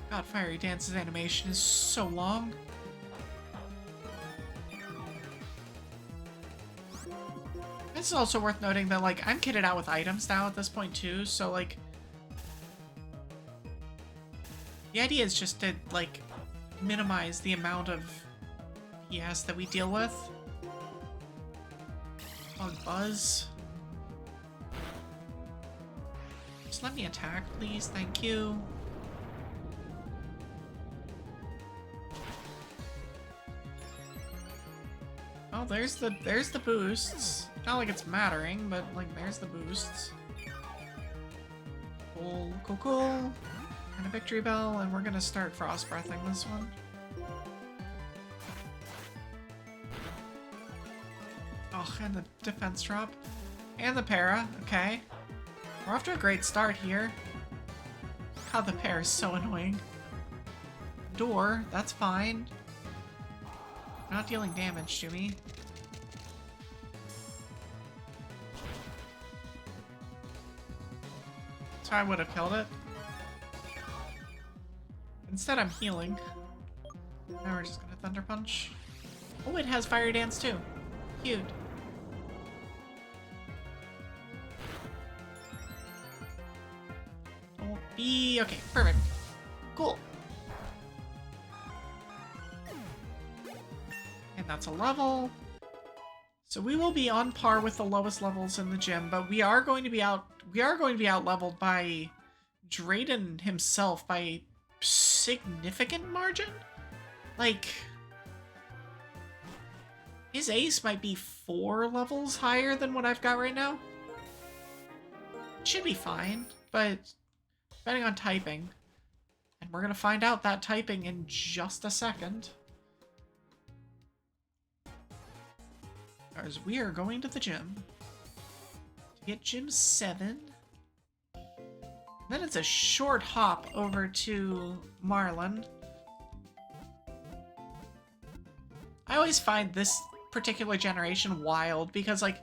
God, Fiery Dance's animation is so long. This is also worth noting that, like, I'm kitted out with items now at this point, too, so, like... The idea is just to, like, minimize the amount of PS that we deal with. Bug Buzz. Just let me attack, please, thank you. Oh, there's the boosts. Not like it's mattering, but like there's the boosts. Cool, cool, cool. And a victory bell, and we're gonna start frost breathing this one. Oh, and the defense drop. And the para, okay. We're off to a great start here. God, the para is so annoying. Door, that's fine. Not dealing damage to me. So I would have killed it. Instead, I'm healing. Now we're just gonna Thunder Punch. Oh, it has Fire Dance too. Cute. Don't be... Okay, perfect. Cool. And that's a level. So we will be on par with the lowest levels in the gym, but we are going to be out leveled by Drayden himself by a significant margin. Like His ace might be 4 levels higher than what I've got right now. Should be fine, but depending on typing. And we're gonna find out that typing in just a second. As we are going to the gym. To get gym 7. Then it's a short hop over to Marlon. I always find this particular generation wild because, like,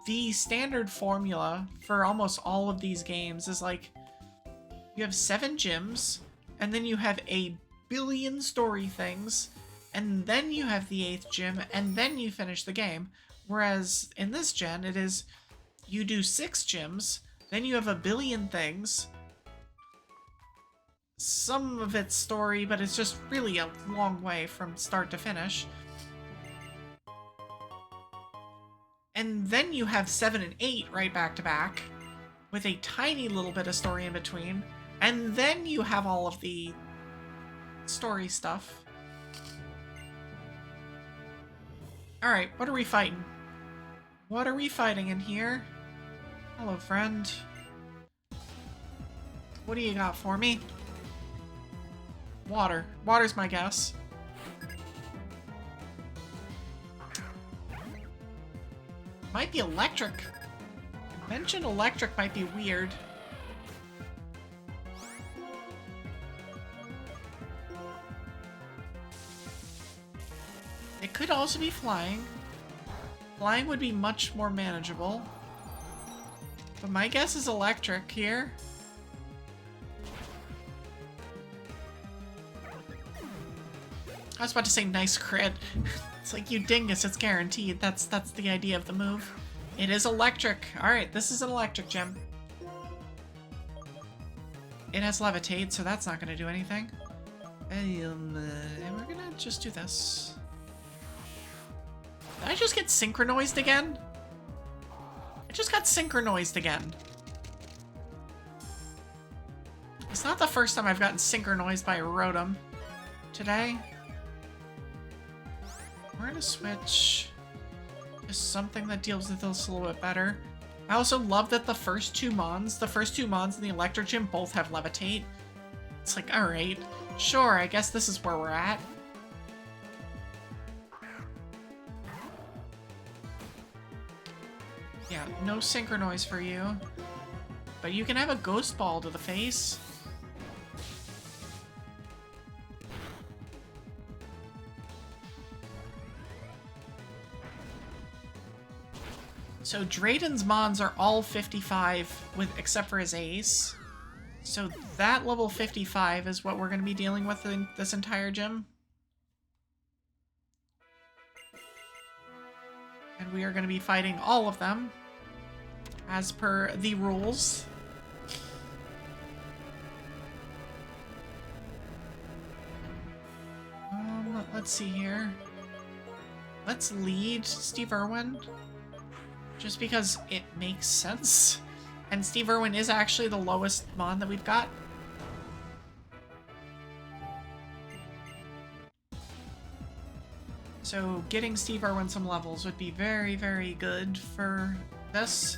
the standard formula for almost all of these games is, like, you have 7 gyms, and then you have a billion story things, and then you have the 8th gym, and then you finish the game. Whereas in this gen, it is you do 6 gyms, then you have a billion things. Some of it's story, but it's just really a long way from start to finish. And then you have 7 and 8 right back to back, with a tiny little bit of story in between. And then you have all of the story stuff. Alright, what are we fighting? What are we fighting in here? Hello, friend. What do you got for me? Water. Water's my guess. Might be electric. Mentioned electric might be weird. It could also be flying. Flying would be much more manageable. But my guess is electric here. I was about to say nice crit. It's like, you dingus, it's guaranteed. That's the idea of the move. It is electric. Alright, this is an electric gem. It has levitate, so that's not gonna do anything. And we're gonna just do this. Did I just get synchronized again? I just got synchronized again. It's not the first time I've gotten synchronized by a Rotom today. We're gonna switch to something that deals with this a little bit better. I also love that the first two mons in the Electric Gym both have Levitate. It's like, alright, sure, I guess this is where we're at. Yeah, no Synchronize for you. But you can have a Ghost Ball to the face. So Drayden's mons are all 55 except for his ace. So that level 55 is what we're going to be dealing with in this entire gym. And we are going to be fighting all of them as per the rules. Let's see here. Let's lead Steve Irwin. Just because it makes sense. And Steve Irwin is actually the lowest mon that we've got. So getting Steve Irwin some levels would be very, very good for this.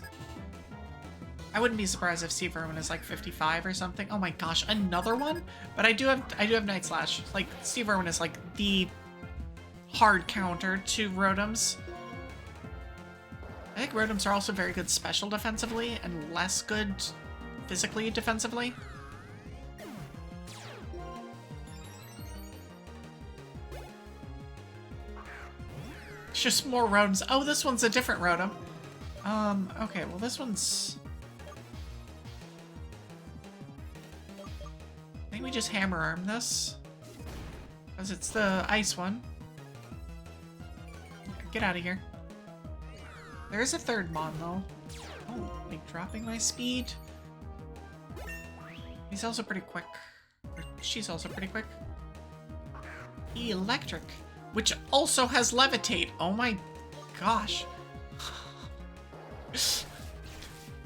I wouldn't be surprised if Steve Irwin is like 55 or something. Oh my gosh, another one? But I do have Night Slash. Like, Steve Irwin is like the hard counter to Rotoms. I think Rotoms are also very good special defensively and less good physically defensively. It's just more Rotoms. Oh, this one's a different Rotom. Okay, well this one's... I think we just Hammer Arm this. Because it's the ice one. Get out of here. There is a third mon, though. Oh, like dropping my speed. He's also pretty quick. Or she's also pretty quick. Electric, which also has Levitate. Oh my gosh.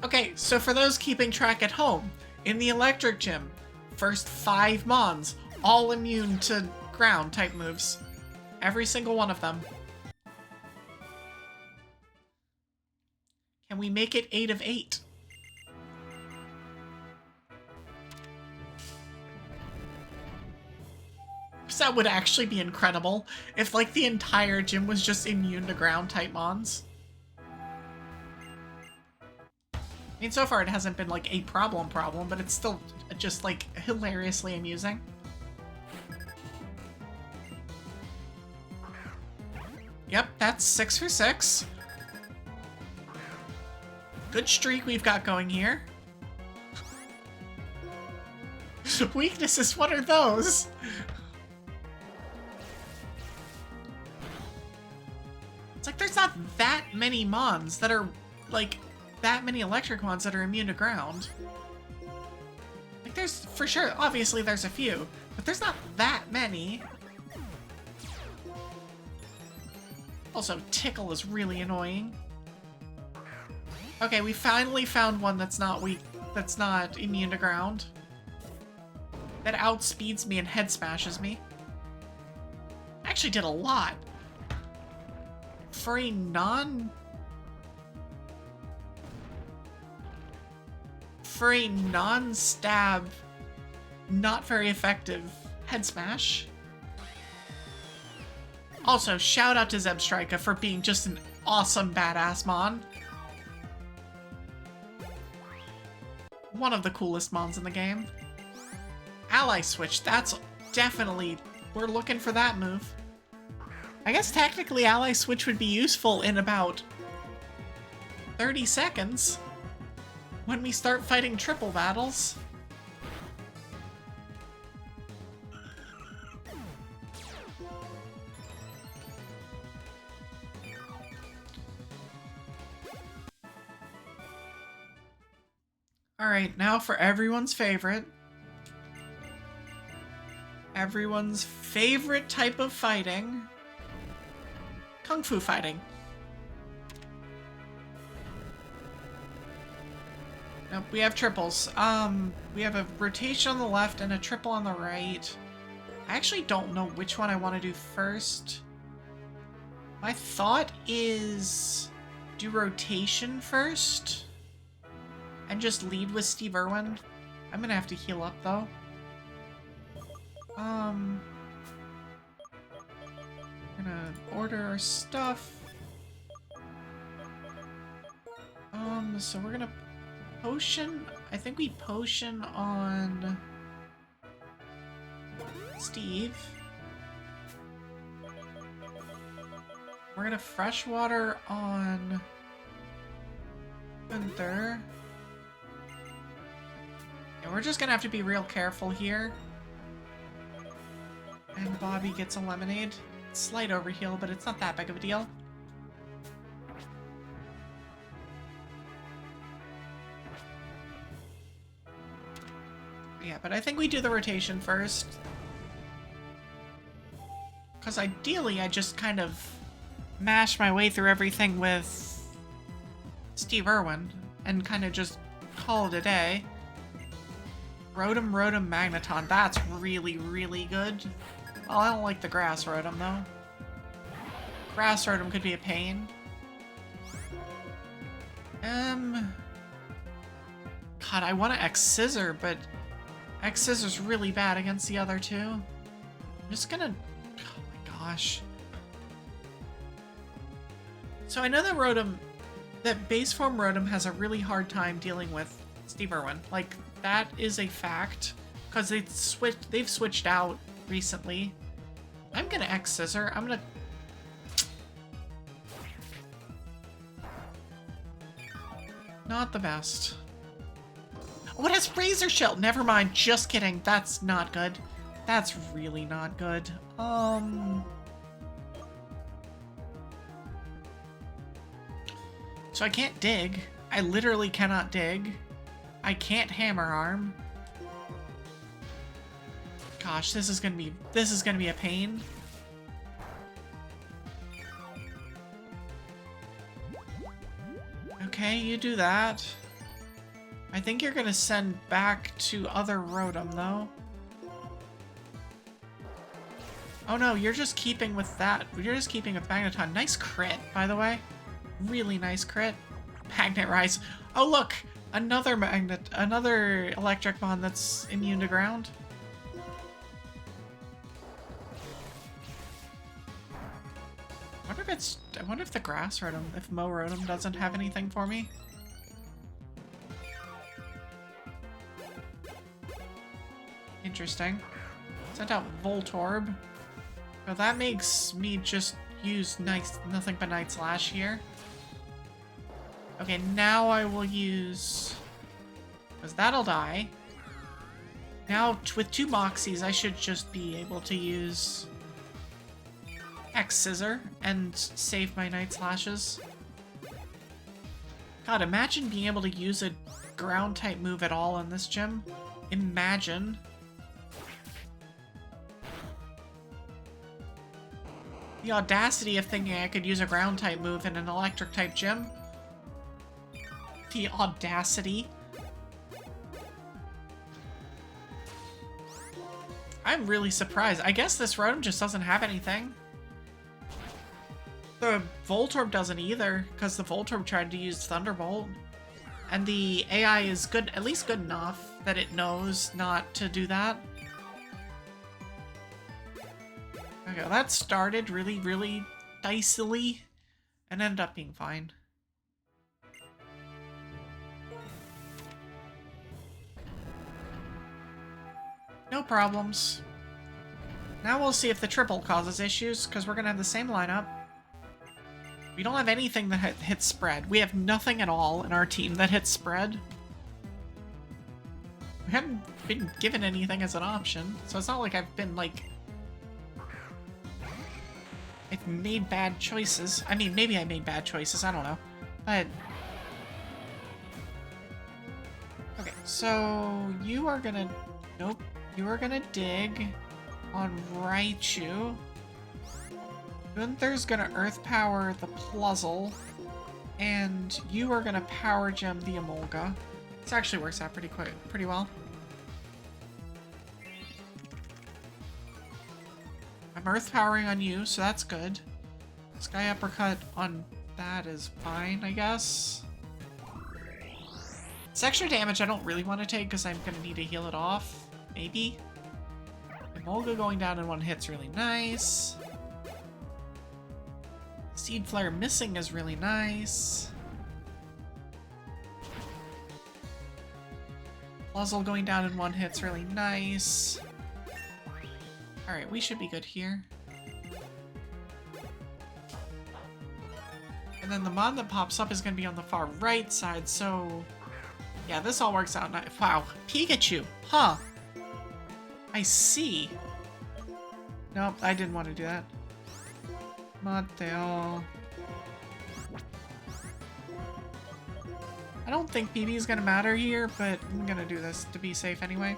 Okay, so for those keeping track at home, in the Electric Gym, first 5 mons, all immune to ground type moves. Every single one of them. we make it 8 of 8. That would actually be incredible if, like, the entire gym was just immune to ground type mons. I mean, so far it hasn't been, like, a problem, but it's still just, like, hilariously amusing. Yep, that's 6 for 6. Good streak we've got going here. Weaknesses, what are those? It's like there's not that many mons that are, like, that many electric mons that are immune to ground. Like, there's, for sure, obviously there's a few, but there's not that many. Also, Tickle is really annoying. Okay, we finally found one that's not weak, that's not immune to ground. That outspeeds me and head smashes me. I actually did a lot. For a non-stab, not very effective head smash. Also, shout out to Zebstrika for being just an awesome badass mon. One of the coolest mons in the game. Ally switch, that's definitely, we're looking for that move. I guess technically ally switch would be useful in about 30 seconds when we start fighting triple battles. Alright, now for everyone's favorite. Everyone's favorite type of fighting. Kung Fu fighting. Nope, we have triples. We have a rotation on the left and a triple on the right. I actually don't know which one I want to do first. My thought is do rotation first and just lead with Steve Irwin. I'm gonna have to heal up though. We're gonna order our stuff. So we're gonna potion. I think we potion on Steve. We're gonna fresh water on Gunther. And we're just gonna have to be real careful here. And Bobby gets a lemonade. Slight overheal, but it's not that big of a deal. Yeah, but I think we do the rotation first. Because ideally, I just kind of mash my way through everything with Steve Irwin and kind of just call it a day. Rotom, Magneton. That's really, really good. Well, I don't like the Grass Rotom, though. Grass Rotom could be a pain. God, I want to X-Scissor, but X-Scissor's really bad against the other two. I'm just gonna... Oh my gosh. So I know that Rotom... That base form Rotom has a really hard time dealing with Steve Irwin. Like, that is a fact. Because they've switched out recently. I'm gonna X-Scissor. I'm gonna... Not the best. Oh, it has Razor Shell! Never mind, just kidding. That's not good. That's really not good. So I can't dig. I literally cannot dig. I can't Hammer Arm. Gosh, this is gonna be a pain. Okay, you do that. I think you're gonna send back to other Rotom, though. Oh no, you're just keeping with that. You're just keeping with Magneton. Nice crit, by the way. Really nice crit. Magnet Rise. Oh, look! Another electric bond that's immune to ground. I wonder if the grass rotom, if Mo Rotom doesn't have anything for me. Interesting. Sent out Voltorb. Well, that makes me just use nothing but Night Slash here. Okay, now I will use... because that'll die. Now, with 2 Moxies, I should just be able to use... X Scissor and save my Night Slashes. God, imagine being able to use a ground-type move at all in this gym. Imagine. The audacity of thinking I could use a ground-type move in an electric-type gym. The audacity. I'm really surprised. I guess this Rotom just doesn't have anything. The Voltorb doesn't either, because the Voltorb tried to use Thunderbolt. And the AI is good, at least good enough that it knows not to do that. Okay, that started really, really dicily and ended up being fine. No problems. Now we'll see if the triple causes issues, because we're going to have the same lineup. We don't have anything that hits spread. We have nothing at all in our team that hits spread. We haven't been given anything as an option, so it's not like I've been, like... I've made bad choices. I mean, maybe I made bad choices, I don't know. But... okay, so you are gonna... nope. You are gonna dig on Raichu. Gunther's gonna Earth Power the Pluzzle, and you are gonna Power Gem the Emolga. This actually works out pretty well. I'm Earth Powering on you, so that's good. Sky Uppercut on that is fine, I guess. It's extra damage I don't really want to take because I'm gonna need to heal it off. Maybe. Emolga going down in 1 hit's really nice. Seed Flare missing is really nice. Puzzle going down in 1 hit's really nice. Alright, we should be good here. And then the mod that pops up is going to be on the far right side, so... yeah, this all works out nice. Wow, Pikachu! Huh! I see. Nope, I didn't want to do that. Mateo. I don't think PB is gonna matter here, but I'm gonna do this to be safe anyway.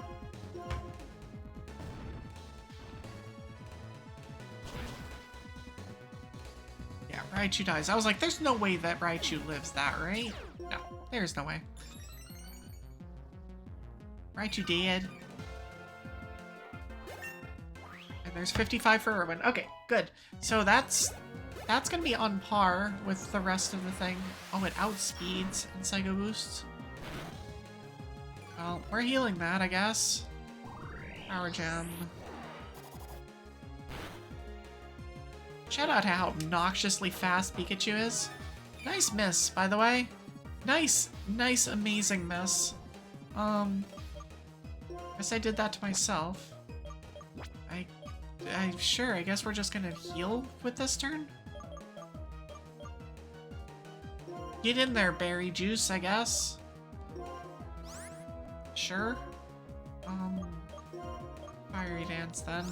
Yeah, Raichu dies. I was like, there's no way that Raichu lives that, right? No, there's no way. Raichu dead. There's 55 for Urban. Okay, good. So that's gonna be on par with the rest of the thing. Oh, it outspeeds and Psycho Boosts. Well, we're healing that, I guess. Power Gem. Shout out to how obnoxiously fast Pikachu is. Nice miss, by the way. Nice, amazing miss. Guess I did that to myself. Sure, I guess we're just gonna heal with this turn? Get in there, Berry Juice, I guess. Sure. Fiery Dance then.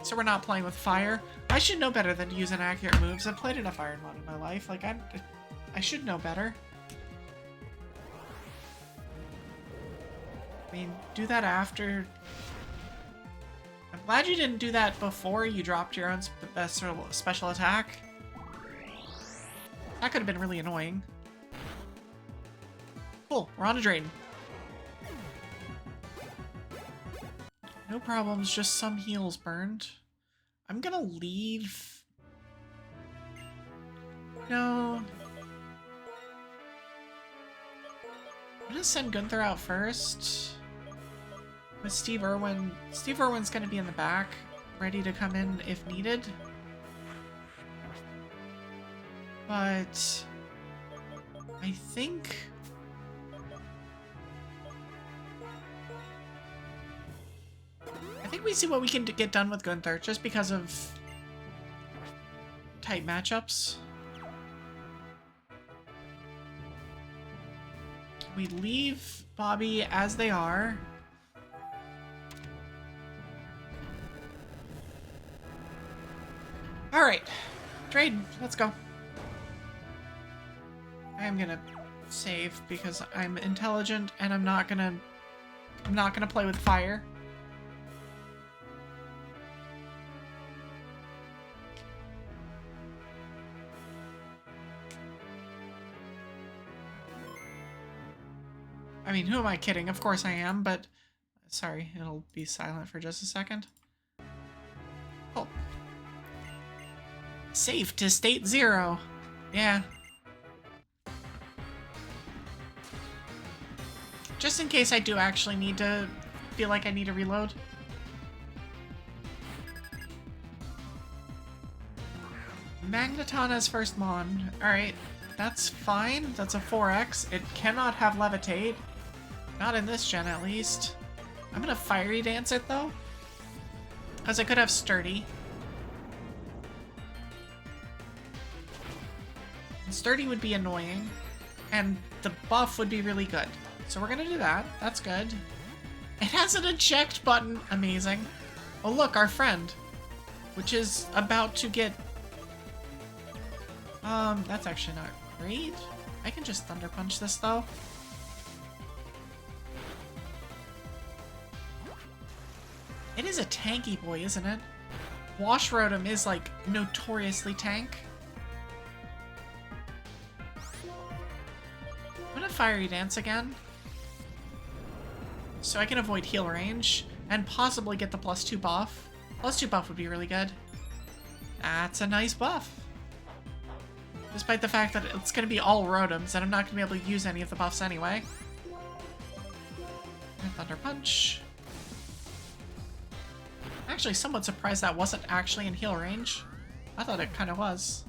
So we're not playing with fire. I should know better than to use inaccurate moves. I've played enough Iron Mod in my life. Like, I should know better. I mean, do that after... I'm glad you didn't do that before you dropped your own special attack. That could have been really annoying. Cool, we're on to Drayden. No problems, just some heals burned. I'm gonna leave... No, I'm gonna send Gunther out first. With Steve Irwin. Steve Irwin's gonna be in the back, ready to come in if needed. But I think we see what we can get done with Gunther, just because of tight matchups. We leave Bobby as they are. Alright, Drayden, let's go. I'm gonna save because I'm intelligent and I'm not gonna play with fire. I mean, who am I kidding? Of course I am, but sorry, it'll be silent for just a second. Oh. Save to state 0. Yeah. Just in case I do actually need to feel like I need to reload. Magneton as first Mon. Alright, that's fine. That's a 4X. It cannot have Levitate. Not in this gen, at least. I'm gonna Fiery Dance it, though. Because I could have Sturdy. And Sturdy would be annoying. And the buff would be really good. So we're gonna do that. That's good. It has an eject button. Amazing. Oh, look, our friend. Which is about to get... that's actually not great. I can just Thunder Punch this, though. It is a tanky boy, isn't it? Wash Rotom is, like, notoriously tank. I'm gonna Fiery Dance again. So I can avoid heal range, and possibly get the +2 buff. +2 buff would be really good. That's a nice buff. Despite the fact that it's gonna be all Rotoms, and I'm not gonna be able to use any of the buffs anyway. And Thunder Punch. Actually, somewhat surprised that wasn't actually in heal range. I thought it kind of was.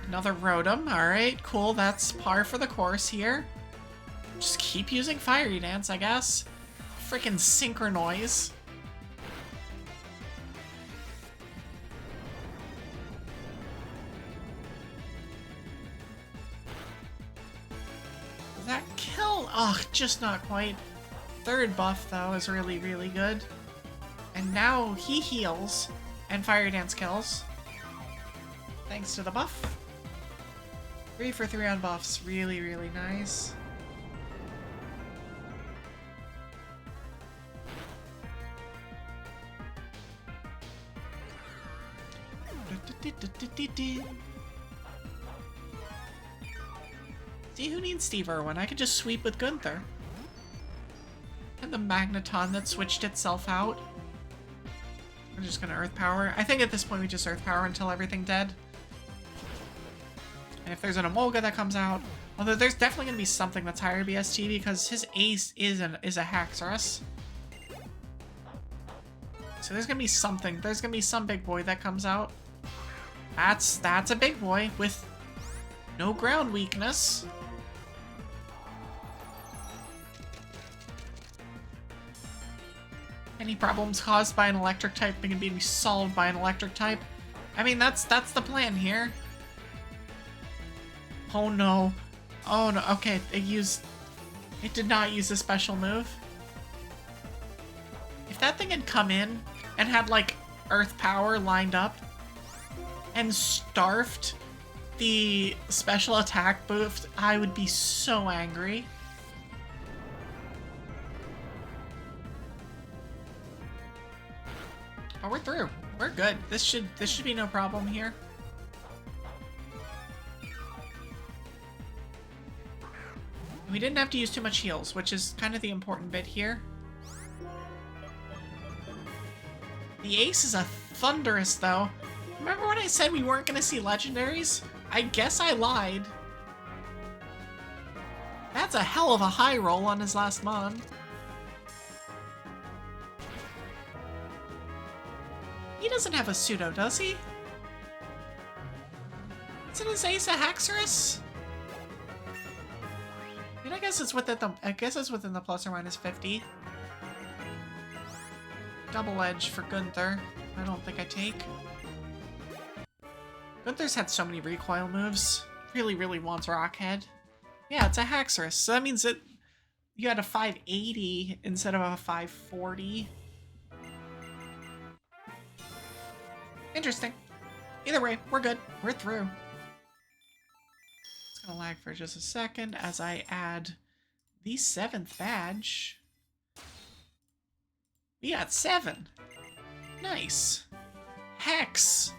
Another Rotom. Alright, cool. That's par for the course here. Just keep using Fiery Dance, I guess. Frickin' Synchronoise. That kill? Ugh, just not quite. Third buff, though, is really, really good. And now he heals, and Fire Dance kills. Thanks to the buff. 3 for 3 on buffs. Really, really nice. See, who needs Steve Irwin? I could just sweep with Gunther. And the Magneton that switched itself out. We're just gonna Earth Power. I think at this point we just Earth Power until everything's dead. And if there's an Emolga that comes out, although there's definitely gonna be something that's higher BST because his ace is a Haxorus. So there's gonna be something. There's gonna be some big boy that comes out. That's a big boy with no ground weakness. Any problems caused by an electric type can be solved by an electric type. I mean, that's the plan here. Oh no. Oh no. Okay, it did not use a special move. If that thing had come in and had like Earth Power lined up and starfed the special attack boost, I would be so angry. Oh, we're through. We're good. This should be no problem here. We didn't have to use too much heals, which is kind of the important bit here. The ace is a thunderous, though. Remember when I said we weren't gonna see legendaries? I guess I lied. That's a hell of a high roll on his last mon. He doesn't have a pseudo, does he? Isn't his ace a Haxorus? I mean, I guess it's within the plus or minus 50. Double edge for Gunther. I don't think I take. Gunther's had so many recoil moves. Really, really wants Rockhead. Yeah, it's a Haxorus. So that means that you had a 580 instead of a 540. Interesting. Either way, we're good. We're through. It's gonna lag for just a second as I add the 7th badge. We got 7. Nice. Hex.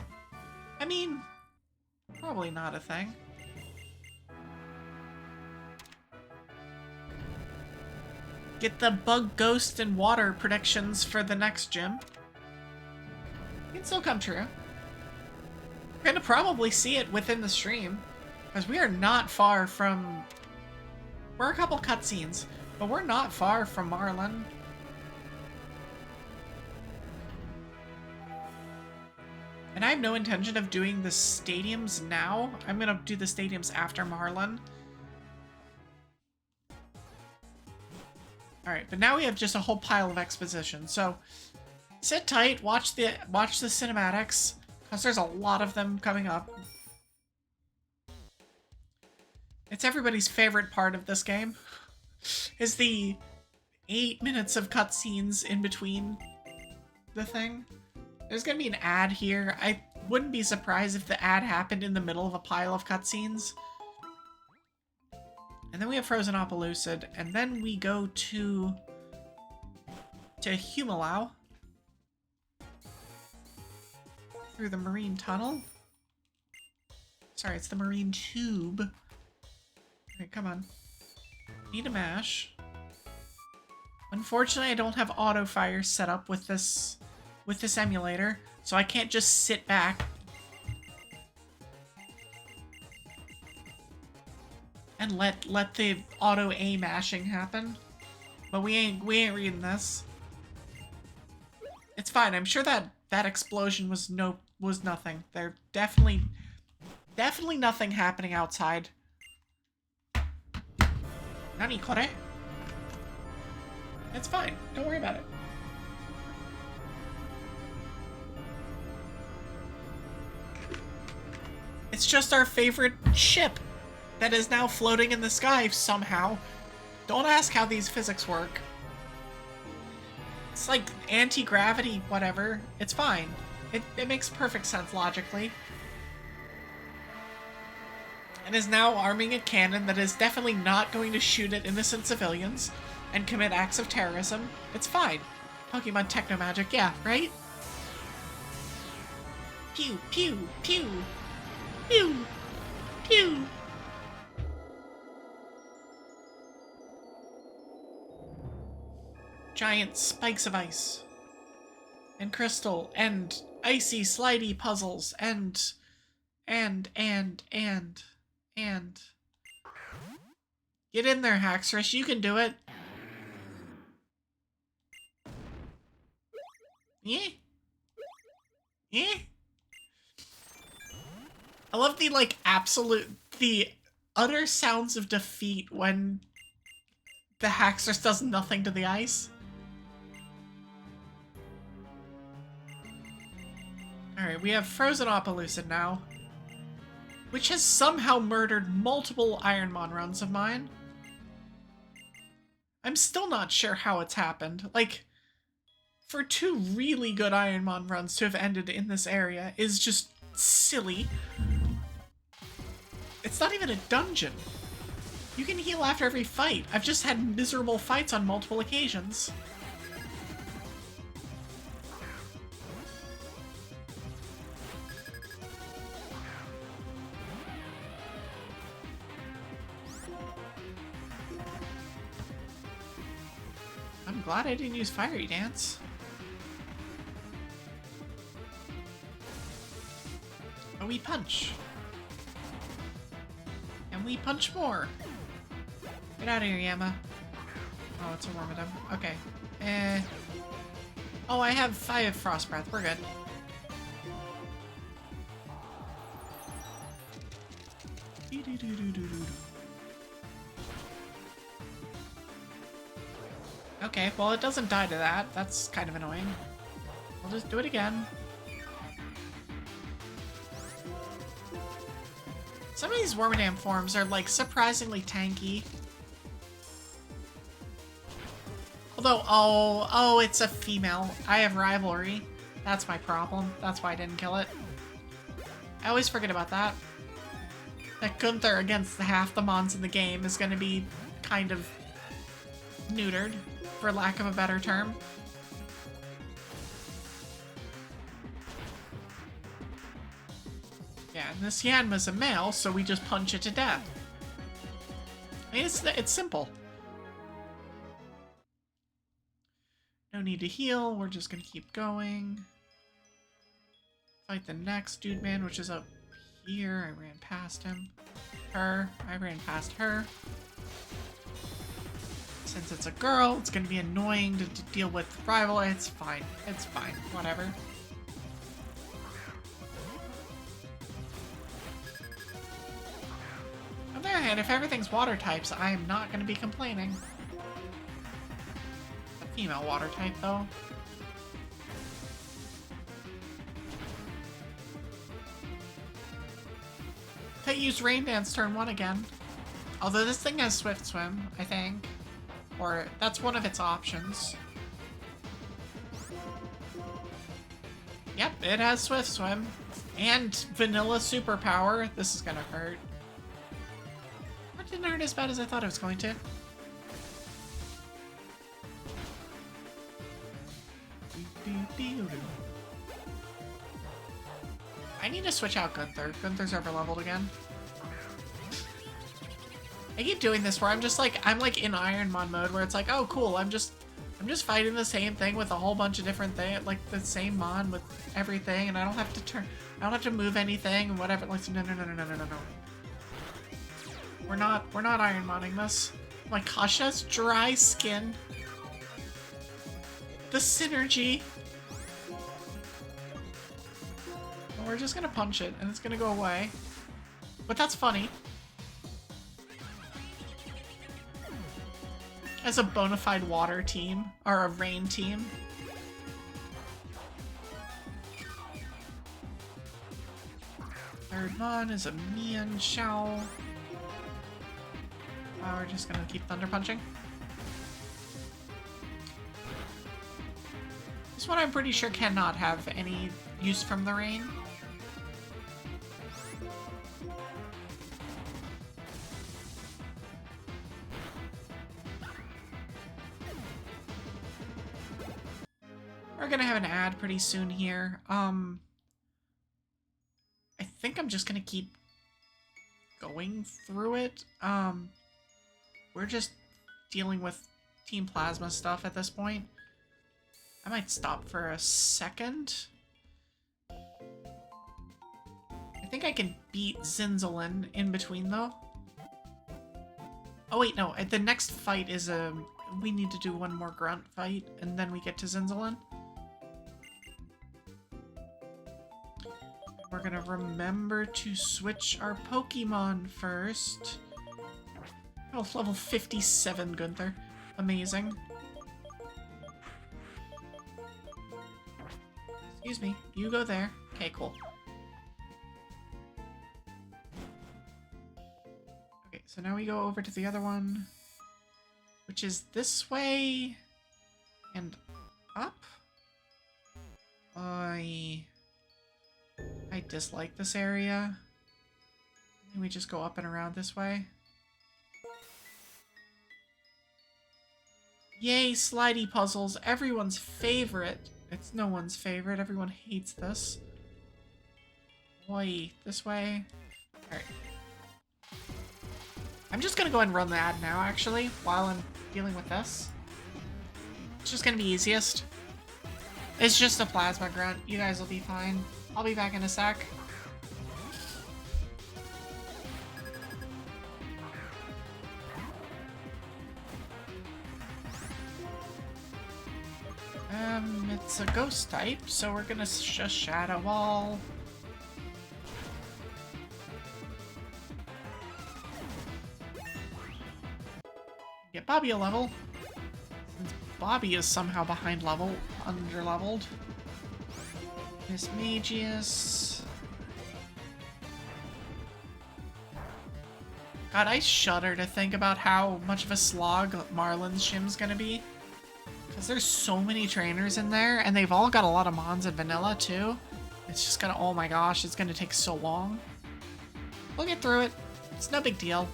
I mean, probably not a thing. Get the bug, ghost, and water predictions for the next gym. It can still come true. We're gonna probably see it within the stream, because we are not far from... We're a couple cutscenes, but we're not far from Marlon. And I have no intention of doing the stadiums now. I'm gonna do the stadiums after Marlon. Alright, but now we have just a whole pile of exposition, so sit tight, watch the cinematics, because there's a lot of them coming up. It's everybody's favorite part of this game, is the 8 minutes of cutscenes in between the thing. There's gonna be an ad here. I wouldn't be surprised if the ad happened in the middle of a pile of cutscenes. And then we have Frozen Opelucid, and then we go to Humalau through the marine tunnel. Sorry, it's the marine tube. Alright, come on. Need a mash. Unfortunately, I don't have auto fire set up with this emulator, so I can't just sit back and let the auto A mashing happen. But we ain't reading this. It's fine. I'm sure that explosion was nothing. There definitely nothing happening outside. Nani kore? It's fine. Don't worry about it. It's just our favorite ship that is now floating in the sky somehow. Don't ask how these physics work. It's like anti-gravity, whatever. It's fine. It makes perfect sense logically. And is now arming a cannon that is definitely not going to shoot at innocent civilians and commit acts of terrorism. It's fine. Pokemon Technomagic, yeah, right? Pew, pew, pew. Pew, pew. Giant spikes of ice. And crystal. And icy slidey puzzles. And. Get in there, Haxorus. You can do it. Yeah? Yeah? I love the, like, the utter sounds of defeat when the Haxorus does nothing to the ice. Alright, we have Frozen Opelucid now, which has somehow murdered multiple Ironmon runs of mine. I'm still not sure how it's happened. Like, for 2 really good Ironmon runs to have ended in this area is just silly. It's not even a dungeon. You can heal after every fight. I've just had miserable fights on multiple occasions. I'm glad I didn't use Fiery Dance. But we punch. And we punch more. Get out of here, Yama. Oh, it's a Wormadam. Okay. Oh, I have Frost Breath. We're good. Okay, well, it doesn't die to that. That's kind of annoying. We'll just do it again. Some of these Wormadam forms are, like, surprisingly tanky. Although, oh, it's a female. I have rivalry. That's my problem. That's why I didn't kill it. I always forget about that. That Gunther against half the mons in the game is going to be kind of neutered, for lack of a better term. Yeah, and this Yanma's a male, so we just punch it to death. I mean, it's simple. No need to heal, we're just gonna keep going. Fight the next dude man, which is up here. I ran past him. I ran past her. Since it's a girl, it's gonna be annoying to deal with rival. It's fine. It's fine. Whatever. On the other hand, if everything's water types, I am not gonna be complaining. A female water type, though. I use Rain Dance turn 1 again. Although this thing has Swift Swim, I think. Or that's one of its options. Yep, it has Swift Swim. And Vanilla Superpower. This is gonna hurt. It didn't hurt as bad as I thought it was going to. I need to switch out Gunther. Gunther's overleveled again. I keep doing this where I'm like in Ironmon mode where it's like, oh cool, I'm just fighting the same thing with a whole bunch of different things, like the same mon with everything, and I don't have to move anything and whatever. Like, no. We're not Ironmoning this. Oh my gosh, that's dry skin. The synergy. We're just gonna punch it, and it's gonna go away. But that's funny. As a bona fide water team, or a rain team. Third mon is a Mian Shao. We're just gonna keep thunder punching. This one I'm pretty sure cannot have any use from the rain. We're gonna have an ad pretty soon here. I think I'm just gonna keep going through it. We're just dealing with Team Plasma stuff at this point. I might stop for a second. I think I can beat Zinzalin in between, though. Oh wait, no. The next fight is we need to do one more grunt fight, and then we get to Zinzalin. We're gonna remember to switch our Pokemon first. Oh, level 57, Gunther. Amazing. Excuse me, you go there. Okay, cool. Okay, so now we go over to the other one, which is this way and up. I dislike this area. And we just go up and around this way. Yay, slidey puzzles. Everyone's favorite. It's no one's favorite. Everyone hates this. Oi, this way. Alright. I'm just gonna go ahead and run the ad now, actually, while I'm dealing with this. It's just gonna be easiest. It's just a plasma grunt. You guys will be fine. I'll be back in a sec. It's a ghost type, so we're gonna just Shadow Wall. Get Bobby a level. Since Bobby is somehow under-leveled. Miss Magius. God, I shudder to think about how much of a slog Marlon's gym's gonna be. Because there's so many trainers in there, and they've all got a lot of mons and vanilla, too. It's just gonna, oh my gosh, it's gonna take so long. We'll get through it. It's no big deal.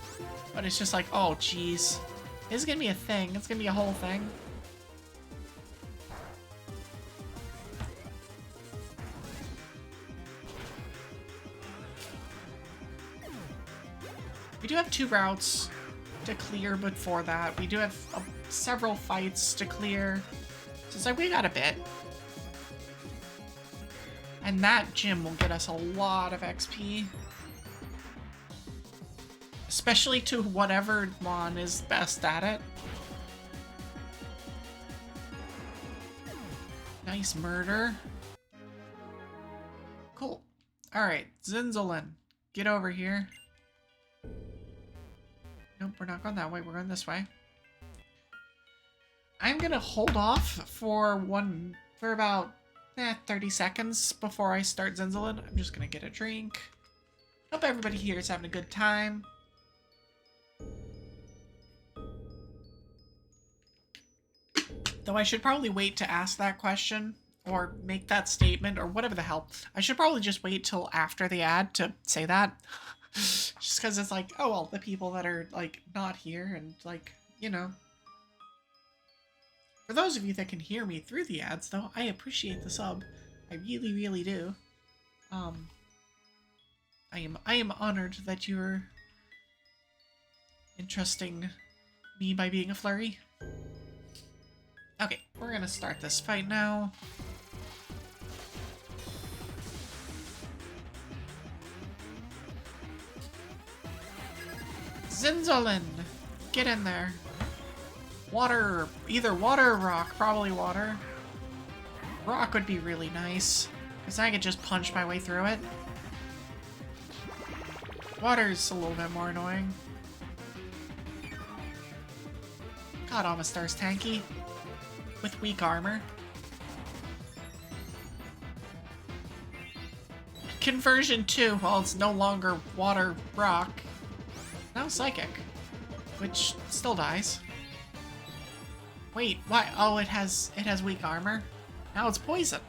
But it's just like, oh, jeez. This is gonna be a thing. It's gonna be a whole thing. We do have 2 routes to clear before that. We do have several fights to clear. So it's like we got a bit. And that gym will get us a lot of XP. Especially to whatever Mon is best at it. Nice murder. Cool. Alright, Zinzolin. Get over here. Nope, we're not going that way. We're going this way. I'm gonna hold off for about 30 seconds before I start Zinzolin. I'm just gonna get a drink. Hope everybody here is having a good time. Though I should probably wait to ask that question or make that statement or whatever the hell. I should probably just wait till after the ad to say that. Just because it's like, oh, well, the people that are, like, not here and, like, you know. For those of you that can hear me through the ads, though, I appreciate the sub. I really, really do. I am honored that you're entrusting me by being a flurry. Okay, we're gonna start this fight now. Zinzolin! Get in there. Water, either water or rock, probably water. Rock would be really nice, because I could just punch my way through it. Water's a little bit more annoying. God, Amistar's tanky. With weak armor. Conversion 2, well, it's no longer water rock. Now psychic. Which still dies. Wait, why? Oh, it has weak armor? Now it's poison.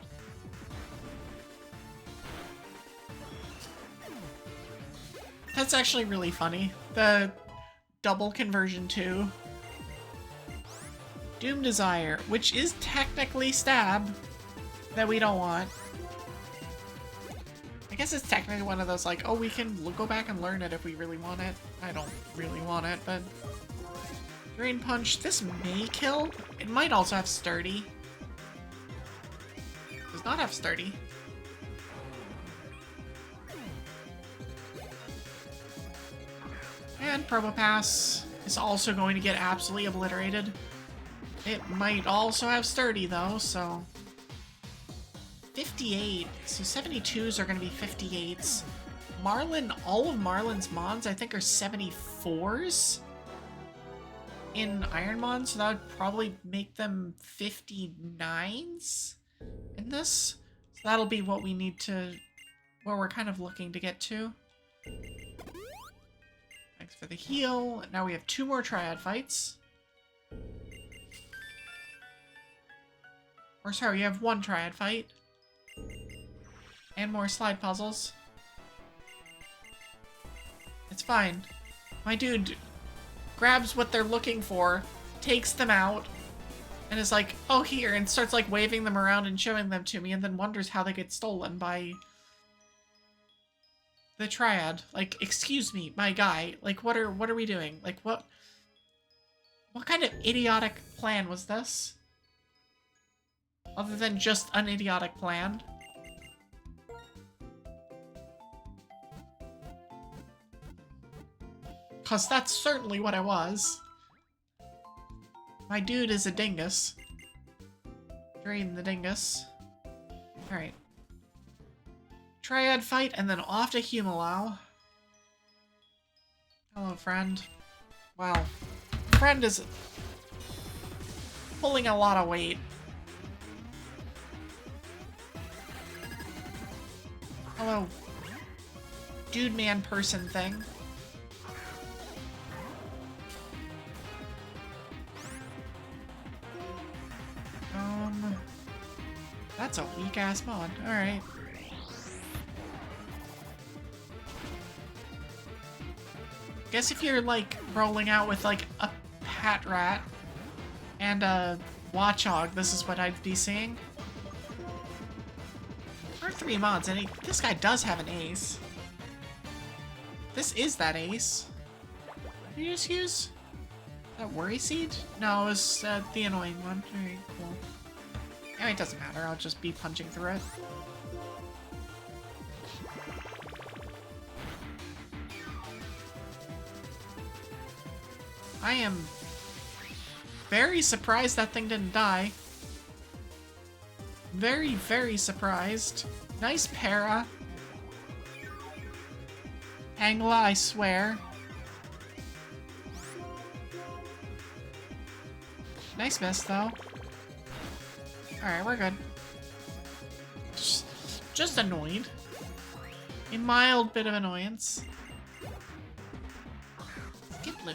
That's actually really funny. The double conversion 2. Doom Desire, which is technically stab that we don't want. I guess it's technically one of those like, oh, we can go back and learn it if we really want it. I don't really want it, but... Drain Punch, this may kill. It might also have Sturdy. Does not have Sturdy. And Probopass is also going to get absolutely obliterated. It might also have Sturdy, though, so... 58. So 72s are going to be 58s. Marlon, all of Marlon's mons, I think, are 74s in Ironmon, so that would probably make them 59s in this. So that'll be what we need to... where we're kind of looking to get to. Thanks for the heal. Now we have 2 more Triad fights. Or sorry, you have 1 Triad fight. And more slide puzzles. It's fine. My dude grabs what they're looking for, takes them out, and is like, oh, here, and starts like waving them around and showing them to me, and then wonders how they get stolen by the Triad. Like, excuse me, my guy. Like, what are we doing? Like, what kind of idiotic plan was this? Other than just an idiotic plan. Because that's certainly what it was. My dude is a dingus. Drayden the dingus. Alright. Triad fight, and then off to Humalau. Hello, friend. Wow. Friend is pulling a lot of weight. Hello, dude man person thing. That's a weak ass mod. Alright. Guess if you're like rolling out with like a Pat Rat and a Watchog, this is what I'd be seeing. There are 3 mods, and this guy does have an ace. This is that ace. Did you just use that Worry Seed? No, it was the annoying one. Alright, cool. Anyway, it doesn't matter. I'll just be punching through it. I am very surprised that thing didn't die. Very, very surprised. Nice para. Angla, I swear. Nice miss, though. Alright, we're good. Just annoyed. A mild bit of annoyance. Get blue.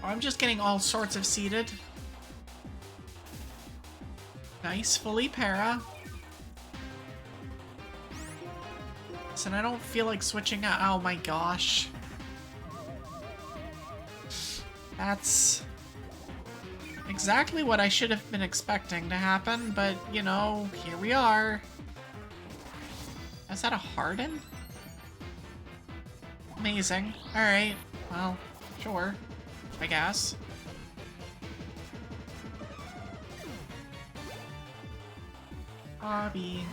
Oh, I'm just getting all sorts of seeded. Nice, fully para. Listen, I don't feel like switching out. Oh my gosh. That's exactly what I should have been expecting to happen, but, you know, here we are. Is that a Harden? Amazing. Alright, well, sure, I guess. Bobby.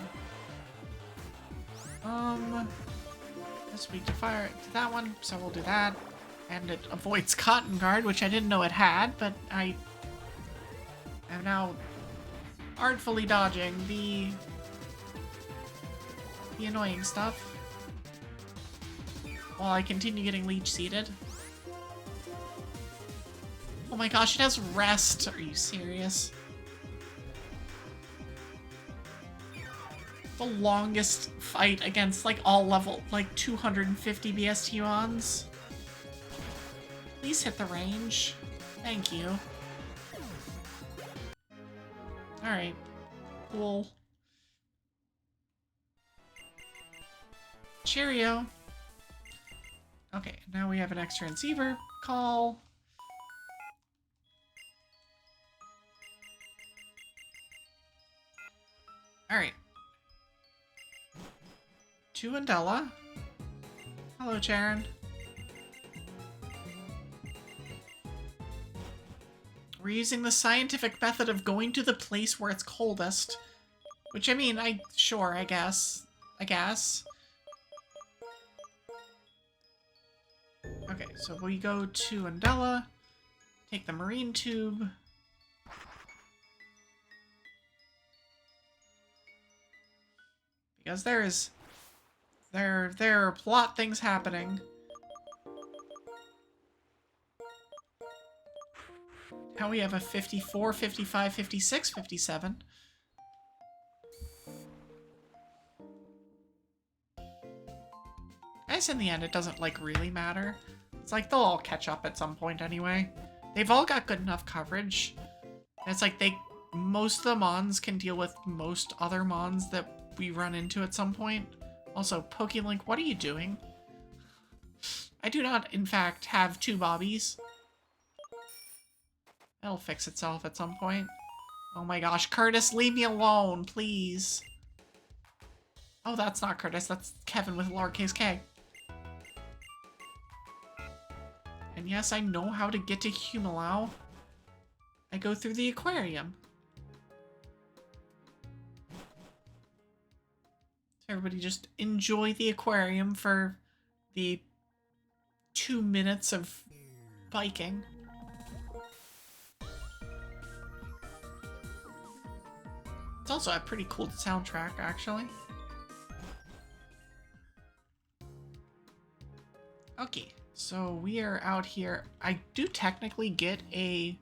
This weak to fire to that one, so we'll do that. And it avoids Cotton Guard, which I didn't know it had, but I am now artfully dodging the annoying stuff while I continue getting leech seeded. Oh my gosh, it has rest. Are you serious? The longest fight against like all level, like 250 BST mons. Please hit the range. Thank you. Alright. Cool. Cheerio. Okay, now we have an extra transceiver call. Alright. To Andella. Hello, Charon. We're using the scientific method of going to the place where it's coldest. Which, I mean, sure, I guess. Okay, so we go to Andella, take the marine tube. Because there are plot things happening. Now we have a 54, 55, 56, 57. I guess in the end it doesn't, like, really matter. It's like they'll all catch up at some point anyway. They've all got good enough coverage. And it's like most of the mons can deal with most other mons that we run into at some point. Also, PokeLink, what are you doing? I do not, in fact, have 2 Bobbies. That'll fix itself at some point. Oh my gosh, Curtis, leave me alone, please. Oh, that's not Curtis, that's Kevin with lowercase k. And yes, I know how to get to Humalau. I go through the aquarium. So everybody just enjoy the aquarium for the 2 minutes of biking. It's also a pretty cool soundtrack, actually. Okay, so we are out here. I do technically get a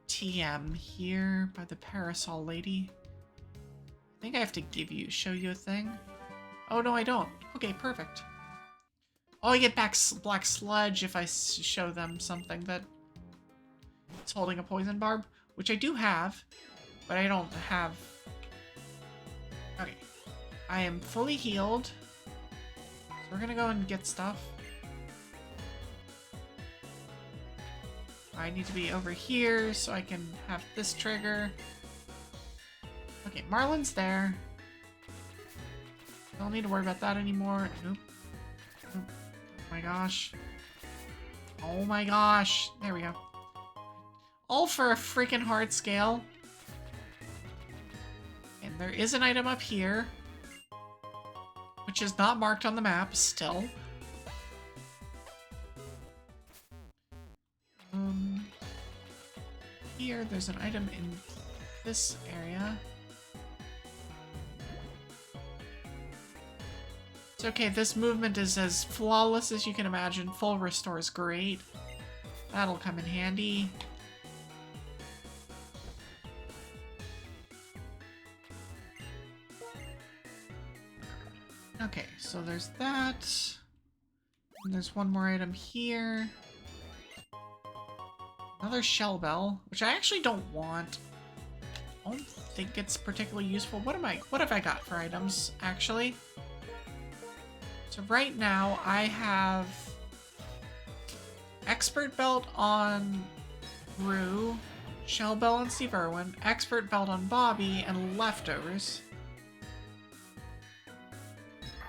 TM here by the parasol lady. I think I have to show you a thing. Oh, no, I don't. Okay, perfect. Oh, I get back black sludge if I show them something that it's holding a poison barb, which I do have, but I don't have. Okay, I am fully healed. So we're gonna go and get stuff. I need to be over here so I can have this trigger. Okay, Marlon's there. Don't need to worry about that anymore. Nope. Nope. Oh my gosh. Oh my gosh. There we go. All for a freaking hard scale. And there is an item up here, which is not marked on the map still. Here, there's an item in this area. It's okay, this movement is as flawless as you can imagine. Full restore is great. That'll come in handy. Okay, so there's that. And there's one more item here. Another shell bell, which I actually don't want. I don't think it's particularly useful. What have I got for items, actually? So right now, I have Expert Belt on Rue, Shell Bell on Steve Irwin, Expert Belt on Bobby, and Leftovers.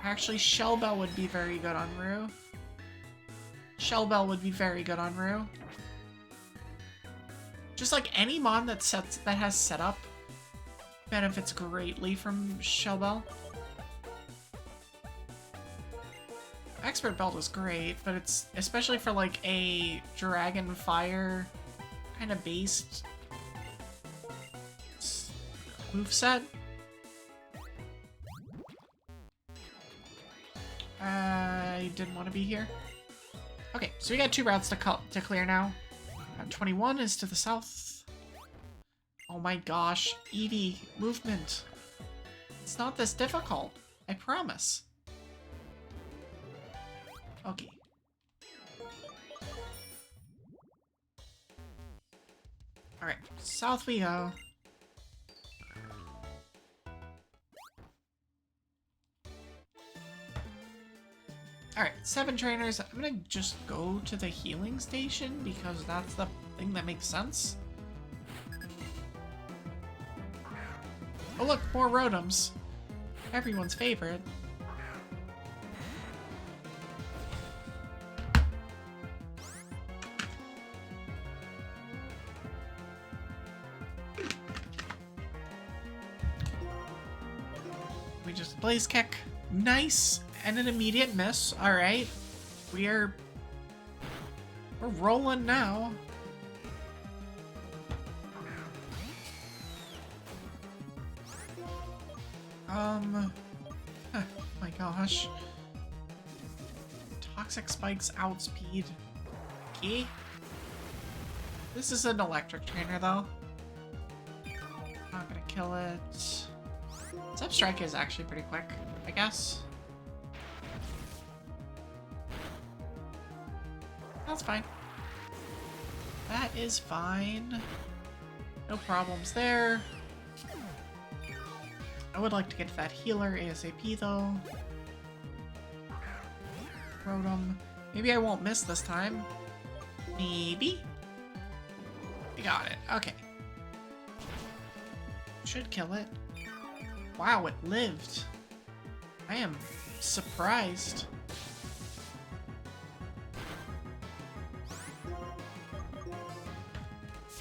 Actually, Shell Bell would be very good on Rue. Shell Bell would be very good on Rue. Just like any mod that has setup benefits greatly from Shell Bell. Expert Belt is great, but it's especially for like a Dragon Fire kind of based moveset. I didn't want to be here. Okay, so we got 2 routes to clear now. 21 is to the south. Oh my gosh, Evie, movement. It's not this difficult, I promise. Okay. Alright, south we go. Alright, 7 trainers. I'm gonna just go to the healing station because that's the thing that makes sense. Oh look, more Rotoms. Everyone's favorite. We just blaze kick. Nice! And an immediate miss. Alright. We're rolling now. Oh my gosh. Toxic spikes outspeed. Okay. This is an electric trainer though. Not gonna kill it. Substrike is actually pretty quick, I guess. That's fine. That is fine. No problems there. I would like to get to that healer ASAP though. Rotom. Maybe I won't miss this time. Maybe. We got it. Okay. Should kill it. Wow, it lived. I am surprised.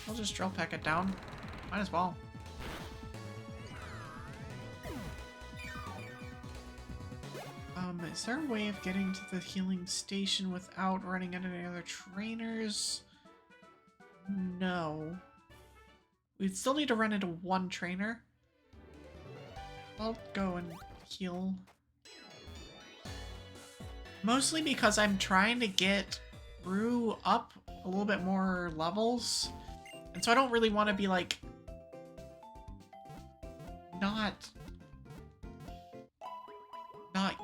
I'll just drill peck it down. Might as well. Is there a way of getting to the healing station without running into any other trainers? No. We'd still need to run into one trainer. I'll go and heal. Mostly because I'm trying to get Rue up a little bit more levels. And so I don't really want to be like... Not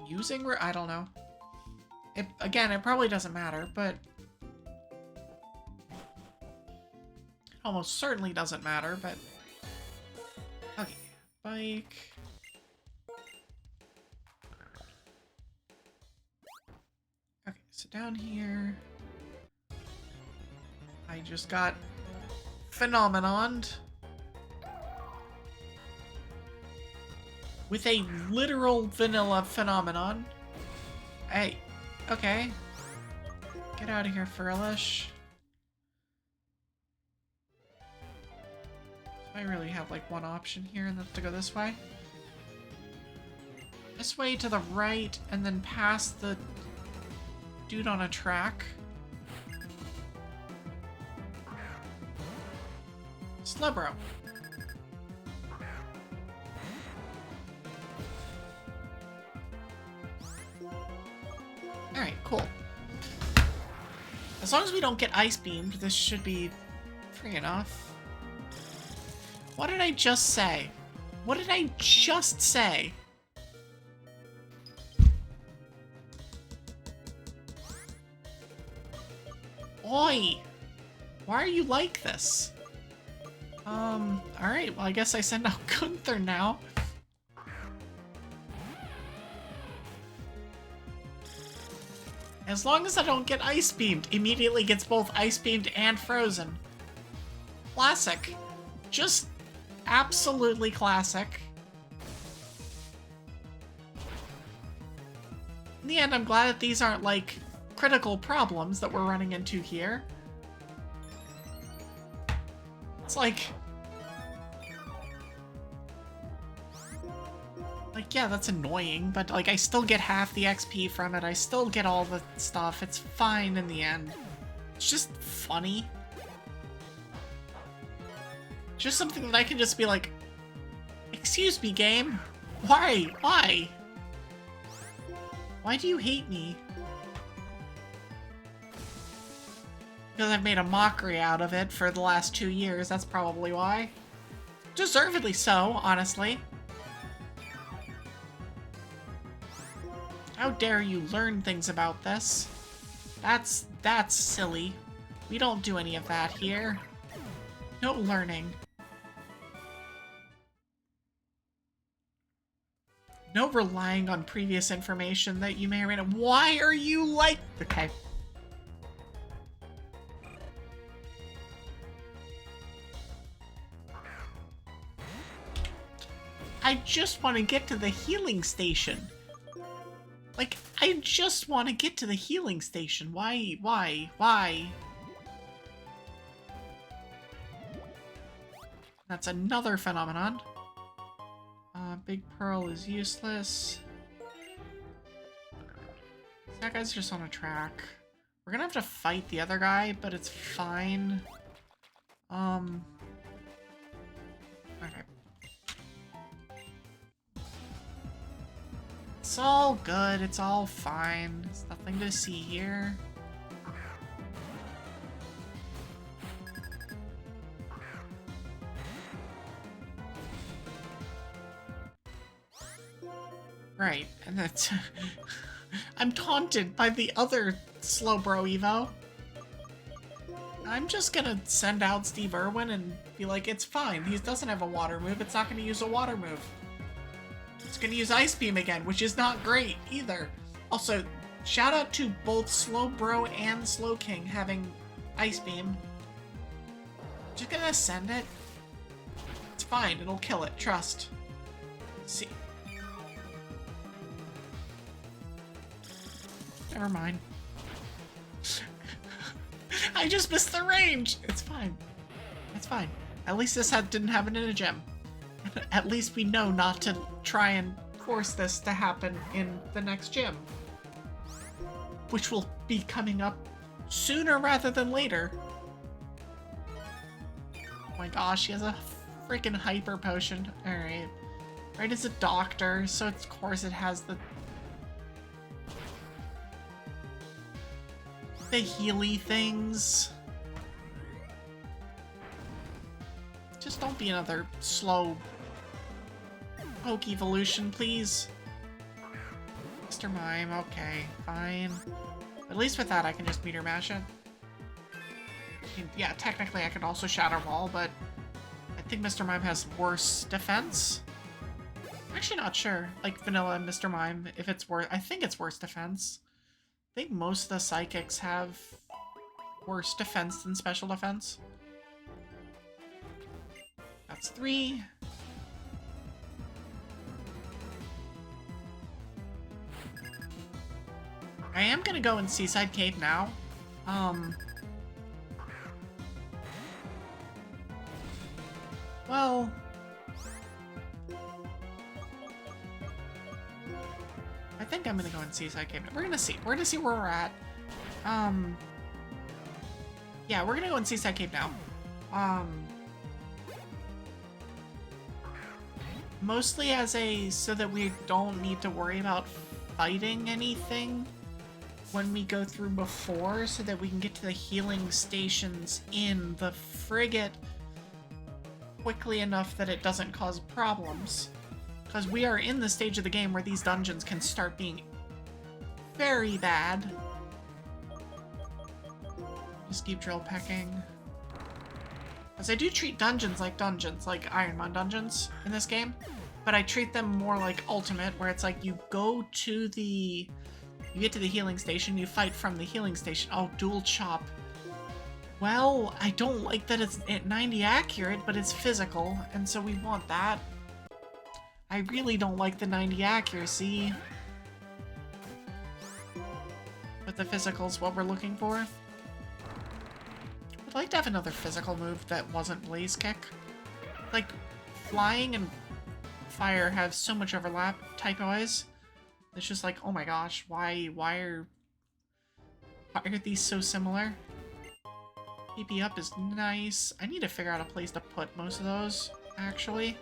using... I don't know. Again, it probably doesn't matter, but... It almost certainly doesn't matter, but... Okay, bike... Okay, so down here... I just got... Phenomenon. With a literal vanilla phenomenon. Hey, okay. Get out of here, Furlish. I really have like one option here, and that's to go this way. This way to the right, and then past the dude on a track. Slowbro. Alright, cool. As long as we don't get ice beamed, this should be free enough. What did I just say? What did I just say? Oi! Why are you like this? Alright, well I guess I send out Gunther now. As long as I don't get ice beamed, immediately gets both ice beamed and frozen. Classic. Just absolutely classic. In the end, I'm glad that these aren't like critical problems that we're running into here. It's like, yeah, that's annoying, but like I still get half the XP from it. I still get all the stuff. It's fine in the end. It's just funny. Just something that I can just be like, excuse me, game. Why? Why? Why do you hate me? Because I've made a mockery out of it for the last 2 years. That's probably why. Deservedly so, honestly. How dare you learn things about this? That's silly. We don't do any of that here. No learning. No relying on previous information that you may or may not... Why are you like... Okay. I just want to get to the healing station. Like, I just want to get to the healing station. Why? That's another phenomenon. Big Pearl is useless. That guy's just on a track. We're gonna have to fight the other guy, but it's fine. Okay. It's all good, it's all fine. There's nothing to see here. Right, and that's... I'm taunted by the other Slowbro Evo. I'm just gonna send out Steve Irwin and be like, it's fine, he doesn't have a water move, it's not gonna use a water move. It's gonna use Ice Beam again, which is not great either. Also, shout out to both Slowbro and Slowking having Ice Beam. Just gonna send it. It's fine, it'll kill it, trust. See. Never mind. I just missed the range! It's fine. It's fine. At least this didn't happen in a gym. At least we know not to try and force this to happen in the next gym. which will be coming up sooner rather than later. Oh my gosh, he has a freaking hyper potion. Alright. Right, it's a doctor, so of course it has the healy things. Just don't be another slow poke evolution, please. Mr. Mime, okay, fine. At least with that, I can just meter mash it. I mean, yeah, technically I could also Shatter Wall, but I think Mr. Mime has worse defense. I'm actually not sure. Like Vanilla and Mr. Mime, if it's worse, I think it's worse defense. I think most of the psychics have worse defense than special defense. That's 3. I am gonna go in Seaside Cave now. Well, I think I'm gonna go in Seaside Cave. We're gonna see. We're gonna see where we're at. Yeah, we're gonna go in Seaside Cave now. Mostly as so that we don't need to worry about fighting anything when we go through before, so that we can get to the healing stations in the frigate quickly enough that it doesn't cause problems. Because we are in the stage of the game where these dungeons can start being very bad. Just keep drill pecking. Because I do treat dungeons, like Ironmon dungeons in this game, but I treat them more like Ultimate, where it's like you go to the... You get to the healing station, you fight from the healing station. Oh, dual chop. Well, I don't like that it's at 90 accurate, but it's physical, and so we want that. I really don't like the 90 accuracy. But the physical's what we're looking for. I'd like to have another physical move that wasn't Blaze Kick. Like, flying and fire have so much overlap, type-wise. It's just like, oh my gosh, why are these so similar? PP up is nice. I need to figure out a place to put most of those, actually.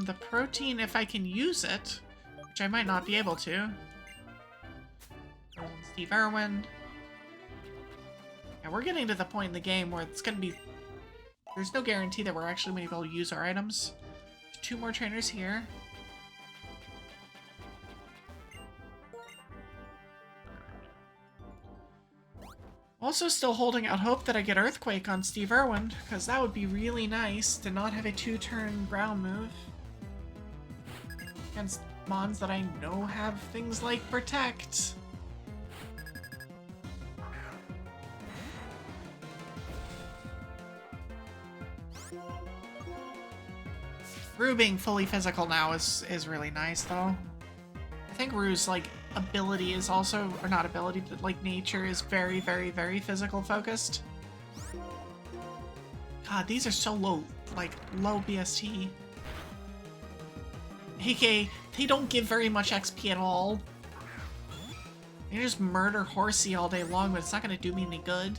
The protein, if I can use it, which I might not be able to. Steve Irwin. And we're getting to the point in the game where it's gonna be... There's no guarantee that we're actually going to be able to use our items. There's 2 more trainers here. Also still holding out hope that I get Earthquake on Steve Irwin, because that would be really nice to not have a 2-turn ground move. Against mons that I know have things like Protect. Rue being fully physical now is really nice, though. I think Rue's, like, ability is also, or not ability, but, like, nature is very, very, very physical focused. God, these are so low, like, low BST. AK, they don't give very much XP at all. You just murder Horsey all day long, but it's not gonna do me any good.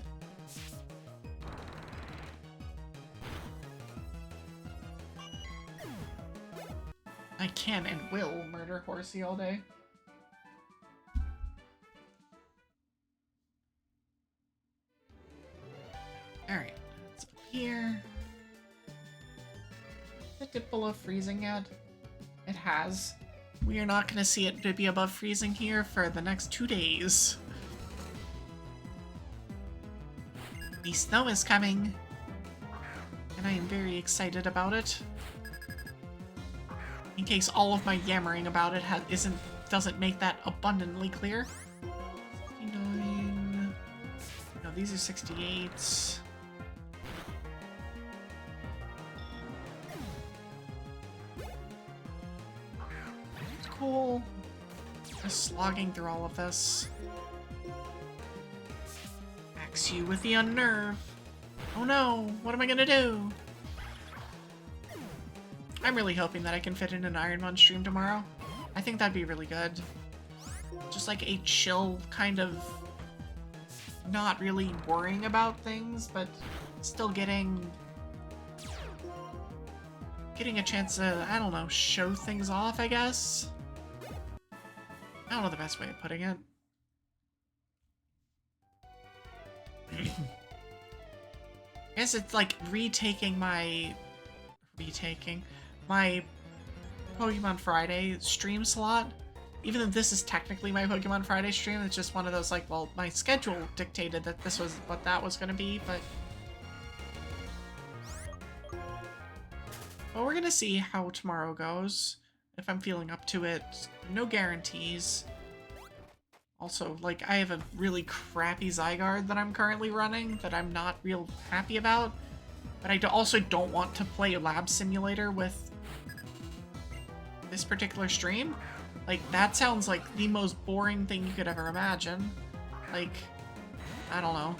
I can and will murder Horsey all day. Alright, it's up here. Is it dip below freezing yet? It has. We are not going to see it to be above freezing here for the next 2 days. The snow is coming, and I am very excited about it. In case all of my yammering about it doesn't make that abundantly clear. 69. No, these are 68s. Cool. Just slogging through all of this. Axe you with the unnerve. Oh no, what am I gonna do? I'm really hoping that I can fit in an Ironman stream tomorrow. I think that'd be really good. Just like a chill kind of, not really worrying about things, but still getting a chance to, I don't know, show things off, I guess? I don't know the best way of putting it. I guess it's like retaking my Pokemon Friday stream slot. Even though this is technically my Pokemon Friday stream, it's just one of those like, well, my schedule dictated that this was what that was gonna be, but well, we're gonna see how tomorrow goes. If I'm feeling up to it. No guarantees. Also, like, I have a really crappy Zygarde that I'm currently running that I'm not real happy about. But I also don't want to play Lab Simulator with this particular stream. Like, that sounds like the most boring thing you could ever imagine. Like, I don't know.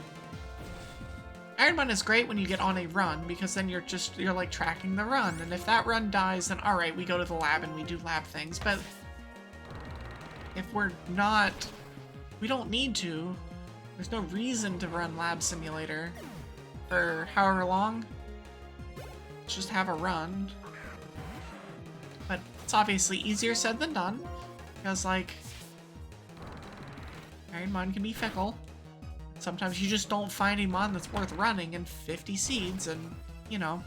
Ironman is great when you get on a run, because then you're like tracking the run, and if that run dies, then alright, we go to the lab and we do lab things, but if we're not, we don't need to, there's no reason to run Lab Simulator for however long, just have a run. But it's obviously easier said than done, because like, Ironman can be fickle. Sometimes you just don't find a mon that's worth running in 50 seeds, and, you know,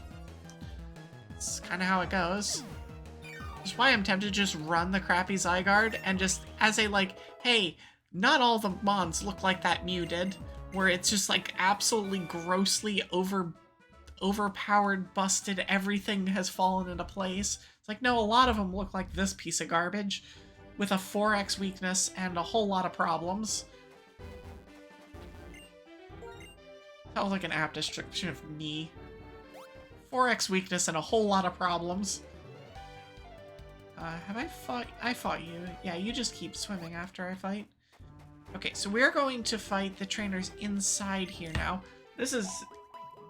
it's kind of how it goes. That's why I'm tempted to just run the crappy Zygarde, and just, as a, like, hey, not all the mons look like that Mew did, where it's just, like, absolutely grossly overpowered, busted, everything has fallen into place. It's like, no, a lot of them look like this piece of garbage, with a 4x weakness and a whole lot of problems. That was like an apt description of me. 4x weakness and a whole lot of problems. Have I fought? I fought you. Yeah, you just keep swimming after I fight. Okay, so we're going to fight the trainers inside here now. This is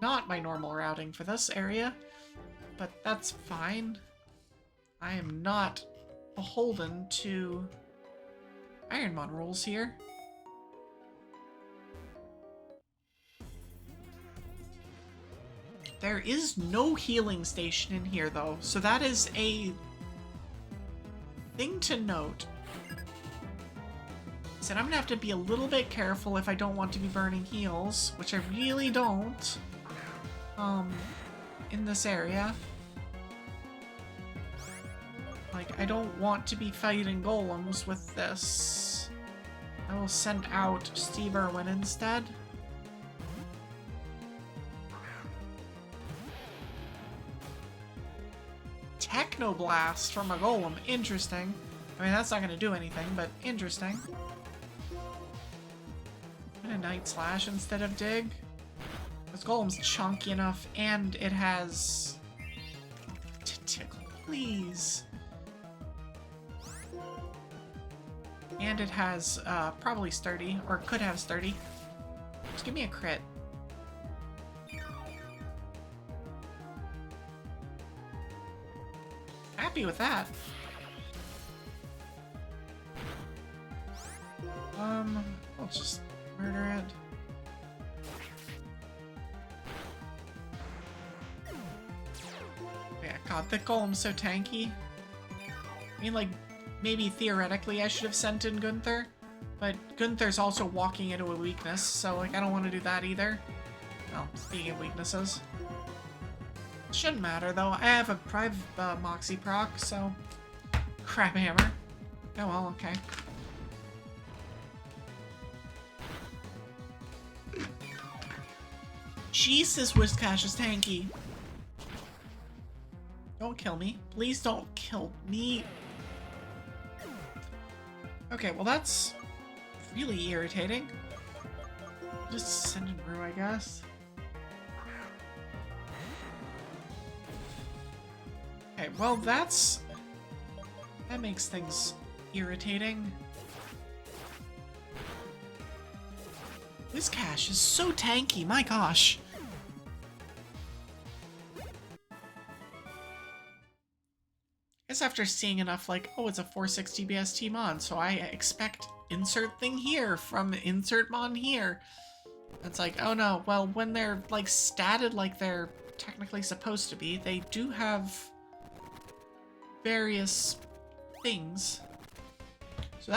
not my normal routing for this area, but that's fine. I am not beholden to Ironmon rules here. There is no healing station in here, though, so that is a thing to note. So I'm gonna have to be a little bit careful if I don't want to be burning heals, which I really don't, in this area. Like, I don't want to be fighting golems with this. I will send out Steve Irwin instead. Technoblast from a golem. Interesting. I mean, that's not going to do anything, but interesting. A Night Slash instead of Dig. This golem's chunky enough, and it has... Tickle, please. And it has probably Sturdy, or could have Sturdy. Just give me a crit. Happy with that. I'll just murder it. Yeah, God, the golem's so tanky. I mean, like, maybe theoretically I should have sent in Gunther, but Gunther's also walking into a weakness, so, like, I don't want to do that either. Well, speaking of weaknesses. Shouldn't matter, though. I have a private Moxie proc, so... Crab Hammer. Oh well, okay. Jesus, Whiscash is tanky. Don't kill me. Please don't kill me. Okay, well that's really irritating. Just send in Rue, I guess. Okay, well that makes things irritating. Whiscash is so tanky, my gosh. guess after seeing enough, like, oh, it's a 460 BST mod, so I expect insert thing here from insert mod here. It's like, oh no, well, when they're, like, statted like they're technically supposed to be, they do have various things. So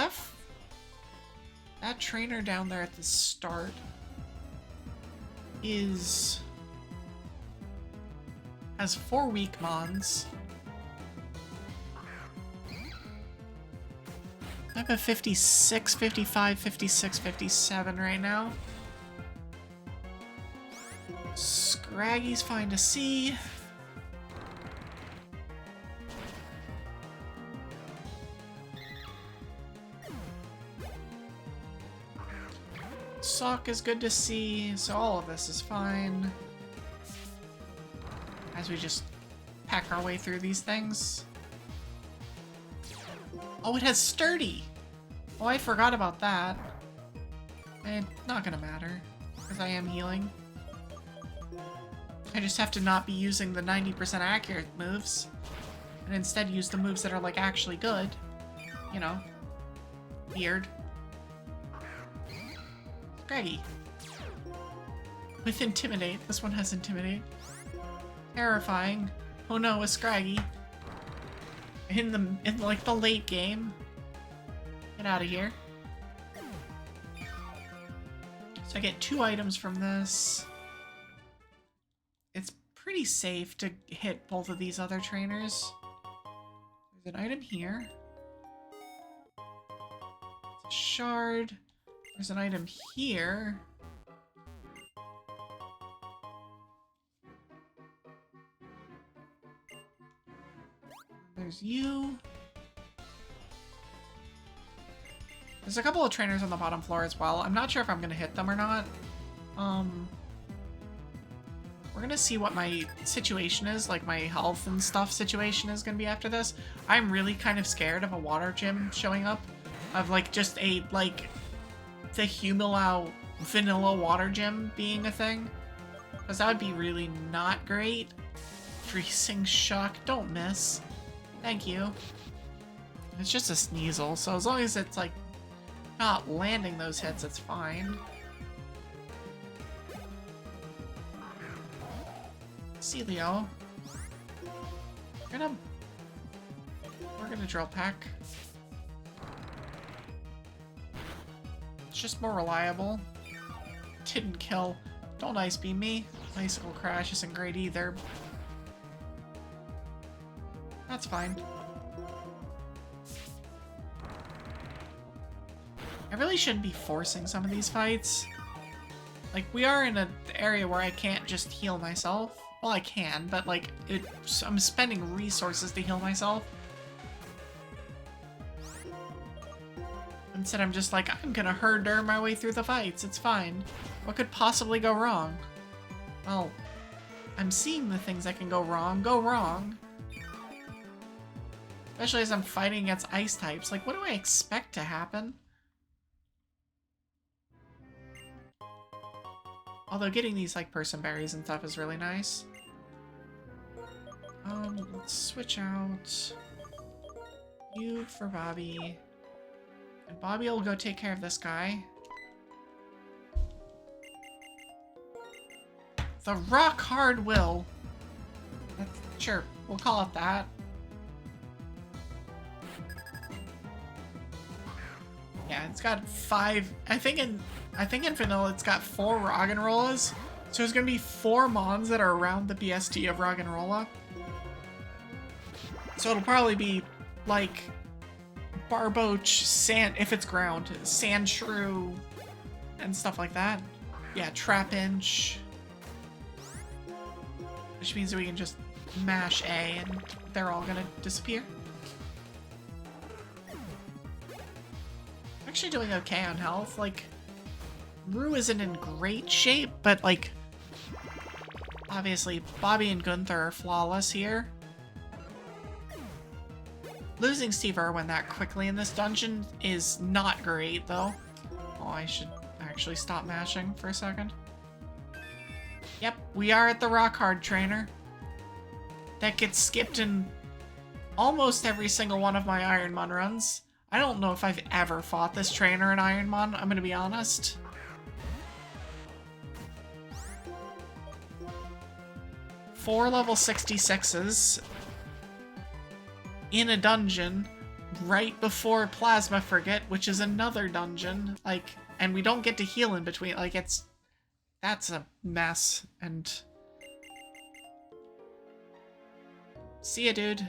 that trainer down there at the start has 4 weak mons. I have a 56, 55, 56, 57 right now. Scraggy's fine to see. Sock is good to see, so all of this is fine. As we just pack our way through these things. Oh, it has sturdy! Oh, I forgot about that. Not gonna matter, because I am healing. I just have to not be using the 90% accurate moves, and instead use the moves that are, like, actually good. You know. Weird. Scraggy. With Intimidate. This one has Intimidate. Terrifying. Oh no, a Scraggy. In like the late game. Get out of here. So I get 2 items from this. It's pretty safe to hit both of these other trainers. There's an item here. It's a shard. There's an item here. There's you. There's a couple of trainers on the bottom floor as well. I'm not sure if I'm gonna hit them or not. We're gonna see what my situation is, like my health and stuff situation is gonna be after this. I'm really kind of scared of a water gym showing up. Of like just a, like, the Humilau vanilla water gym being a thing. Because that would be really not great. Freezing shock, don't miss. Thank you. It's just a Sneasel, so as long as it's, like, not landing those hits, it's fine. Celio. We're gonna drill pack. It's just more reliable. Didn't kill. Don't ice beam me. Icicle crash isn't great either. That's fine. I really shouldn't be forcing some of these fights. Like, we are in an area where I can't just heal myself. Well, I can, but, like, I'm spending resources to heal myself. Instead, I'm just like, I'm gonna herder my way through the fights. It's fine. What could possibly go wrong? Well, I'm seeing the things that can go wrong. Especially as I'm fighting against ice types. Like, what do I expect to happen? Although getting these, like, person berries and stuff is really nice. Let's switch out you for Bobby. And Bobby will go take care of this guy. The rock hard will. Sure, we'll call it that. Yeah, it's got 5. I think in vanilla it's got 4 Roggenrollas. So there's gonna be 4 mons that are around the BST of Roggenrola. So it'll probably be like Barboach, Sand, if it's ground, Sandshrew, and stuff like that. Yeah, Trapinch. Which means that we can just mash A and they're all gonna disappear. I'm actually doing okay on health. Like, Rue isn't in great shape, but, like, obviously Bobby and Gunther are flawless here. Losing Steve Irwin that quickly in this dungeon is not great, though. Oh, I should actually stop mashing for a second. Yep, we are at the Rock Hard trainer. That gets skipped in almost every single one of my Ironmon runs. I don't know if I've ever fought this trainer in Ironmon, I'm gonna be honest. Four level 66s in a dungeon right before Plasma Frigate, which is another dungeon, like, and we don't get to heal in between, like, that's a mess, and... See ya, dude.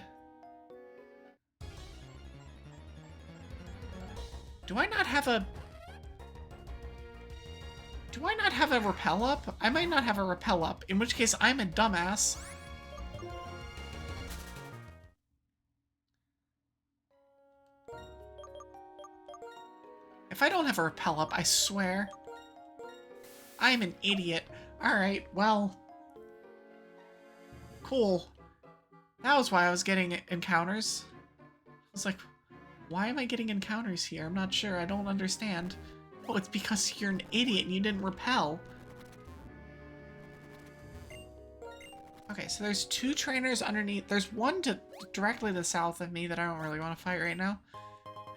Do I not have a rappel up? I might not have a rappel up, in which case I'm a dumbass. If I don't have a rappel up, I swear. I'm an idiot. Alright, well. Cool. That was why I was getting encounters. I was like, why am I getting encounters here? I'm not sure. I don't understand. Oh, it's because you're an idiot and you didn't repel. Okay, so there's two trainers underneath. There's one directly to the south of me that I don't really want to fight right now.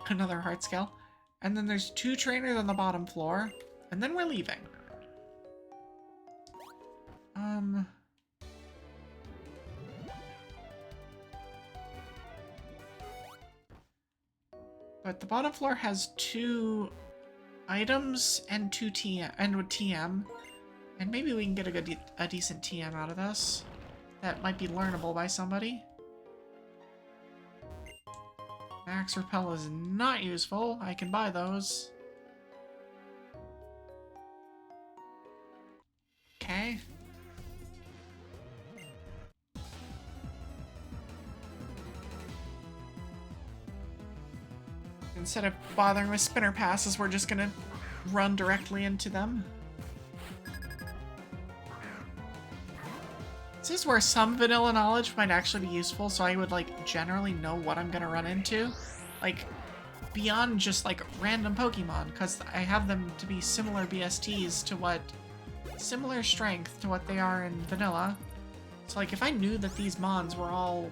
Another heart scale. And then there's two trainers on the bottom floor. And then we're leaving. But the bottom floor has two items and two TM and with TM. And maybe we can get a decent TM out of this. That might be learnable by somebody. Max Repel is not useful. I can buy those. Okay. Instead of bothering with spinner passes, we're just gonna run directly into them. This is where some vanilla knowledge might actually be useful, so I would, like, generally know what I'm gonna run into. Like, beyond just, like, random Pokemon, because I have them to be similar BSTs to what... similar strength to what they are in vanilla. So, like, if I knew that these Mons were all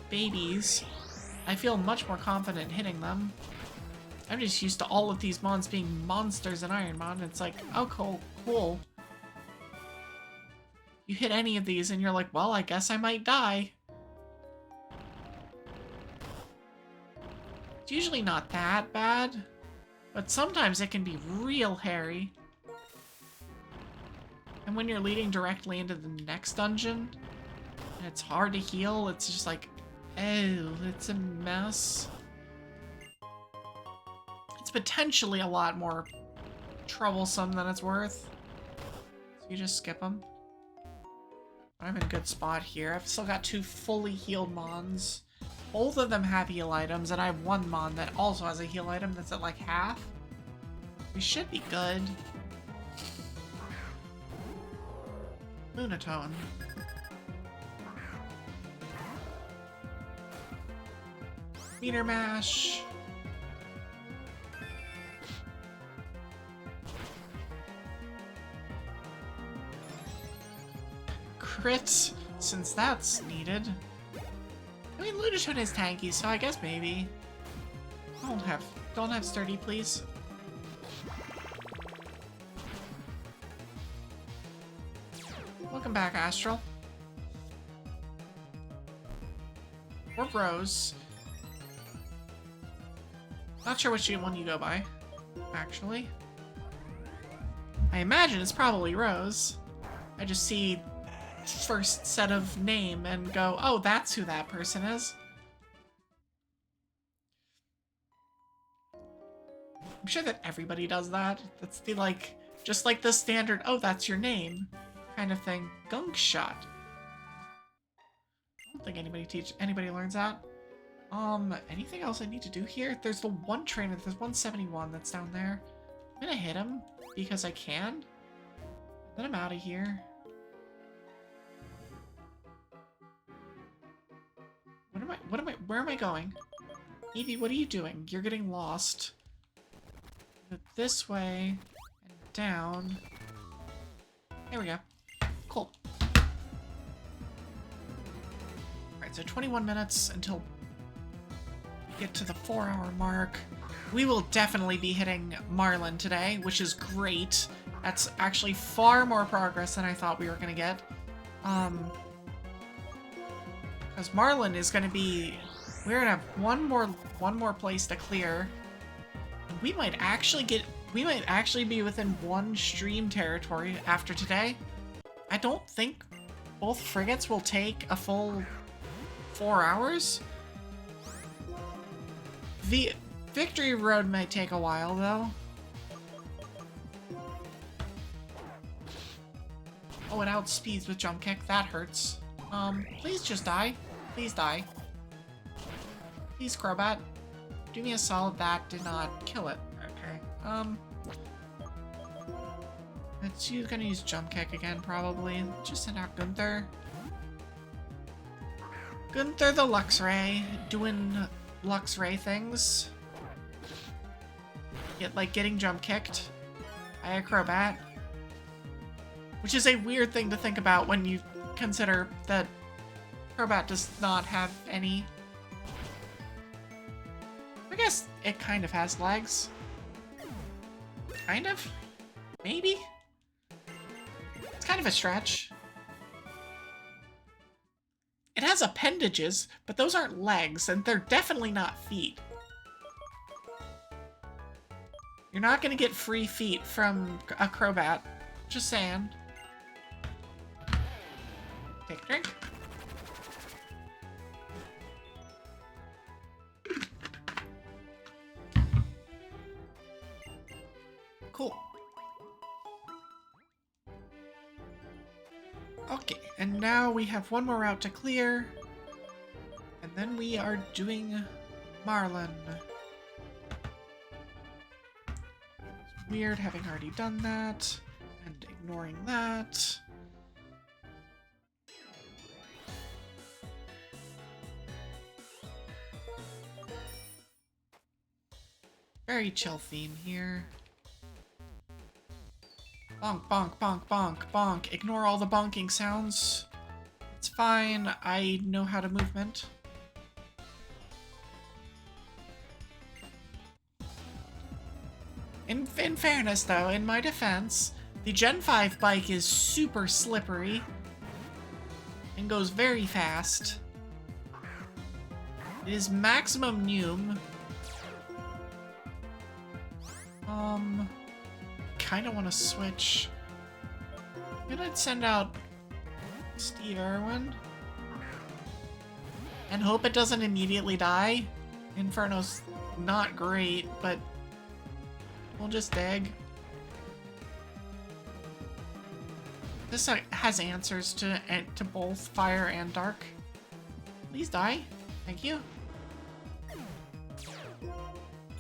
babies, I feel much more confident hitting them. I'm just used to all of these Mons being monsters in Ironmon. It's like, oh, cool. You hit any of these and you're like, well, I guess I might die. It's usually not that bad, but sometimes it can be real hairy. And when you're leading directly into the next dungeon, and it's hard to heal, it's just like, oh, it's a mess. It's potentially a lot more troublesome than it's worth. So you just skip them. I'm in a good spot here. I've still got two fully healed Mons. Both of them have heal items, and I have one Mon that also has a heal item that's at like half. We should be good. Lunatone. Meter Mash. Crit, since that's needed. I mean, Lunatone is tanky, so I guess maybe. Don't have sturdy, please. Welcome back, Astral. Or Rose. Not sure which one you go by, actually. I imagine it's probably Rose. I just see first set of name and go, oh, that's who that person is. I'm sure that everybody does that. That's the, like, just like the standard, oh, that's your name kind of thing. Gunk Shot. I don't think anybody learns that. Anything else I need to do here? There's the one trainer, there's 171 that's down there. I'm gonna hit him because I can. Then I'm out of here. Where am I going? Evie, what are you doing? You're getting lost. This way, and down. There we go. Cool. Alright, Alright, so 21 minutes until we get to the 4-hour mark. We will definitely be hitting Marlon today, which is great. That's actually far more progress than I thought we were gonna get. Because Marlon is gonna be... We're gonna have one more place to clear. And we might actually be within one stream territory after today. I don't think both frigates will take a full 4 hours. The Victory Road might take a while, though. Oh, it outspeeds with jump kick. That hurts. Please just die. Please die. Please, Crobat. Do me a solid. That did not kill it. Okay. It's gonna use jump kick again, probably. Just send out Gunther. Gunther the Luxray, doing Luxray things. Getting jump kicked by a Crobat. Which is a weird thing to think about when you consider that Crobat does not have any. I guess it kind of has legs. Kind of? Maybe? It's kind of a stretch. It has appendages, but those aren't legs, and they're definitely not feet. You're not gonna get free feet from a Crobat. Just saying. Take a drink. Cool. Okay, and now we have one more route to clear. And then we are doing Marlon. It's weird having already done that and ignoring that. Very chill theme here. Bonk, bonk, bonk, bonk, bonk. Ignore all the bonking sounds. It's fine. I know how to movement. In fairness, though, in my defense, the Gen 5 bike is super slippery and goes very fast. It is maximum Neum. Kind of want to switch. I'm gonna send out Steve Irwin and hope it doesn't immediately die. Inferno's not great, but we'll just dig. This has answers to both fire and dark. Please die. Thank you.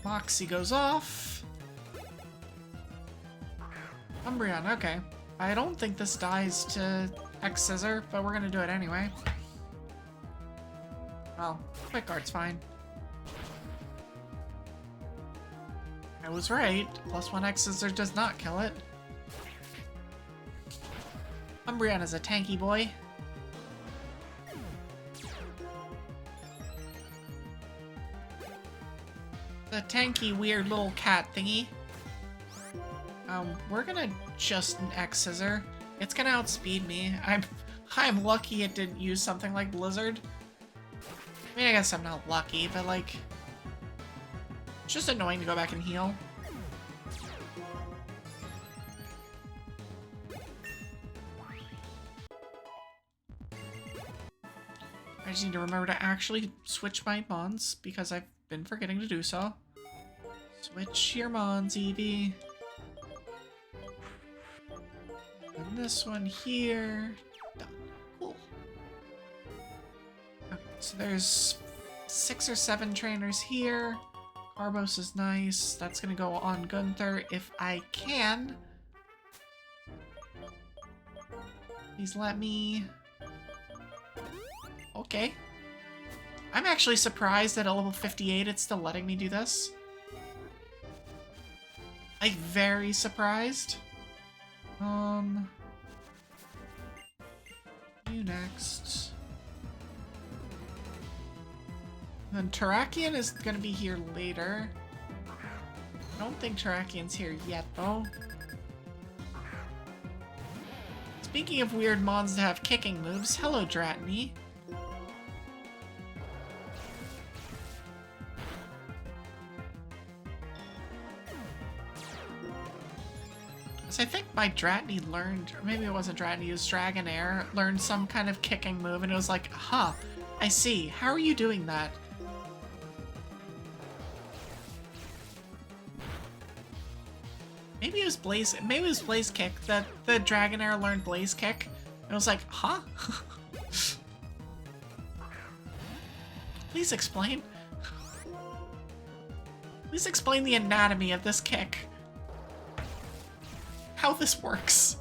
Moxie goes off. Umbreon, okay. I don't think this dies to X-Scissor, but we're gonna do it anyway. Well, Quick Guard's fine. I was right. +1 X-Scissor does not kill it. Umbreon is a tanky boy. The tanky, weird little cat thingy. We're gonna just an X-Scissor. It's gonna outspeed me. I'm lucky it didn't use something like Blizzard. I mean, I guess I'm not lucky, but like... It's just annoying to go back and heal. I just need to remember to actually switch my Mons, because I've been forgetting to do so. Switch your Mons, Evie. And this one here. Done. Cool. Okay, so there's 6 or 7 trainers here. Carbos is nice. That's gonna go on Gunther if I can. Please let me. Okay. I'm actually surprised that at level 58 it's still letting me do this. Like, very surprised. You next. And Terrakion is gonna be here later. I don't think Terrakion's here yet, though. Speaking of weird mons to have kicking moves, hello, Dratini. So I think my Dratini learned, or maybe it wasn't Dratini, it was Dragonair, learned some kind of kicking move, and it was like, huh, I see. How are you doing that? Maybe it was Blaze Kick, that the Dragonair learned Blaze Kick. And it was like, huh? Please explain. Please explain the anatomy of this kick. How this works.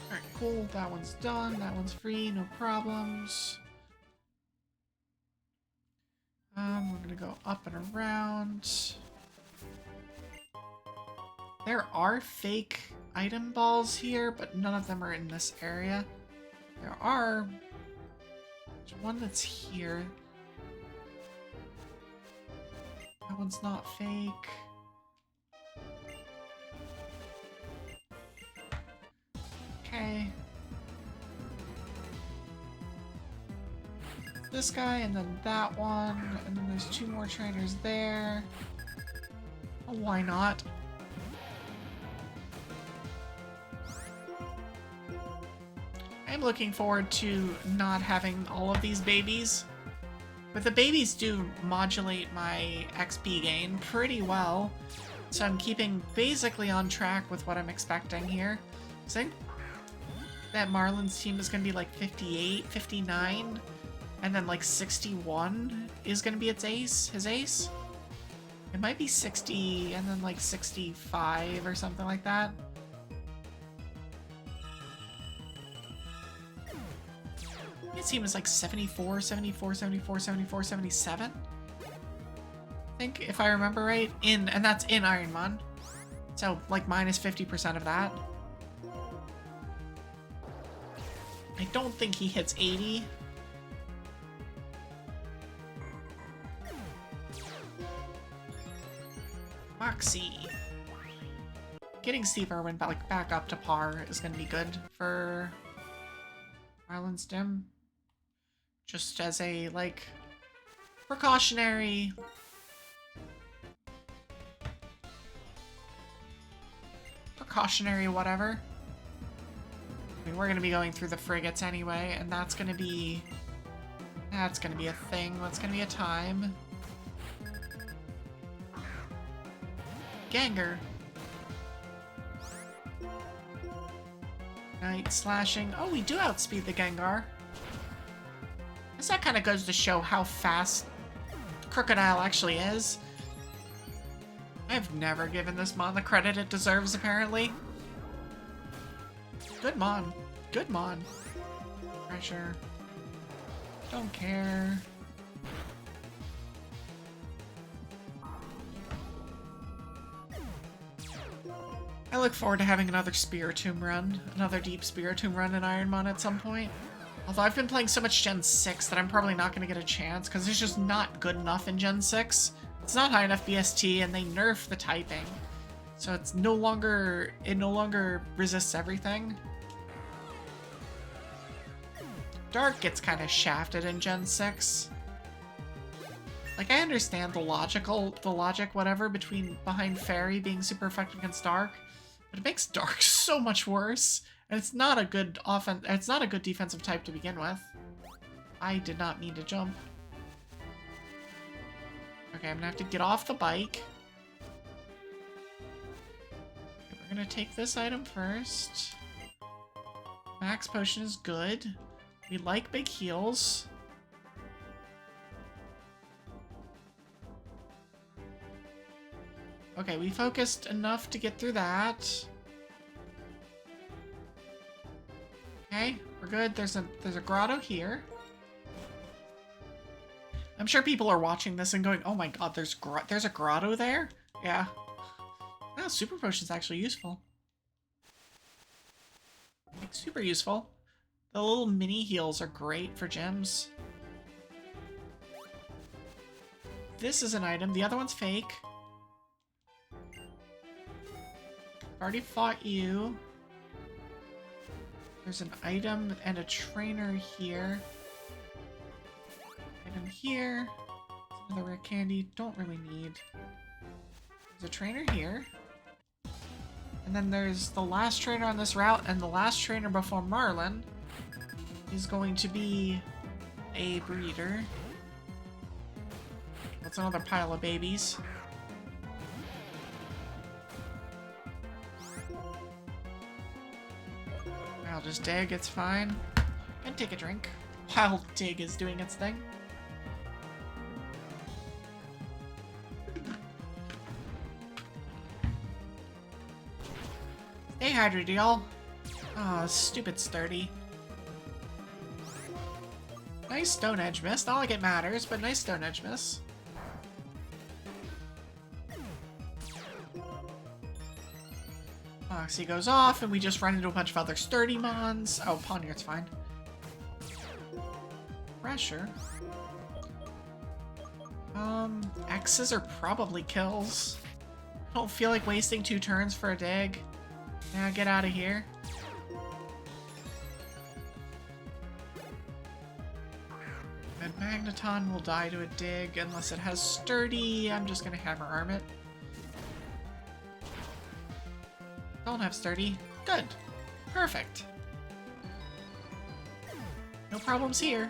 Alright, cool. That one's done. That one's free. No problems. We're gonna go up and around. There are fake item balls here, but none of them are in this area. There's one that's here. That one's not fake. Okay. This guy, and then that one, and then there's two more trainers there. Oh, why not? I'm looking forward to not having all of these babies. But the babies do modulate my XP gain pretty well. So I'm keeping basically on track with what I'm expecting here. So I think that Marlon's team is going to be like 58, 59. And then like 61 is going to be his ace. It might be 60 and then like 65 or something like that. His team is like 74, 74, 74, 74, 77. I think, if I remember right, and that's in Ironmon. So like minus 50% of that. I don't think he hits 80. Moxie. Getting Steve Irwin back up to par is going to be good for Marlon's Dim. Just as a, like, precautionary... whatever. I mean, we're going to be going through the frigates anyway, and that's going to be a thing. That's going to be a time. Ganger. Night slashing. Oh, we do outspeed the Gengar. I guess that kind of goes to show how fast Crocodile actually is. I've never given this mon the credit it deserves, apparently. Good mon. Good mon. Pressure. Don't care. I look forward to having another Spiritomb run. Another deep Spiritomb run in Ironmon at some point. Although I've been playing so much Gen 6 that I'm probably not going to get a chance, because it's just not good enough in Gen 6. It's not high enough BST, and they nerf the typing. So it no longer resists everything. Dark gets kind of shafted in Gen 6. Like, I understand the logic, whatever, behind Fairy being super effective against Dark, but it makes Dark so much worse. And it's not a good defensive type to begin with. I did not mean to jump. Okay, I'm gonna have to get off the bike. Okay, we're gonna take this item first. Max Potion is good. We like big heals. Okay, we focused enough to get through that. Okay, we're good. There's a grotto here. I'm sure people are watching this and going, "Oh my god, there's a grotto there?" Yeah. Wow, Super Potion's actually useful. Like, super useful. The little mini heals are great for gyms. This is an item. The other one's fake. Already fought you. There's an item and a trainer here. Item here. Another rare candy. Don't really need. There's a trainer here. And then there's the last trainer on this route, and the last trainer before Marlon is going to be a breeder. That's another pile of babies. I'll just dig, it's fine. And take a drink while Dig is doing its thing. Stay hydrated, y'all. Ah, stupid sturdy. Nice Stone Edge miss. Not like it matters, but nice Stone Edge miss. Moxie goes off, and we just run into a bunch of other sturdy mons. Oh, Poniard's fine. Pressure. X's are probably kills. I don't feel like wasting 2 turns for a dig. Now get out of here. And Magneton will die to a dig unless it has sturdy. I'm just gonna hammer arm it. Don't have sturdy. Good. Perfect. No problems here.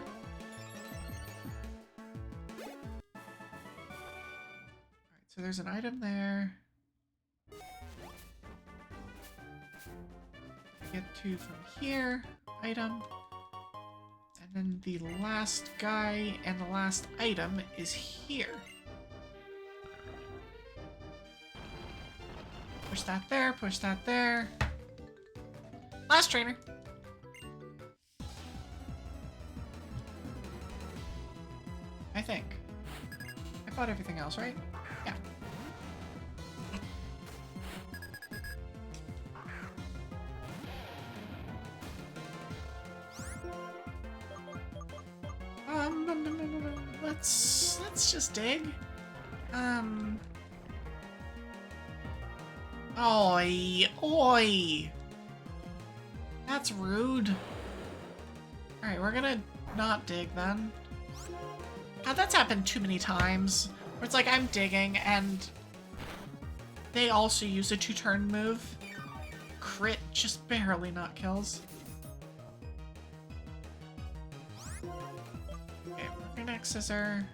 Alright, so there's an item there. Get to from here. Item. And then the last guy and the last item is here. Push that there, push that there. Last trainer. I think. I fought everything else, right? Yeah. Let's just dig. Oi! Oi! That's rude. Alright, we're gonna not dig then. God, that's happened too many times. Where it's like I'm digging and they also use a 2-turn move. Crit, just barely not kills. Okay, we're gonna scissor.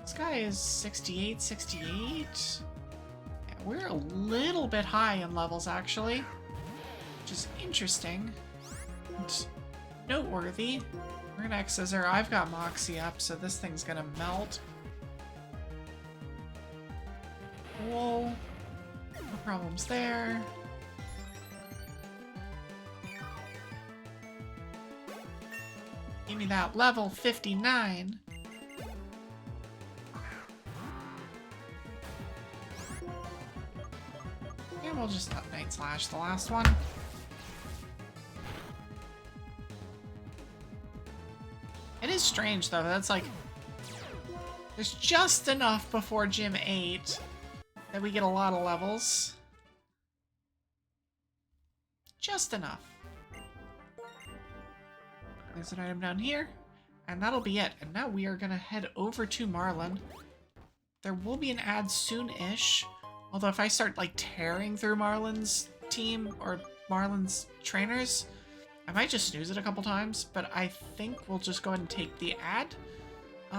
This guy is 68, 68. Yeah, we're a little bit high in levels, actually. Which is interesting. And noteworthy. We're gonna X-Scissor. I've got Moxie up, so this thing's gonna melt. Whoa. No problems there. Give me that level 59. And we'll just let Night Slash the last one. It is strange though, that's like, there's just enough before Gym 8 that we get a lot of levels. Just enough. There's an item down here, and that'll be it. And now we are gonna head over to Marlon. There will be an ad soon-ish, although if I start like tearing through Marlon's team or Marlon's trainers, I might just snooze it a couple times, but I think we'll just go ahead and take the ad. We're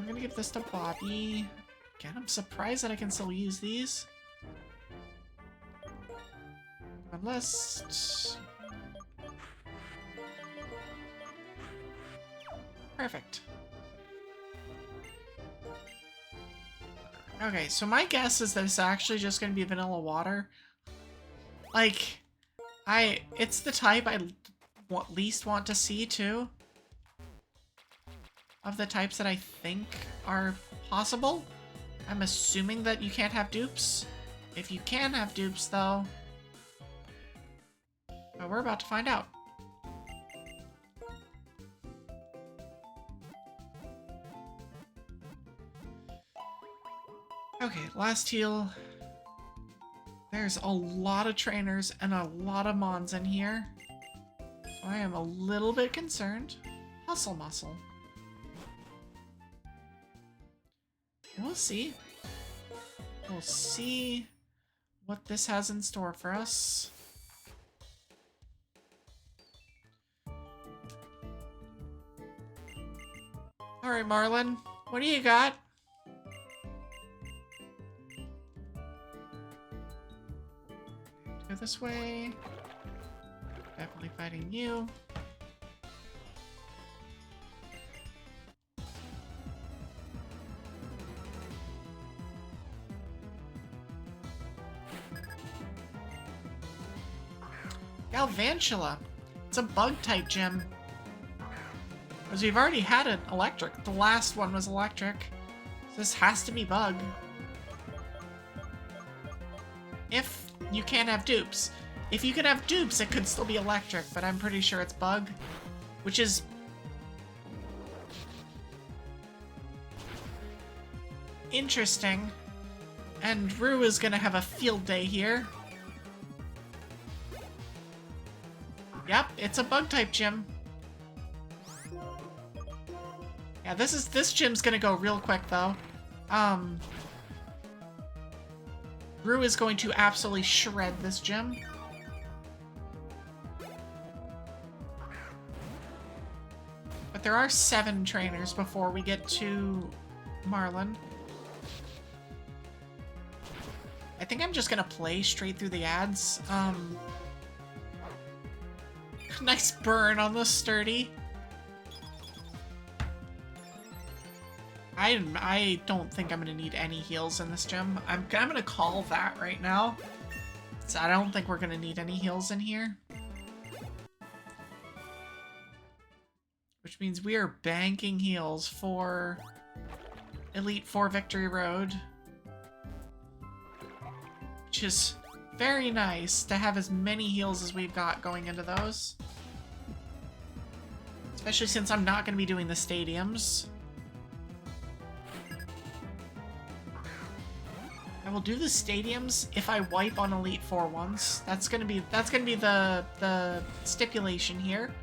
gonna give this to Bobby. Again, I'm surprised that I can still use these. List. Perfect. Okay, so my guess is that it's actually just gonna be vanilla water. Like, it's the type I least want to see too. of the types that I think are possible. I'm assuming that you can't have dupes. If you can have dupes, though, well, we're about to find out. Okay, last heal. There's a lot of trainers and a lot of mons in here. So I am a little bit concerned. Hustle muscle. We'll see. We'll see what this has in store for us. Alright, Marlon. What do you got? Go this way. Definitely fighting you. Galvantula. It's a bug type gym. Because we've already had an electric. The last one was electric. So this has to be bug. If you can't have dupes. If you could have dupes, it could still be electric, but I'm pretty sure it's bug. Which is... interesting. And Rue is gonna have a field day here. Yep, it's a bug type gym. Yeah, this gym's gonna go real quick though. Rue is going to absolutely shred this gym. But there are 7 trainers before we get to Marlon. I think I'm just gonna play straight through the ads. Nice burn on the sturdy. I don't think I'm gonna need any heals in this gym. I'm gonna call that right now. So I don't think we're gonna need any heals in here. Which means we are banking heals for Elite 4 Victory Road. Which is very nice to have as many heals as we've got going into those. Especially since I'm not gonna be doing the stadiums. I will do the stadiums if I wipe on Elite 4 once. That's gonna be the stipulation here.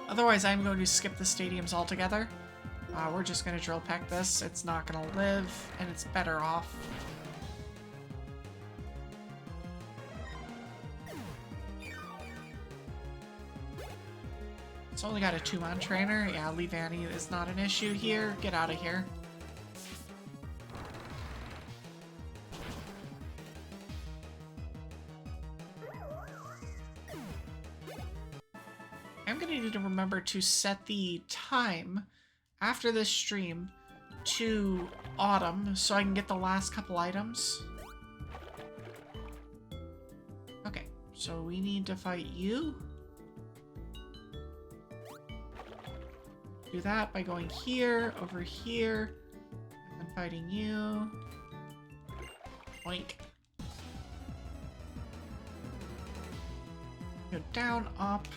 Otherwise, I'm going to skip the stadiums altogether. We're just gonna drill peck this. It's not gonna live, and it's better off. It's only got a 2-man trainer. Yeah, leave Annie is not an issue here. Get out of here. I'm gonna need to remember to set the time after this stream to autumn so I can get the last couple items. Okay, so we need to fight you. Do that by going here, over here, and then fighting you. Boink. Go down, up.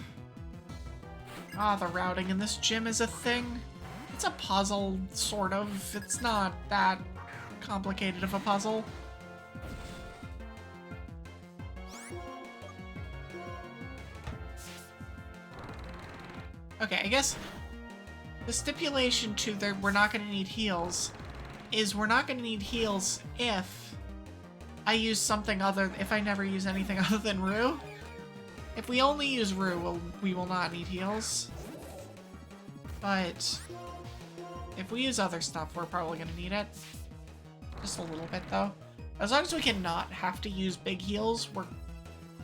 Ah, the routing in this gym is a thing. It's a puzzle, sort of. It's not that complicated of a puzzle. Okay, I guess the stipulation to we're not going to need heals is we're not going to need heals if I use something other, if I never use anything other than Rue. If we only use Rue, we will not need heals. But if we use other stuff, we're probably going to need it. Just a little bit, though. As long as we can not have to use big heals, we're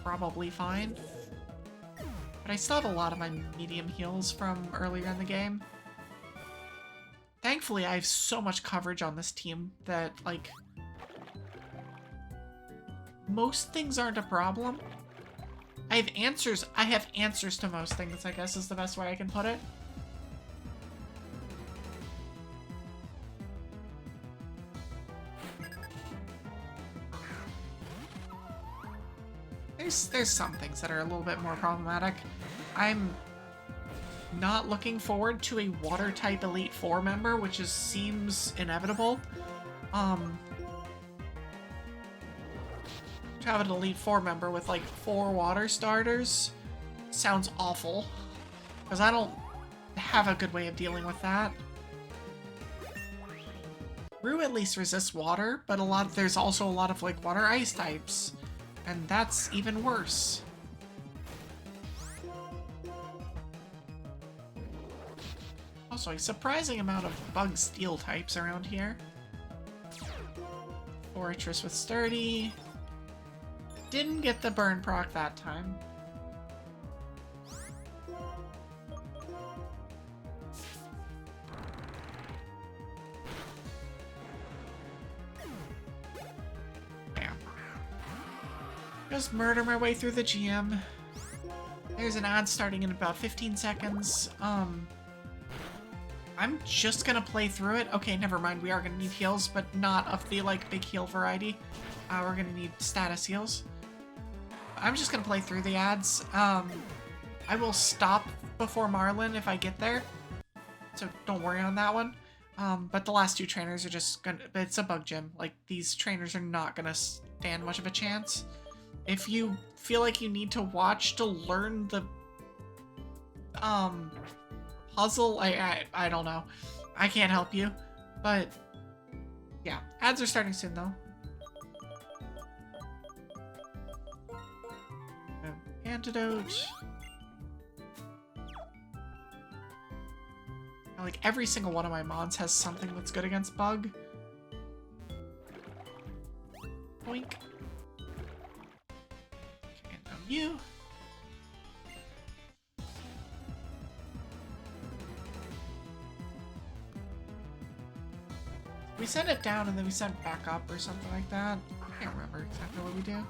probably fine. But I still have a lot of my medium heals from earlier in the game. Thankfully, I have so much coverage on this team that, like, most things aren't a problem. I have answers to most things, I guess is the best way I can put it. There's some things that are a little bit more problematic. I'm not looking forward to a water-type Elite Four member, which seems inevitable. To have an Elite Four member with like 4 water starters sounds awful, because I don't have a good way of dealing with that. Rue at least resists water, but there's also a lot of like water ice types, and that's even worse. Also, a surprising amount of bug steel types around here. Fortress with sturdy. Didn't get the burn proc that time. Just murder my way through the GM. There's an ad starting in about 15 seconds. I'm just gonna play through it. Okay, never mind. We are gonna need heals, but not of the, like, big heal variety. We're gonna need status heals. I'm just gonna play through the ads. I will stop before Marlon if I get there. So don't worry on that one. But the last 2 trainers are just gonna... It's a bug gym. Like, these trainers are not gonna stand much of a chance. If you feel like you need to watch to learn the puzzle, I don't know. I can't help you. But yeah, ads are starting soon though. Antidote. Like every single one of my mods has something that's good against bug. Boink. You. We send it down and then we send it back up or something like that. I can't remember exactly what we do.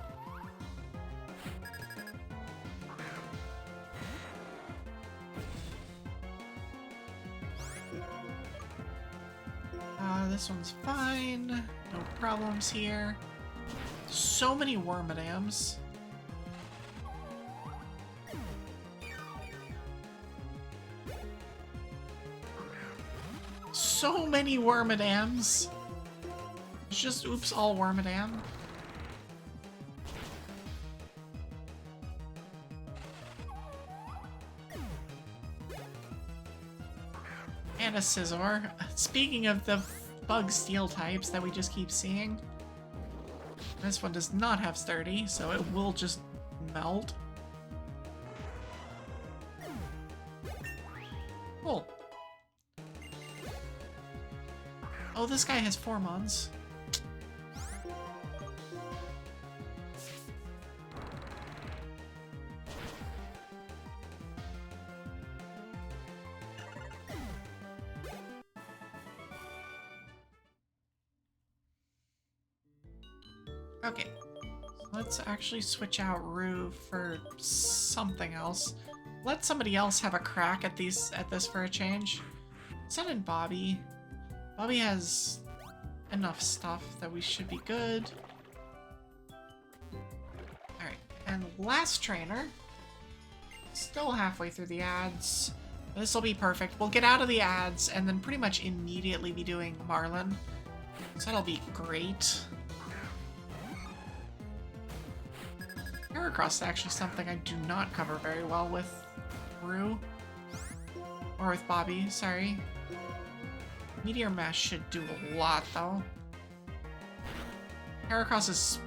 This one's fine. No problems here. So many wormadams. So many wormadams. It's just oops all wormadam. And a scissor. Speaking of the bug steel types that we just keep seeing, this one does not have sturdy, so it will just melt. Cool. Oh, this guy has 4 mons. Okay, let's actually switch out Rue for something else. Let somebody else have a crack at this for a change. Send in Bobby. Bobby has enough stuff that we should be good. Alright, and last trainer. Still halfway through the ads. This will be perfect. We'll get out of the ads and then pretty much immediately be doing Marlon. So that'll be great. Heracross is actually something I do not cover very well with Rue. Or with Bobby, sorry. Meteor Mesh should do a lot, though. Heracross's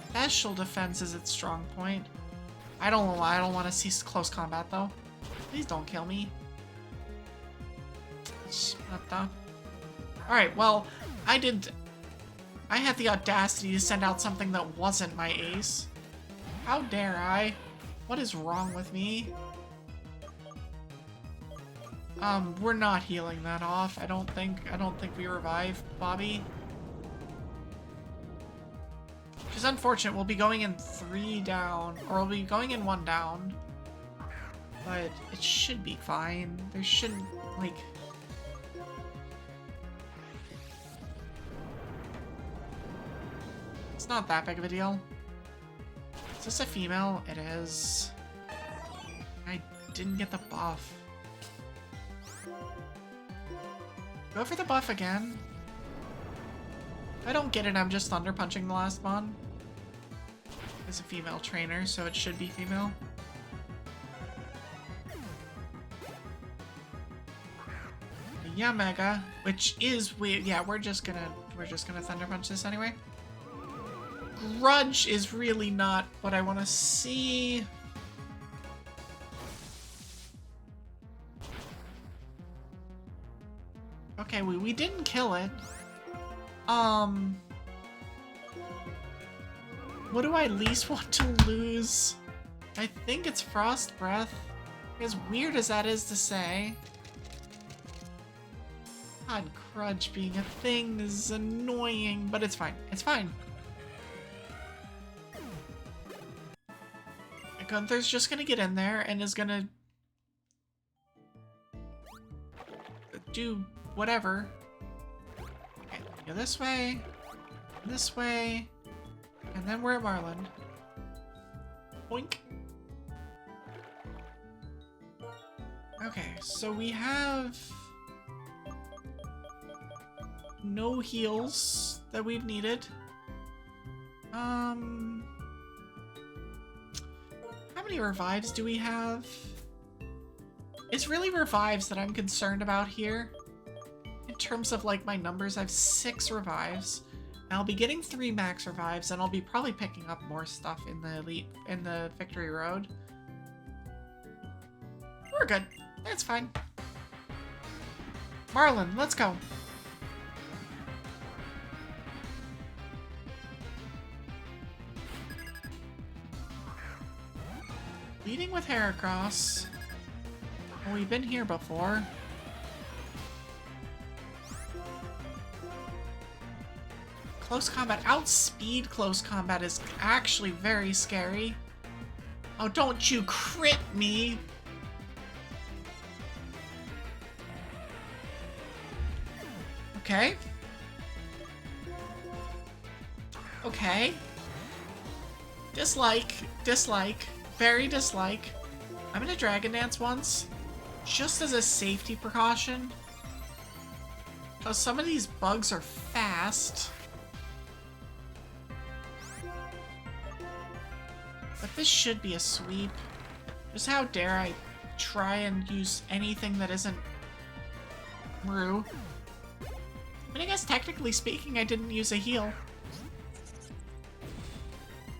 special defense is its strong point. I don't want to see close combat, though. Please don't kill me. What the? Alright, well, I had the audacity to send out something that wasn't my ace. How dare I? What is wrong with me? We're not healing that off. I don't think we revive Bobby. Which is unfortunate. We'll be going in 3 down, or we'll be going in 1 down. But it should be fine. There shouldn't, like... It's not that big of a deal. Is this a female? It is. I didn't get the buff. Go for the buff again. If I don't get it, I'm just thunder punching the last one. It's a female trainer, so it should be female. Yeah, Mega, which is weird. Yeah, we're just gonna thunder punch this anyway. Grudge is really not what I want to see. Okay, we didn't kill it. What do I least want to lose? I think it's Frost Breath. As weird as that is to say. God, Grudge being a thing is annoying, but it's fine. It's fine. Gunther's just gonna get in there and is gonna do whatever. Okay, go this way, and then we're at Marlon. Boink. Okay, so we have no heals that we've needed. How many revives do we have? It's really revives that I'm concerned about here. In terms of like my numbers, I have 6 revives. And I'll be getting 3 max revives, and I'll be probably picking up more stuff in the Victory Road. We're good. That's fine. Marlon, let's go. Leading with Heracross. Well, we've been here before. Close combat. Outspeed close combat is actually very scary. Oh, don't you crit me! Okay. Okay. Dislike. Dislike. Very dislike. I'm gonna Dragon Dance once, just as a safety precaution. Because some of these bugs are fast. But this should be a sweep. Just how dare I try and use anything that isn't Rue. But I guess technically speaking, I didn't use a heal.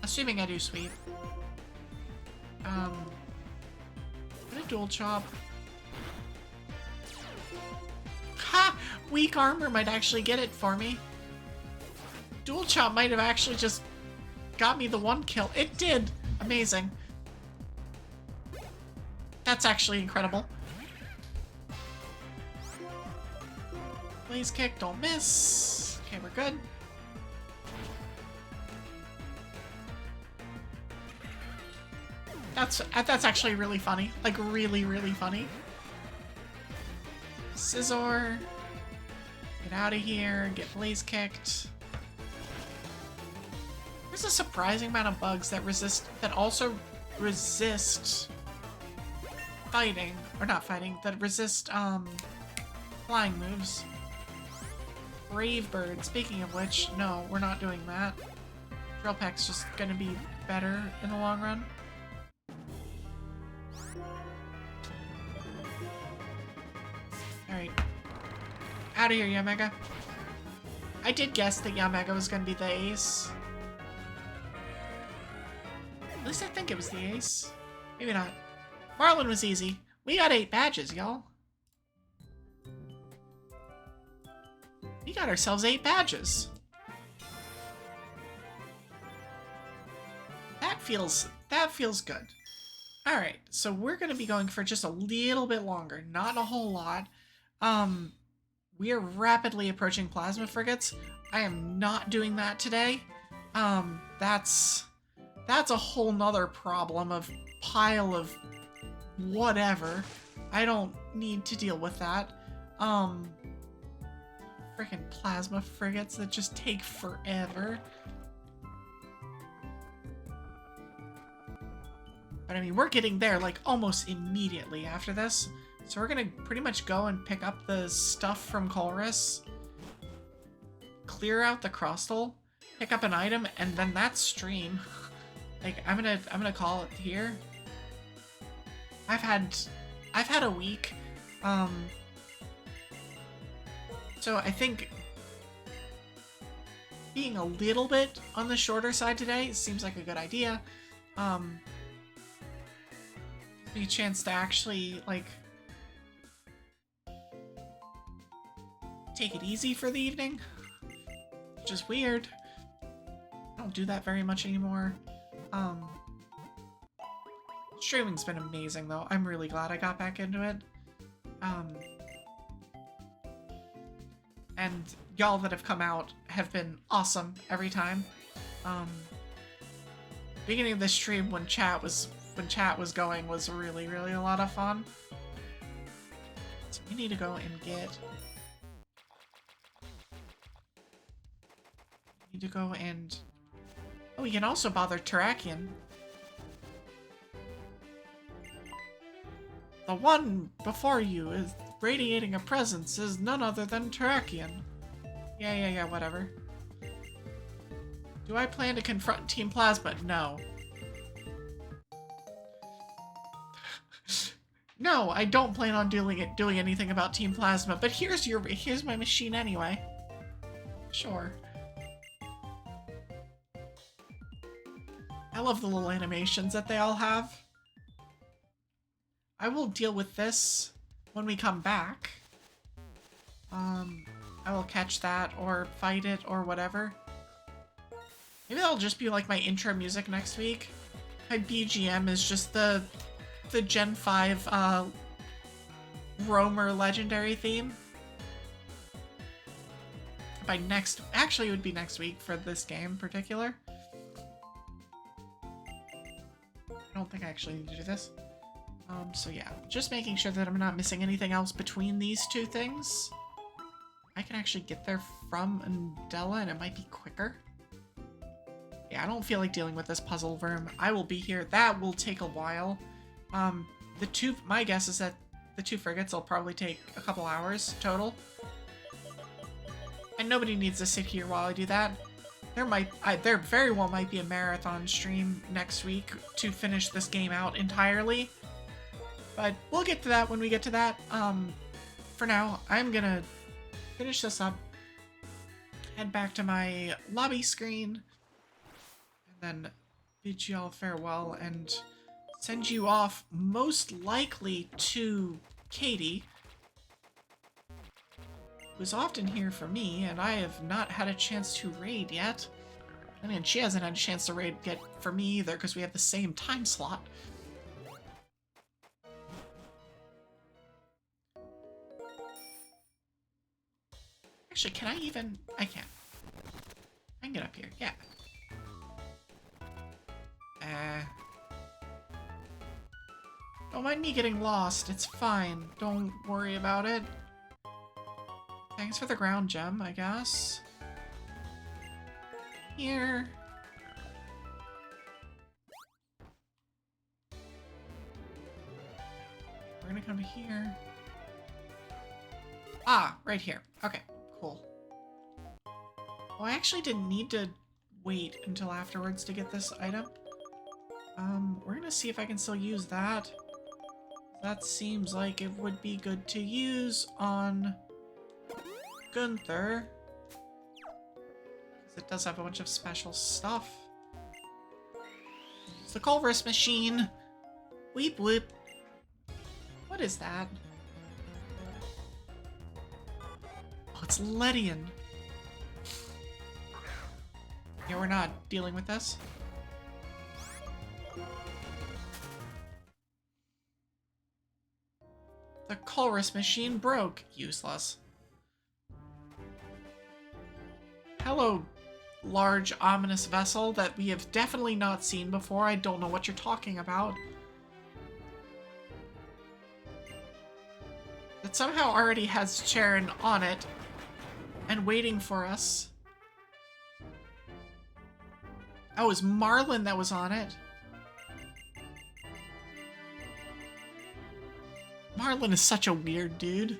Assuming I do sweep. What a dual chop. Ha! Weak armor might actually get it for me. Dual chop might have actually just got me the 1 kill. It did! Amazing. That's actually incredible. Blaze kick, don't miss. Okay, we're good. That's actually really funny. Like, really, really funny. Scizor. Get out of here. Get blaze kicked. There's a surprising amount of bugs that also resist fighting. Or not fighting, that resist, flying moves. Brave Bird. Speaking of which, no, we're not doing that. Drill Peck's just gonna be better in the long run. Alright. Out of here, Yamega. I did guess that Yamega was gonna be the ace. At least I think it was the ace. Maybe not. Marlon was easy. We got 8 badges, y'all. We got ourselves 8 badges. That feels good. Alright, so we're gonna be going for just a little bit longer, not a whole lot. We are rapidly approaching plasma frigates. I am not doing that today. That's a whole nother problem of pile of whatever. I don't need to deal with that. Freaking plasma frigates that just take forever. But I mean, we're getting there like almost immediately after this. So we're gonna pretty much go and pick up the stuff from Colress, clear out the crustal, pick up an item, and then that's stream. Like, I'm gonna call it here. I've had a week. So I think being a little bit on the shorter side today seems like a good idea. Be a chance to actually, like, take it easy for the evening, which is weird. I don't do that very much anymore. Streaming's been amazing, though. I'm really glad I got back into it. And y'all that have come out have been awesome every time. Beginning of the stream when chat was going was really, really a lot of fun. So we need to go and get... We need to go and... Oh, we can also bother Terrakion. The one before you is radiating a presence is none other than Terrakion. Yeah, whatever. Do I plan to confront Team Plasma? No. No, I don't plan on doing anything about Team Plasma, but here's my machine anyway. Sure. I love the little animations that they all have. I will deal with this when we come back. I will catch that or fight it or whatever. Maybe that'll just be like my intro music next week. My BGM is just the Gen 5 Roamer legendary theme. Actually it would be next week for this game in particular. I don't think I actually need to do this. So yeah, just making sure that I'm not missing anything else between these two things. I can actually get there from Undella and it might be quicker. Yeah, I don't feel like dealing with this puzzle room. I will be here. That will take a while. My guess is that the 2 frigates will probably take a couple hours total. And nobody needs to sit here while I do that. There very well might be a marathon stream next week to finish this game out entirely. But we'll get to that when we get to that. For now, I'm gonna finish this up, head back to my lobby screen, and then bid you all farewell and send you off most likely to Katie, who's often here for me, and I have not had a chance to raid yet. I mean, she hasn't had a chance to raid yet for me either, because we have the same time slot. Actually, can I even... I can. I can get up here, yeah. Don't mind me getting lost, it's fine. Don't worry about it. Thanks for the ground gem, I guess. Here. We're gonna come here. Ah, right here. Okay, cool. Well, I actually didn't need to wait until afterwards to get this item. We're gonna see if I can still use that. That seems like it would be good to use on Gunther. Because it does have a bunch of special stuff. It's the Colress machine. Weep weep. What is that? Oh, it's Ledian. Yeah, we're not dealing with this. The Colress machine broke. Useless. Hello, large, ominous vessel that we have definitely not seen before. I don't know what you're talking about. It somehow already has Charon on it and waiting for us. Oh, it was Marlon that was on it. Marlon is such a weird dude.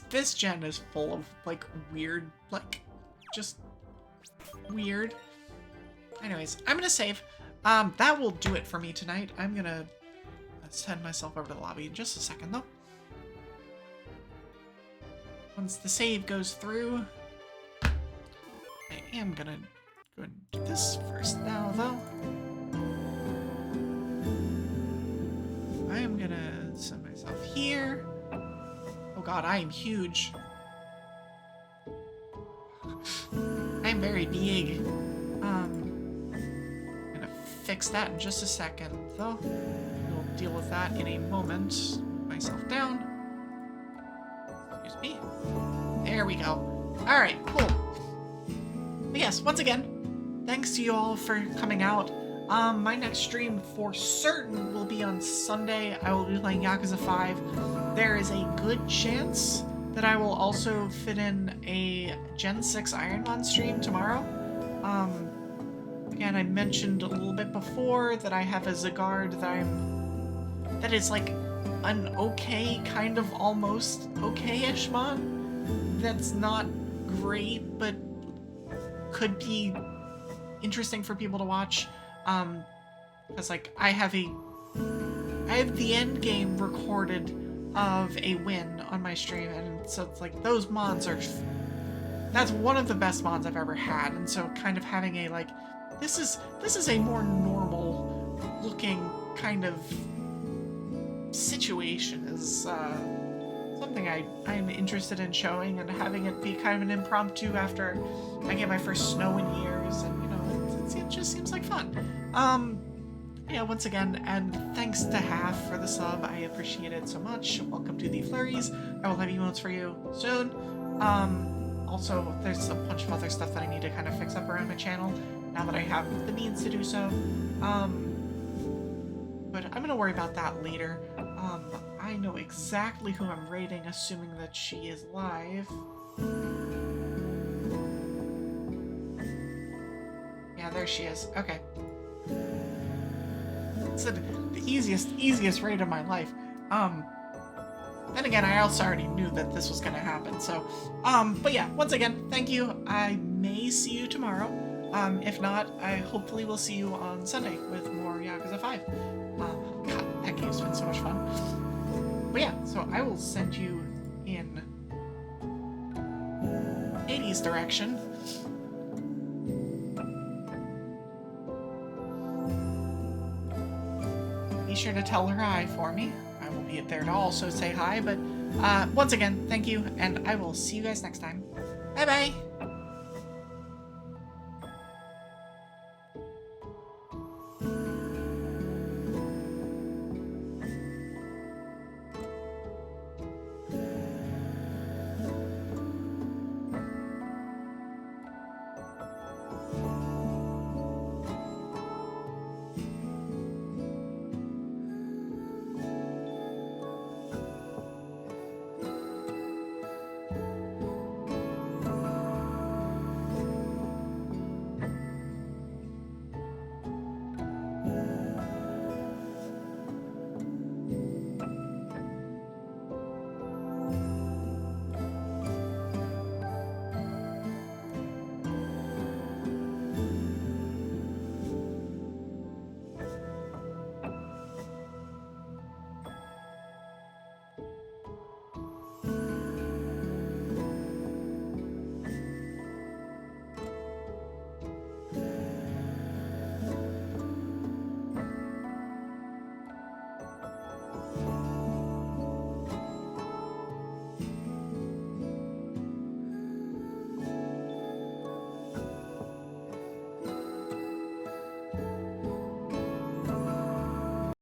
This gen is full of, like, weird, like, just weird. Anyways, I'm gonna save. That will do it for me tonight. I'm gonna send myself over to the lobby in just a second, though. Once the save goes through, I am gonna go and do this first now, though. I am gonna send myself here. Oh god, I am huge. I'm very big. I'm gonna fix that in just a second, though. We'll deal with that in a moment. Put myself down. Excuse me. There we go. Alright, cool. But yes, once again, thanks to you all for coming out. My next stream for certain will be on Sunday. I will be playing Yakuza 5. There is a good chance that I will also fit in a Gen 6 Ironman stream tomorrow. Again, I mentioned a little bit before that I have a Zygarde that is like an okay, kind of almost okay-ish mon. That's not great, but could be interesting for people to watch. Because like I have the end game recorded of a win on my stream, and so it's like those mons that's one of the best mons I've ever had, and so kind of having a like this is a more normal looking kind of situation is something I'm interested in showing, and having it be kind of an impromptu after I get my first snow in years, and you know it just seems like fun. Yeah, once again, and thanks to Half for the sub. I appreciate it so much. Welcome to the Flurries. I will have emotes for you soon. Also, there's a bunch of other stuff that I need to kind of fix up around my channel now that I have the means to do so. But I'm gonna worry about that later. I know exactly who I'm raiding, assuming that she is live. Yeah, there she is. Okay. It's the easiest raid of my life. Then again, I also already knew that this was gonna happen, so, but yeah, once again, thank you. I may see you tomorrow. If not, I hopefully will see you on Sunday with more Yakuza 5. God, that game's been so much fun. But yeah, so I will send you in Hades' direction. Be sure to tell her hi for me. I will be there to also say hi, but once again, thank you, and I will see you guys next time. Bye-bye!